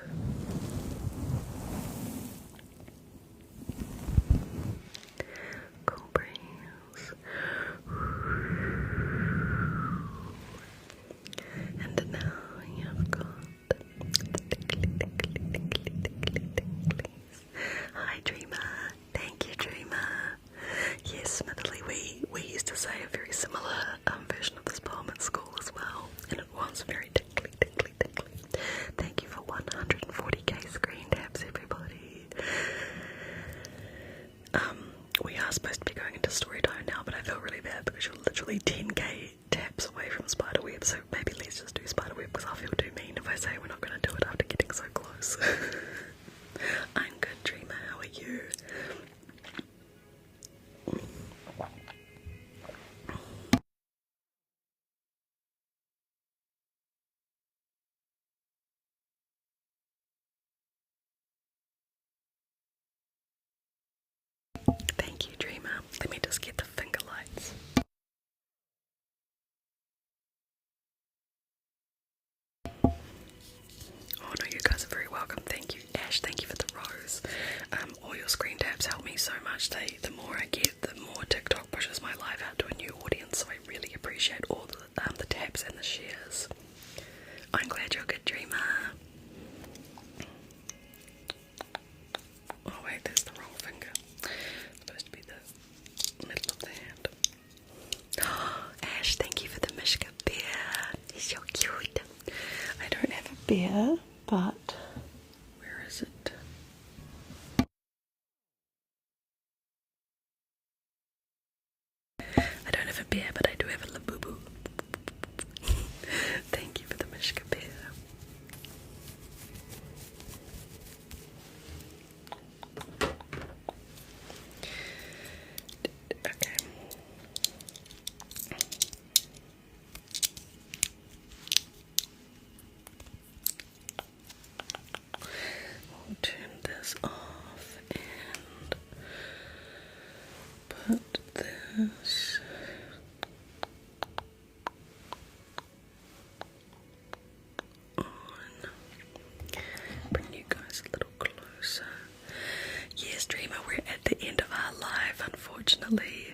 Cool breeze. And now you've got the tickly. Hi Dreamer. Thank you, Dreamer. Yes, Smithly, we used to say a very similar version of this poem at school as well, and it was very tickly. Thank you for 140k screen taps, everybody. We are supposed to be going into story time now, but I feel really bad because you're literally 10k taps away from spiderweb, so maybe let's just do spiderweb because I'll feel too mean if I say we're not going to do it after getting so close. I'm good, Dreamer. How are you? Thank you, Dreamer. Let me just get the finger lights. Oh no, you guys are very welcome. Thank you, Ash. Thank you for the rose. All your screen taps help me so much. The more I get, the more TikTok pushes my live out to a new audience. So I really appreciate all the taps and the shares. I'm glad you're good, Dreamer. Oh wait, that's the wrong finger. It's supposed to be the middle of the hand. Oh, Ash, thank you for the Mishka bear. He's so cute. I don't have a bear, but where is it? I don't have a bear, but I do have a labubu. Thank you for the Mishka bear. Okay. We'll turn this off and put this on. Bring you guys a little closer. Yes, Dreamer, we're at the end of our live, unfortunately.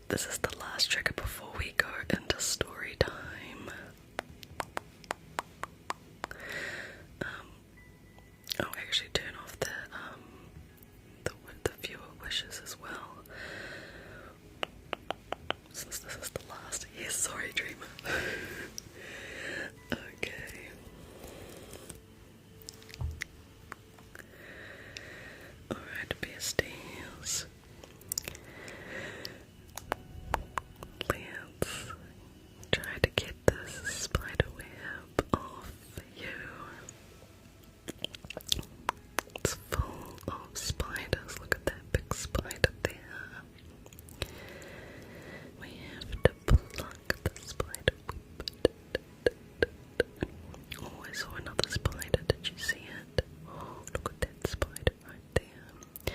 This is the last trigger before we go into story time. I'll actually turn off the viewer wishes as well, since this is the last. Yes, sorry, Dreamer. Okay. Alright, besties. Let's try to get this spider web off you. It's full of spiders. Look at that big spider there. We have to pluck the spider web. Oh, I saw another spider. Did you see it? Oh, look at that spider right there.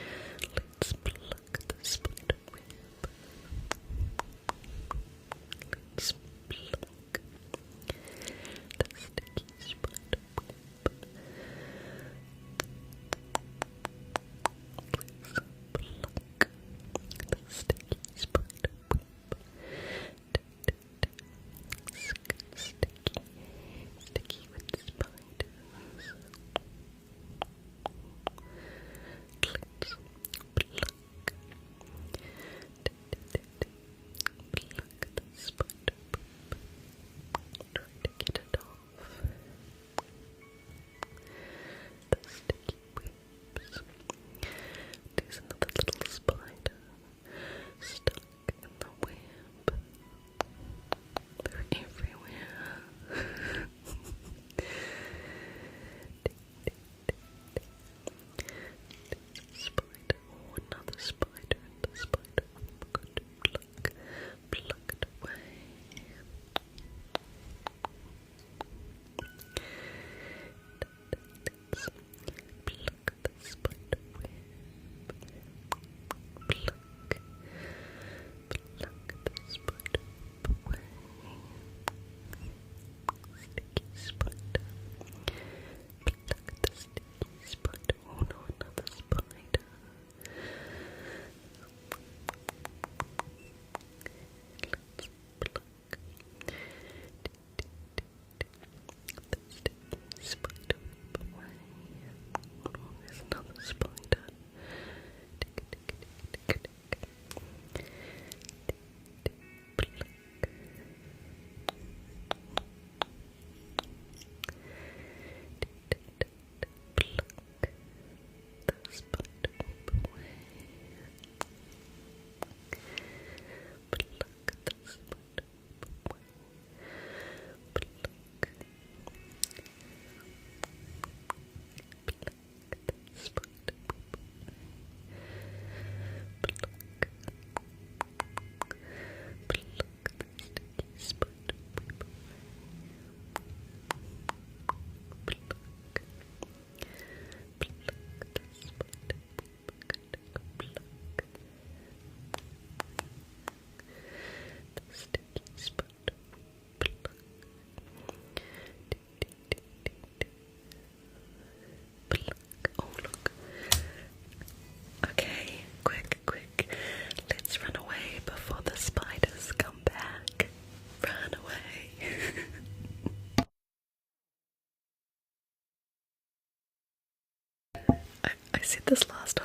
I said this last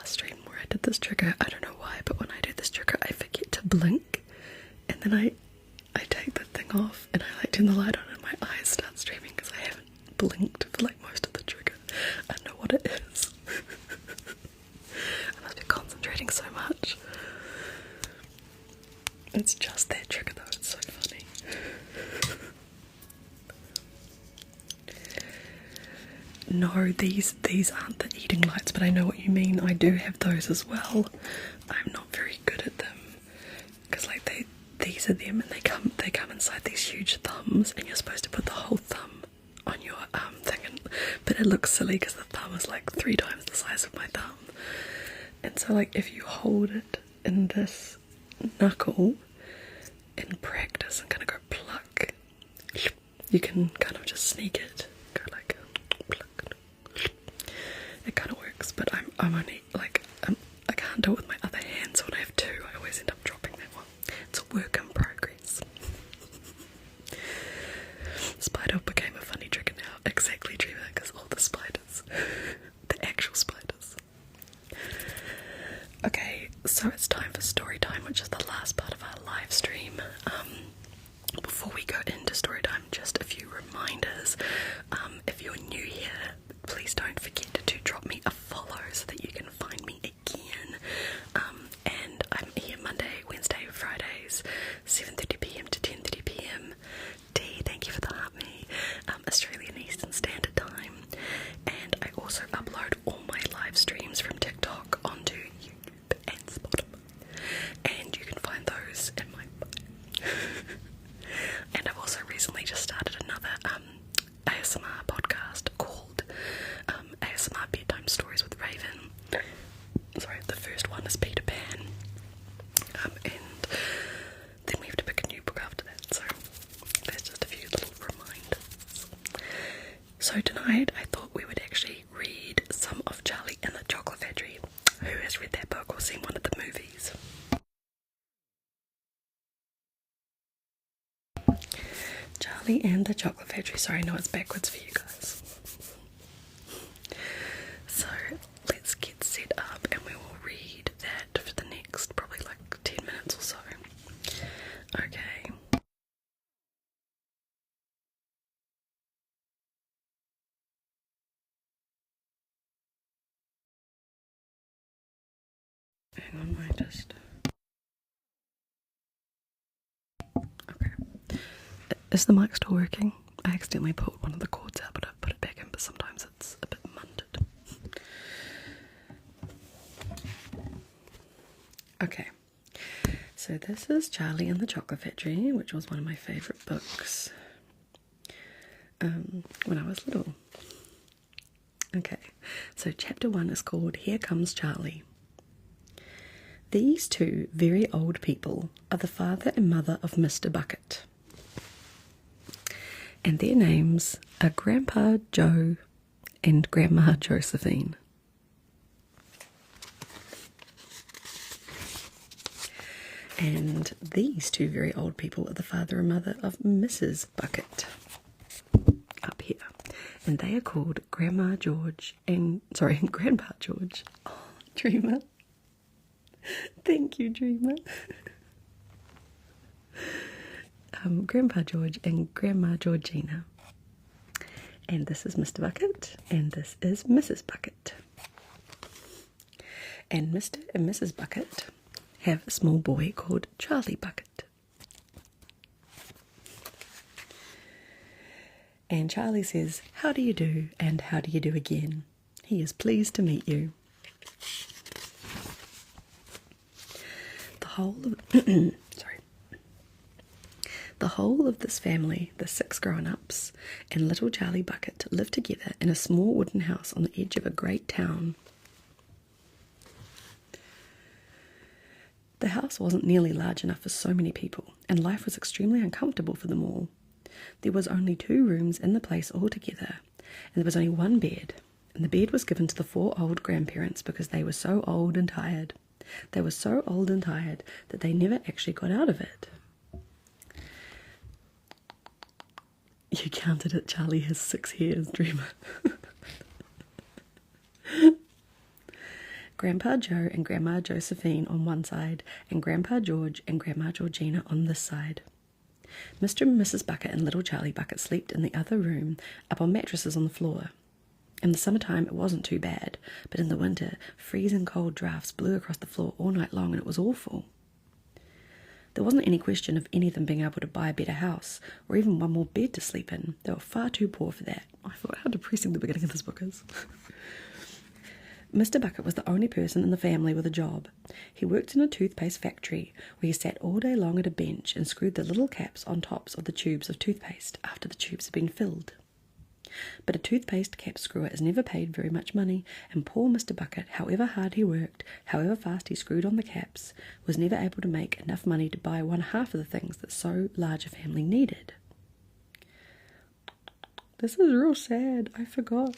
stream where I did this trigger, I don't know why, but when I do this trigger I forget to blink, and then I take the thing off and I like turn the light on and my eyes start streaming because I haven't blinked for like most of the trigger. I don't know what it is. I must be concentrating so much. It's just that trigger though, it's so funny. No, these aren't the eating lights, but I know what you mean. I do have those as well. I'm not very good at them because like these are them, and they come inside these huge thumbs, and you're supposed to put the whole thumb on your thing, but it looks silly because the thumb is like 3 times the size of my thumb, and so like if you hold it in this knuckle in practice and kind of go pluck, you can kind of just sneak it, go like pluck. It kind of works, but I'm only like I can't do it with my other hand, so when I have 2 I always end up dropping that one. It's a work in progress. Spider became a funny trigger now. Exactly, Trevor, because all the spiders. The actual spiders. Okay, so it's time for story time, which is the last part of our live stream. Before we go into story time, just a few reminders. If you're new here, please don't forget to drop me a follow so that you can find me again. And I'm here Monday, Wednesday, Fridays, 7:30 PM to 10:30 PM. Thank you for the heart me. Australian Eastern Standard Time. And I also upload all my live streams from TikTok onto YouTube and Spotify. And you can find those in my and I've also recently just started another ASMR podcast called ASMR Bedtime Stories with Raven. Sorry, the first one is Peter Pan. And then we have to pick a new book after that, so there's just a few little reminders. So tonight I thought we would actually read some of Charlie and the Chocolate Factory. Who has read that book or seen one of the movies? Charlie and the Chocolate Factory. Sorry, no, it's backwards for you guys. So let's get set up and we will read that for the next probably like 10 minutes or so. Okay. Hang on, I just... Okay. Is the mic still working? I accidentally pulled one of the cords out, but I've put it back in, but sometimes it's a bit munted. Okay. So this is Charlie and the Chocolate Factory, which was one of my favourite books when I was little. Okay, so chapter 1 is called Here Comes Charlie. These 2 very old people are the father and mother of Mr. Bucket. And their names are Grandpa Joe and Grandma Josephine. And these 2 very old people are the father and mother of Mrs. Bucket, up here. And they are called Grandpa George. Oh, Dreamer. Thank you, Dreamer. Grandpa George and Grandma Georgina. And this is Mr. Bucket, and this is Mrs. Bucket. And Mr. and Mrs. Bucket have a small boy called Charlie Bucket. And Charlie says, "How do you do, and how do you do again? He is pleased to meet you." The whole of this family, the 6 grown-ups, and little Charlie Bucket live together in a small wooden house on the edge of a great town. The house wasn't nearly large enough for so many people, and life was extremely uncomfortable for them all. There was only 2 rooms in the place altogether, and there was only 1 bed, and the bed was given to the 4 old grandparents because they were so old and tired. They were so old and tired that they never actually got out of it. You counted it, Charlie has 6 hairs, Dreamer. Grandpa Joe and Grandma Josephine on one side, and Grandpa George and Grandma Georgina on this side. Mr. and Mrs. Bucket and little Charlie Bucket slept in the other room, up on mattresses on the floor. In the summertime it wasn't too bad, but in the winter, freezing cold drafts blew across the floor all night long, and it was awful. There wasn't any question of any of them being able to buy a better house, or even one more bed to sleep in. They were far too poor for that. I thought how depressing the beginning of this book is. Mr. Bucket was the only person in the family with a job. He worked in a toothpaste factory, where he sat all day long at a bench and screwed the little caps on tops of the tubes of toothpaste after the tubes had been filled. But a toothpaste cap screwer is never paid very much money, and poor Mr. Bucket, however hard he worked, however fast he screwed on the caps, was never able to make enough money to buy one half of the things that so large a family needed. This is real sad. I forgot.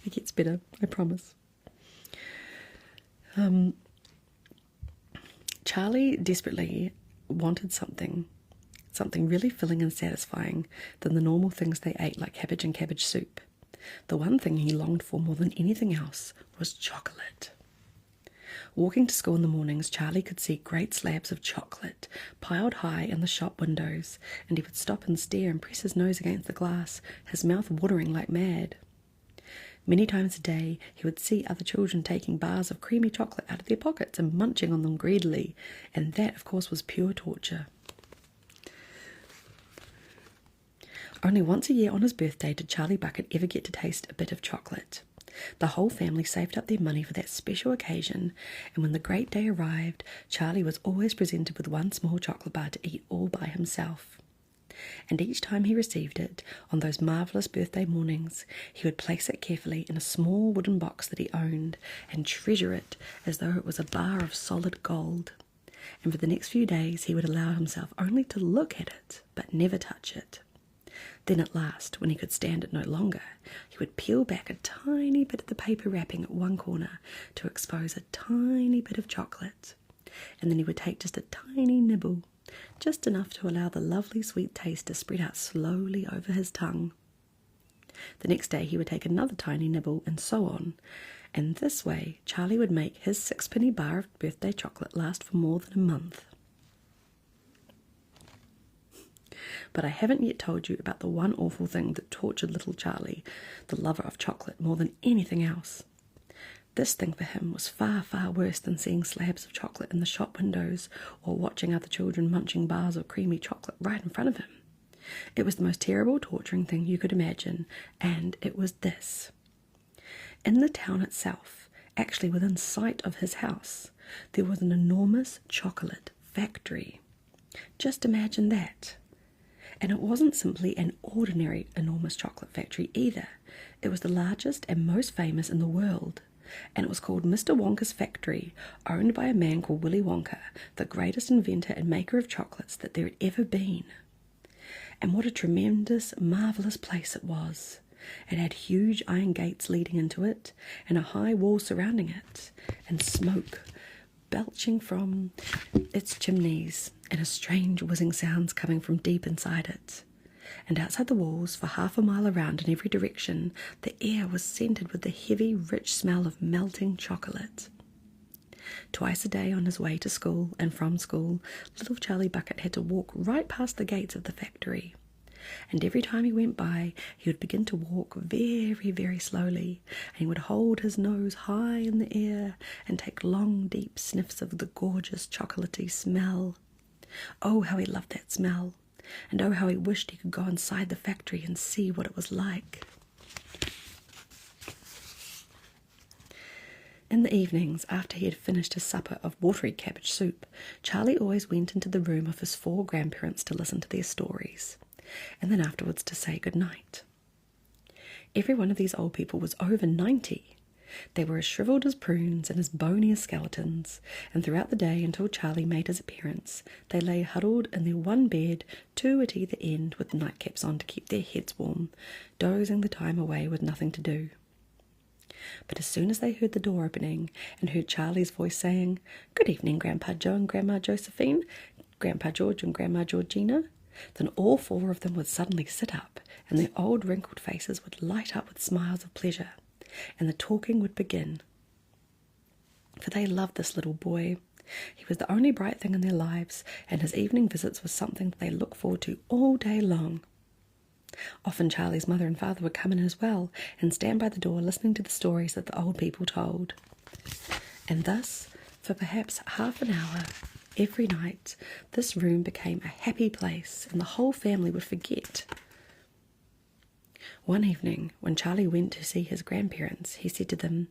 It gets better, I promise. Charlie desperately wanted something really filling and satisfying than the normal things they ate, like cabbage and cabbage soup. The one thing he longed for more than anything else was chocolate. Walking to school in the mornings, Charlie could see great slabs of chocolate piled high in the shop windows, and he would stop and stare and press his nose against the glass, his mouth watering like mad. Many times a day he would see other children taking bars of creamy chocolate out of their pockets and munching on them greedily, and that, of course, was pure torture. Only once a year on his birthday did Charlie Bucket ever get to taste a bit of chocolate. The whole family saved up their money for that special occasion, and when the great day arrived, Charlie was always presented with one small chocolate bar to eat all by himself. And each time he received it, on those marvellous birthday mornings, he would place it carefully in a small wooden box that he owned, and treasure it as though it was a bar of solid gold. And for the next few days he would allow himself only to look at it, but never touch it. Then at last, when he could stand it no longer, he would peel back a tiny bit of the paper wrapping at one corner to expose a tiny bit of chocolate, and then he would take just a tiny nibble, just enough to allow the lovely sweet taste to spread out slowly over his tongue. The next day he would take another tiny nibble, and so on, and this way Charlie would make his sixpenny bar of birthday chocolate last for more than a month. But I haven't yet told you about the one awful thing that tortured little Charlie, the lover of chocolate, more than anything else. This thing for him was far, far worse than seeing slabs of chocolate in the shop windows or watching other children munching bars of creamy chocolate right in front of him. It was the most terrible, torturing thing you could imagine, and it was this. In the town itself, actually within sight of his house, there was an enormous chocolate factory. Just imagine that. And it wasn't simply an ordinary enormous chocolate factory either. It was the largest and most famous in the world, and it was called Mr. Wonka's Factory, owned by a man called Willy Wonka, the greatest inventor and maker of chocolates that there had ever been. And what a tremendous, marvellous place it was. It had huge iron gates leading into it, and a high wall surrounding it, and smoke belching from its chimneys, and a strange whizzing sounds coming from deep inside it. And outside the walls, for half a mile around in every direction, the air was scented with the heavy, rich smell of melting chocolate. Twice a day on his way to school and from school, little Charlie Bucket had to walk right past the gates of the factory. And every time he went by, he would begin to walk very, very slowly, and he would hold his nose high in the air and take long, deep sniffs of the gorgeous chocolatey smell. Oh, how he loved that smell, and oh, how he wished he could go inside the factory and see what it was like. In the evenings, after he had finished his supper of watery cabbage soup, Charlie always went into the room of his 4 grandparents to listen to their stories, and then afterwards to say good night. Every one of these old people was over 90. They were as shriveled as prunes and as bony as skeletons, and throughout the day until Charlie made his appearance, they lay huddled in their one bed, 2 at either end, with nightcaps on to keep their heads warm, dozing the time away with nothing to do. But as soon as they heard the door opening and heard Charlie's voice saying, "Good evening, Grandpa Joe and Grandma Josephine, Grandpa George and Grandma Georgina," then all 4 of them would suddenly sit up, and their old wrinkled faces would light up with smiles of pleasure, and the talking would begin. for they loved this little boy. He was the only bright thing in their lives, and his evening visits was something that they looked forward to all day long. Often Charlie's mother and father would come in as well and stand by the door listening to the stories that the old people told. And thus, for perhaps half an hour every night, this room became a happy place and the whole family would forget. One evening, when Charlie went to see his grandparents, he said to them,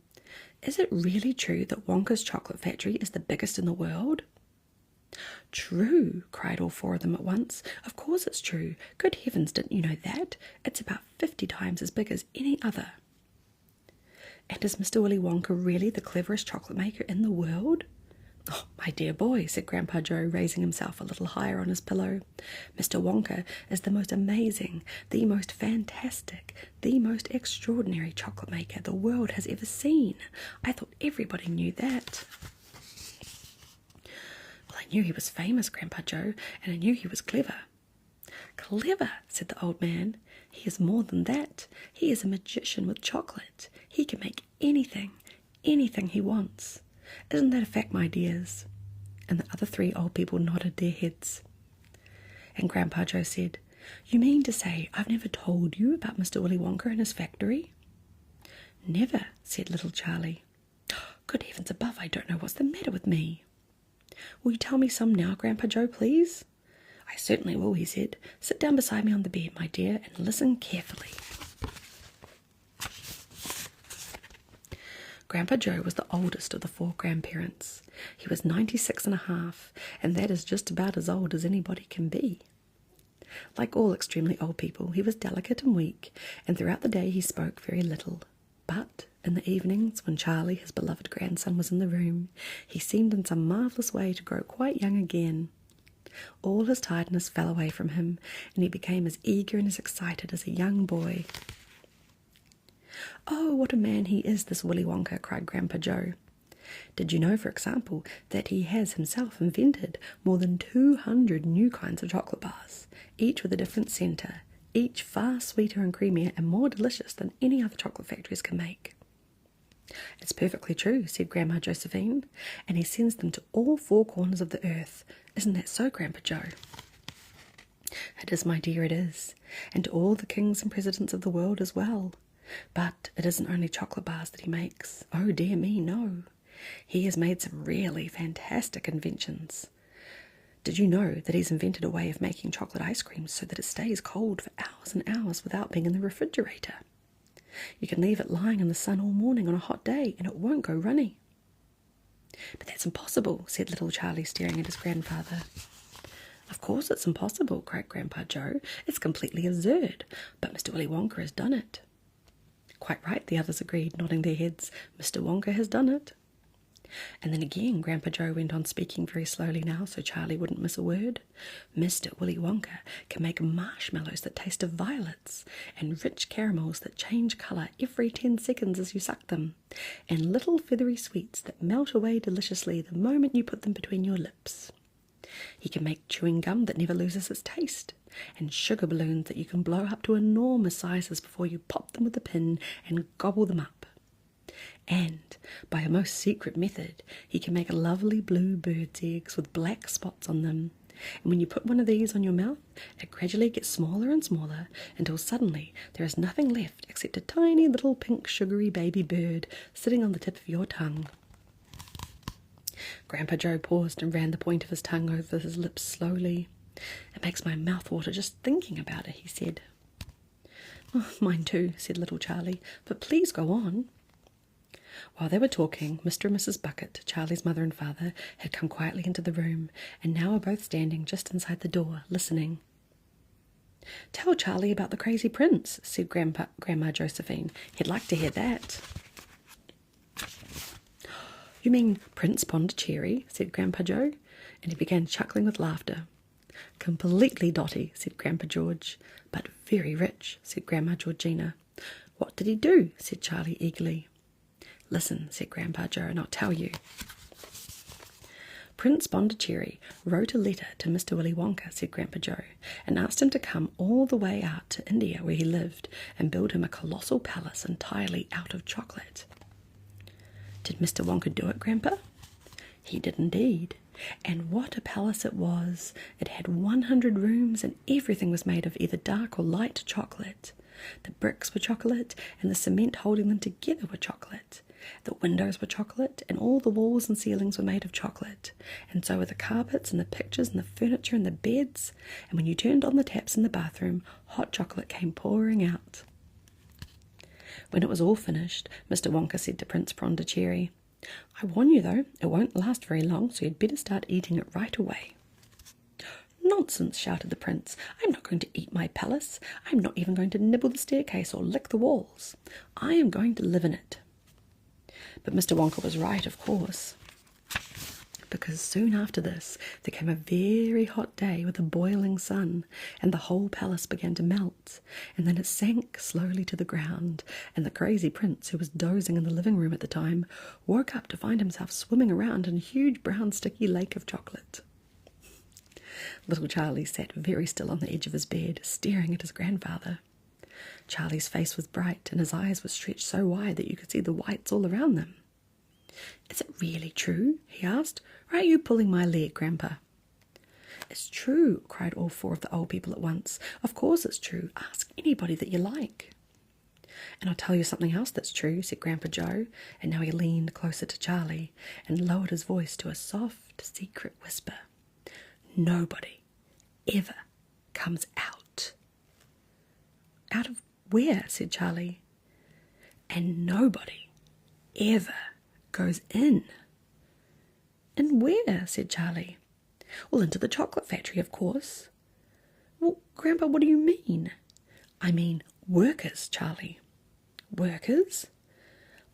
"Is it really true that Wonka's chocolate factory is the biggest in the world?" "True," cried all four of them at once. "Of course it's true. Good heavens, didn't you know that? It's about 50 times as big as any other." "And is Mr. Willy Wonka really the cleverest chocolate maker in the world?" "Oh, my dear boy," said Grandpa Joe, raising himself a little higher on his pillow, "Mr. Wonka is the most amazing, the most fantastic, the most extraordinary chocolate maker the world has ever seen. I thought everybody knew that." "Well, I knew he was famous, Grandpa Joe, and I knew he was clever." "Clever," said the old man. "He is more than that. He is a magician with chocolate. He can make anything he wants. Isn't that a fact, my dears?" And the other three old people nodded their heads. And Grandpa Joe said, "You mean to say I've never told you about Mr. Willy Wonka and his factory?" "Never," said little Charlie. "Good heavens above, I don't know what's the matter with me." "Will you tell me some now, Grandpa Joe, please?" "I certainly will," he said. "Sit down beside me on the bed, my dear, and listen carefully." Grandpa Joe was the oldest of the four grandparents. He was 96 and a half, and that is just about as old as anybody can be. Like all extremely old people, he was delicate and weak, and throughout the day he spoke very little. But in the evenings, when Charlie, his beloved grandson, was in the room, he seemed in some marvellous way to grow quite young again. All his tiredness fell away from him, and he became as eager and as excited as a young boy. "Oh, what a man he is, this Willy Wonka," cried Grandpa Joe. "Did you know, for example, that he has himself invented more than 200 new kinds of chocolate bars, each with a different centre, each far sweeter and creamier and more delicious than any other chocolate factories can make?" "It's perfectly true," said Grandma Josephine, "and he sends them to all four corners of the earth. Isn't that so, Grandpa Joe?" "It is, my dear, it is, and to all the kings and presidents of the world as well. But it isn't only chocolate bars that he makes. Oh, dear me, no. He has made some really fantastic inventions. Did you know that he's invented a way of making chocolate ice cream so that it stays cold for hours and hours without being in the refrigerator? You can leave it lying in the sun all morning on a hot day and it won't go runny." "But that's impossible," said little Charlie, staring at his grandfather. "Of course it's impossible," cried Grandpa Joe. "It's completely absurd, but Mr. Willy Wonka has done it." "Quite right," the others agreed, nodding their heads. "Mr. Wonka has done it." And then again Grandpa Joe went on, speaking very slowly now so Charlie wouldn't miss a word. "Mr. Willy Wonka can make marshmallows that taste of violets, and rich caramels that change colour every 10 seconds as you suck them, and little feathery sweets that melt away deliciously the moment you put them between your lips. He can make chewing gum that never loses its taste, and sugar balloons that you can blow up to enormous sizes before you pop them with a pin and gobble them up. And, by a most secret method, he can make lovely blue birds' eggs with black spots on them. And when you put one of these on your mouth, it gradually gets smaller and smaller until suddenly there is nothing left except a tiny little pink sugary baby bird sitting on the tip of your tongue." Grandpa Joe paused and ran the point of his tongue over his lips slowly. "It makes my mouth water just thinking about it," he said. "Oh, mine too," said little Charlie, "but please go on." While they were talking, Mr. and Mrs. Bucket, Charlie's mother and father, had come quietly into the room, and now were both standing just inside the door, listening. "Tell Charlie about the crazy prince," said Grandma Josephine. "He'd like to hear that." "You mean Prince Pondicherry?" said Grandpa Joe, and he began chuckling with laughter. "Completely dotty," said Grandpa George. "But very rich," said Grandma Georgina. "What did he do?" said Charlie eagerly. "Listen," said Grandpa Joe, "and I'll tell you. Prince Pondicherry wrote a letter to Mr. Willy Wonka," said Grandpa Joe, "and asked him to come all the way out to India where he lived and build him a colossal palace entirely out of chocolate." Did Mr. Wonka do it, Grandpa? He did indeed. And what a palace it was! It had 100 rooms, and everything was made of either dark or light chocolate. The bricks were chocolate, and the cement holding them together were chocolate. The windows were chocolate, and all the walls and ceilings were made of chocolate. And so were the carpets and the pictures and the furniture and the beds. And when you turned on the taps in the bathroom, hot chocolate came pouring out. When it was all finished, Mr. Wonka said to Prince Pondicherry, "I warn you, though, it won't last very long, so you'd better start eating it right away." "Nonsense," shouted the prince. "I'm not going to eat my palace. I'm not even going to nibble the staircase or lick the walls. I am going to live in it." But Mr. Wonka was right, of course, because soon after this there came a very hot day with a boiling sun, and the whole palace began to melt, and then it sank slowly to the ground, and the crazy prince, who was dozing in the living room at the time, woke up to find himself swimming around in a huge brown sticky lake of chocolate. Little Charlie sat very still on the edge of his bed, staring at his grandfather. Charlie's face was bright, and his eyes were stretched so wide that you could see the whites all around them. "Is it really true?" he asked. "Or are you pulling my leg, Grandpa?" "It's true," cried all 4 of the old people at once. "Of course it's true. Ask anybody that you like." "And I'll tell you something else that's true," said Grandpa Joe, and now he leaned closer to Charlie and lowered his voice to a soft, secret whisper. "Nobody ever comes out." "Out of where?" said Charlie. "And nobody ever goes in." "In where?" said Charlie. "Well, into the chocolate factory, of course." "Well, Grandpa, what do you mean?" "I mean workers, Charlie." "Workers?"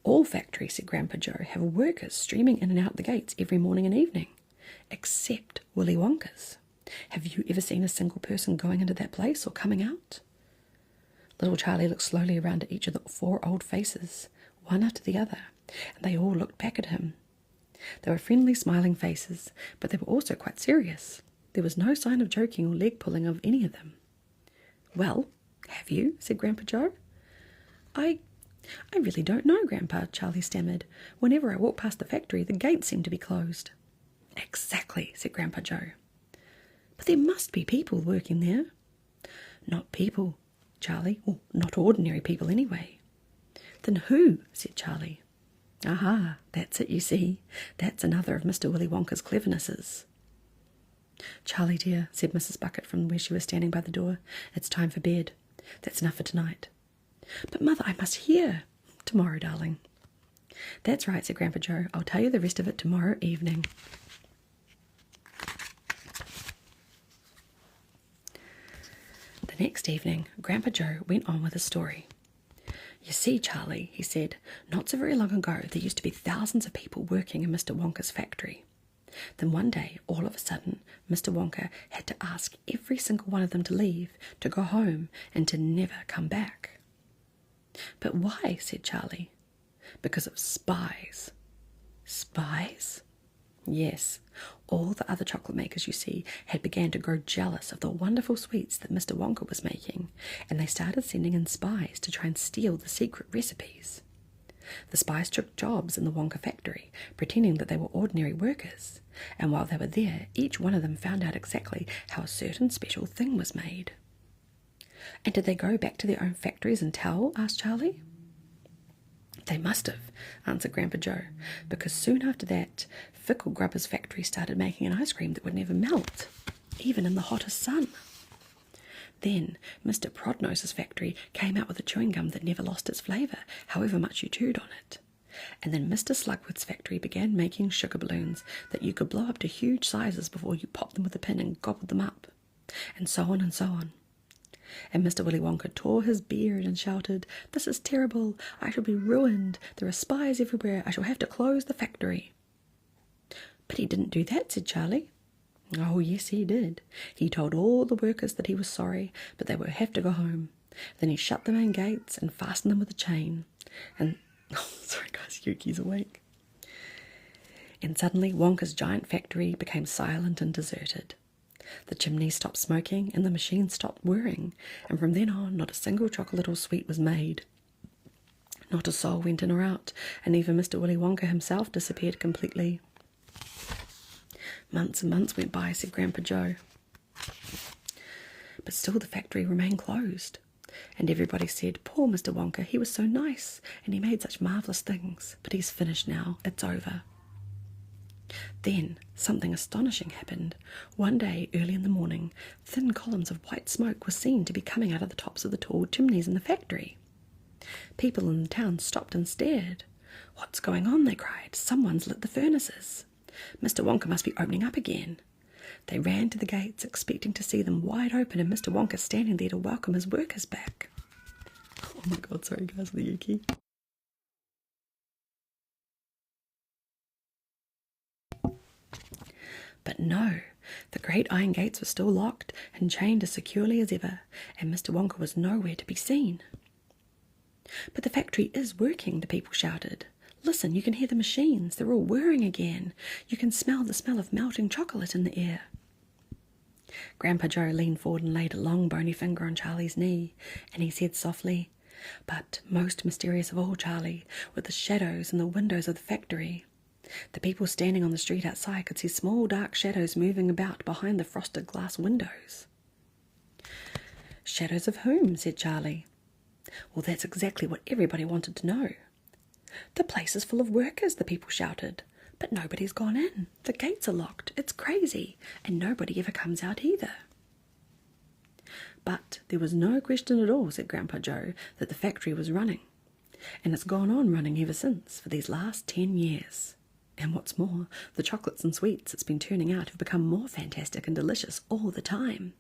"All factories," said Grandpa Joe, "have workers streaming in and out the gates every morning and evening, except Willy Wonka's. Have you ever seen a single person going into that place or coming out?" Little Charlie looked slowly around at each of the 4 old faces, one after the other, and they all looked back at him. They were friendly, smiling faces, but they were also quite serious. There was no sign of joking or leg-pulling of any of them. "Well, have you?" said Grandpa Joe. I really don't know, Grandpa," Charlie stammered. "Whenever I walk past the factory, the gates seem to be closed." "Exactly," said Grandpa Joe. "But there must be people working there." "Not people, Charlie. Well, not ordinary people anyway." "Then who?" said Charlie. "Aha, that's it, you see. That's another of Mr. Willy Wonka's clevernesses." "Charlie dear," said Mrs. Bucket from where she was standing by the door, "it's time for bed. That's enough for tonight." "But Mother, I must hear." "Tomorrow, darling." "That's right," said Grandpa Joe. "I'll tell you the rest of it tomorrow evening." The next evening, Grandpa Joe went on with his story. "You see, Charlie," he said, "not so very long ago there used to be thousands of people working in Mr. Wonka's factory. Then one day, all of a sudden, Mr. Wonka had to ask every single one of them to leave, to go home, and to never come back." "But why?" said Charlie. "Because of spies." "Spies?" "Yes. All the other chocolate makers, you see, had began to grow jealous of the wonderful sweets that Mr. Wonka was making, and they started sending in spies to try and steal the secret recipes. The spies took jobs in the Wonka factory, pretending that they were ordinary workers, and while they were there, each one of them found out exactly how a certain special thing was made." "And did they go back to their own factories and tell?" asked Charlie. "They must have," answered Grandpa Joe, "because soon after that, Fickle Grubber's factory started making an ice cream that would never melt, even in the hottest sun. Then Mr. Prodnose's factory came out with a chewing gum that never lost its flavour, however much you chewed on it. And then Mr. Slugworth's factory began making sugar balloons that you could blow up to huge sizes before you popped them with a pin and gobbled them up. And so on and so on. And Mr. Willy Wonka tore his beard and shouted, 'This is terrible! I shall be ruined! There are spies everywhere! I shall have to close the factory!' "But he didn't do that," said Charlie. "Oh, yes, he did. He told all the workers that he was sorry, but they would have to go home. Then he shut the main gates and fastened them with a chain. And, sorry guys, Yuki's awake. And suddenly Wonka's giant factory became silent and deserted. The chimneys stopped smoking and the machines stopped whirring, and from then on not a single chocolate or sweet was made. Not a soul went in or out, and even Mr. Willy Wonka himself disappeared completely. Months and months went by, said Grandpa Joe. But still the factory remained closed. And everybody said, poor Mr. Wonka, he was so nice, and he made such marvellous things, but he's finished now, it's over. Then something astonishing happened. One day, early in the morning, thin columns of white smoke were seen to be coming out of the tops of the tall chimneys in the factory. People in the town stopped and stared. What's going on, they cried. Someone's lit the furnaces. Mr. Wonka must be opening up again. They ran to the gates, expecting to see them wide open and Mr. Wonka standing there to welcome his workers back. Oh my god, sorry guys, the Yuki. But no, the great iron gates were still locked and chained as securely as ever, and Mr. Wonka was nowhere to be seen. But the factory is working, the people shouted. Listen, you can hear the machines. They're all whirring again. You can smell the smell of melting chocolate in the air. Grandpa Joe leaned forward and laid a long bony finger on Charlie's knee, and he said softly, but most mysterious of all, Charlie, were the shadows in the windows of the factory. The people standing on the street outside could see small dark shadows moving about behind the frosted glass windows. Shadows of whom? Said Charlie. Well, that's exactly what everybody wanted to know. The place is full of workers, the people shouted. But nobody's gone in. The gates are locked. It's crazy. And nobody ever comes out either. But there was no question at all, said Grandpa Joe, that the factory was running. And it's gone on running ever since, for these last 10 years. And what's more, the chocolates and sweets it's been turning out have become more fantastic and delicious all the time.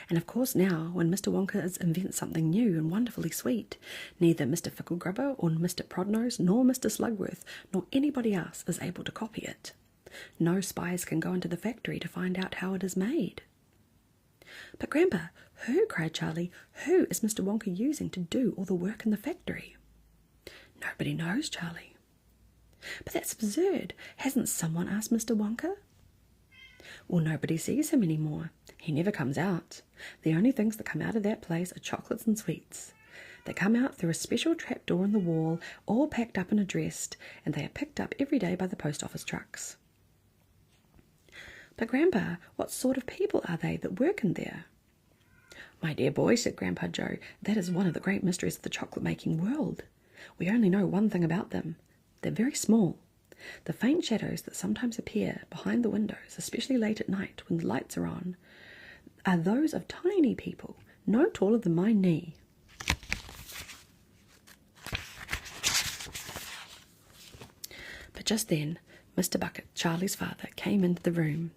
And of course now, when Mr. Wonka invents something new and wonderfully sweet, neither Mr. Ficklegrubber or Mr. Prodnose nor Mr. Slugworth nor anybody else is able to copy it. No spies can go into the factory to find out how it is made. But Grandpa, who, cried Charlie, who is Mr. Wonka using to do all the work in the factory? Nobody knows, Charlie. But that's absurd. Hasn't someone asked Mr. Wonka? Well, nobody sees him anymore. He never comes out. The only things that come out of that place are chocolates and sweets. They come out through a special trapdoor in the wall, all packed up and addressed, and they are picked up every day by the post office trucks. But Grandpa, what sort of people are they that work in there? My dear boy, said Grandpa Joe, that is one of the great mysteries of the chocolate-making world. We only know one thing about them. They're very small. The faint shadows that sometimes appear behind the windows, especially late at night when the lights are on, are those of tiny people, no taller than my knee. But just then, Mr. Bucket, Charlie's father, came into the room.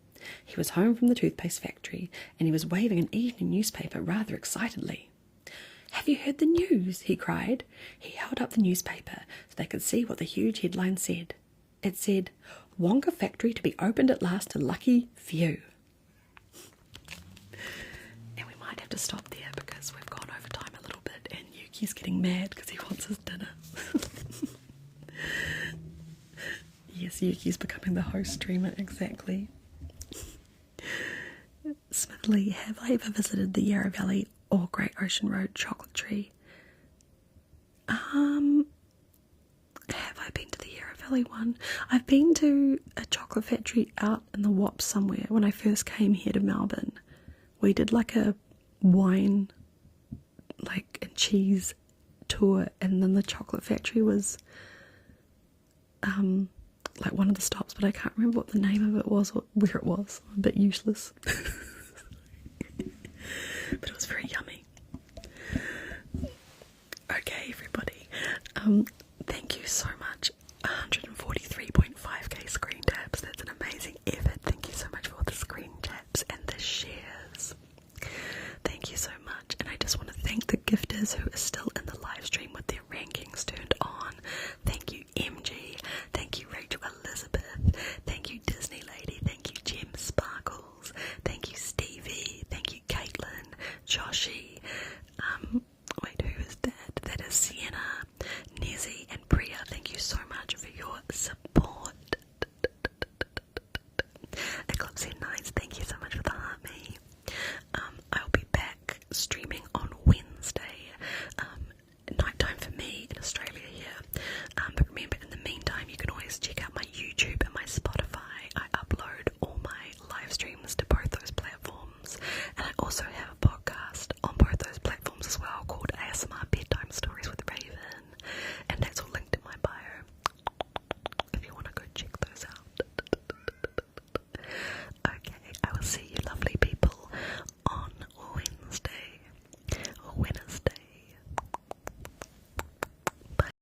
He was home from the toothpaste factory, and he was waving an evening newspaper rather excitedly. Have you heard the news? He cried. He held up the newspaper so they could see what the huge headline said. It said, Wonka factory to be opened at last to lucky few. And we might have to stop there because we've gone over time a little bit and Yuki's getting mad because he wants his dinner. Yes, Yuki's becoming the host streamer, exactly. Smithly, have I ever visited the Yarra Valley or Great Ocean Road chocolate tree? Have I been to the Yarra Valley one? I've been to a chocolate factory out in the Wops somewhere when I first came here to Melbourne. We did like a wine, like a cheese tour, and then the chocolate factory was like one of the stops, but I can't remember what the name of it was or where it was. I'm a bit useless. But it was very yummy. Okay, everybody. Thank you so much. 143.5k screen taps. That's an amazing effort. Thank you so much for all the screen taps and the shares. Thank you so much. And I just want to thank the gifters who are still in the live stream with their rankings turned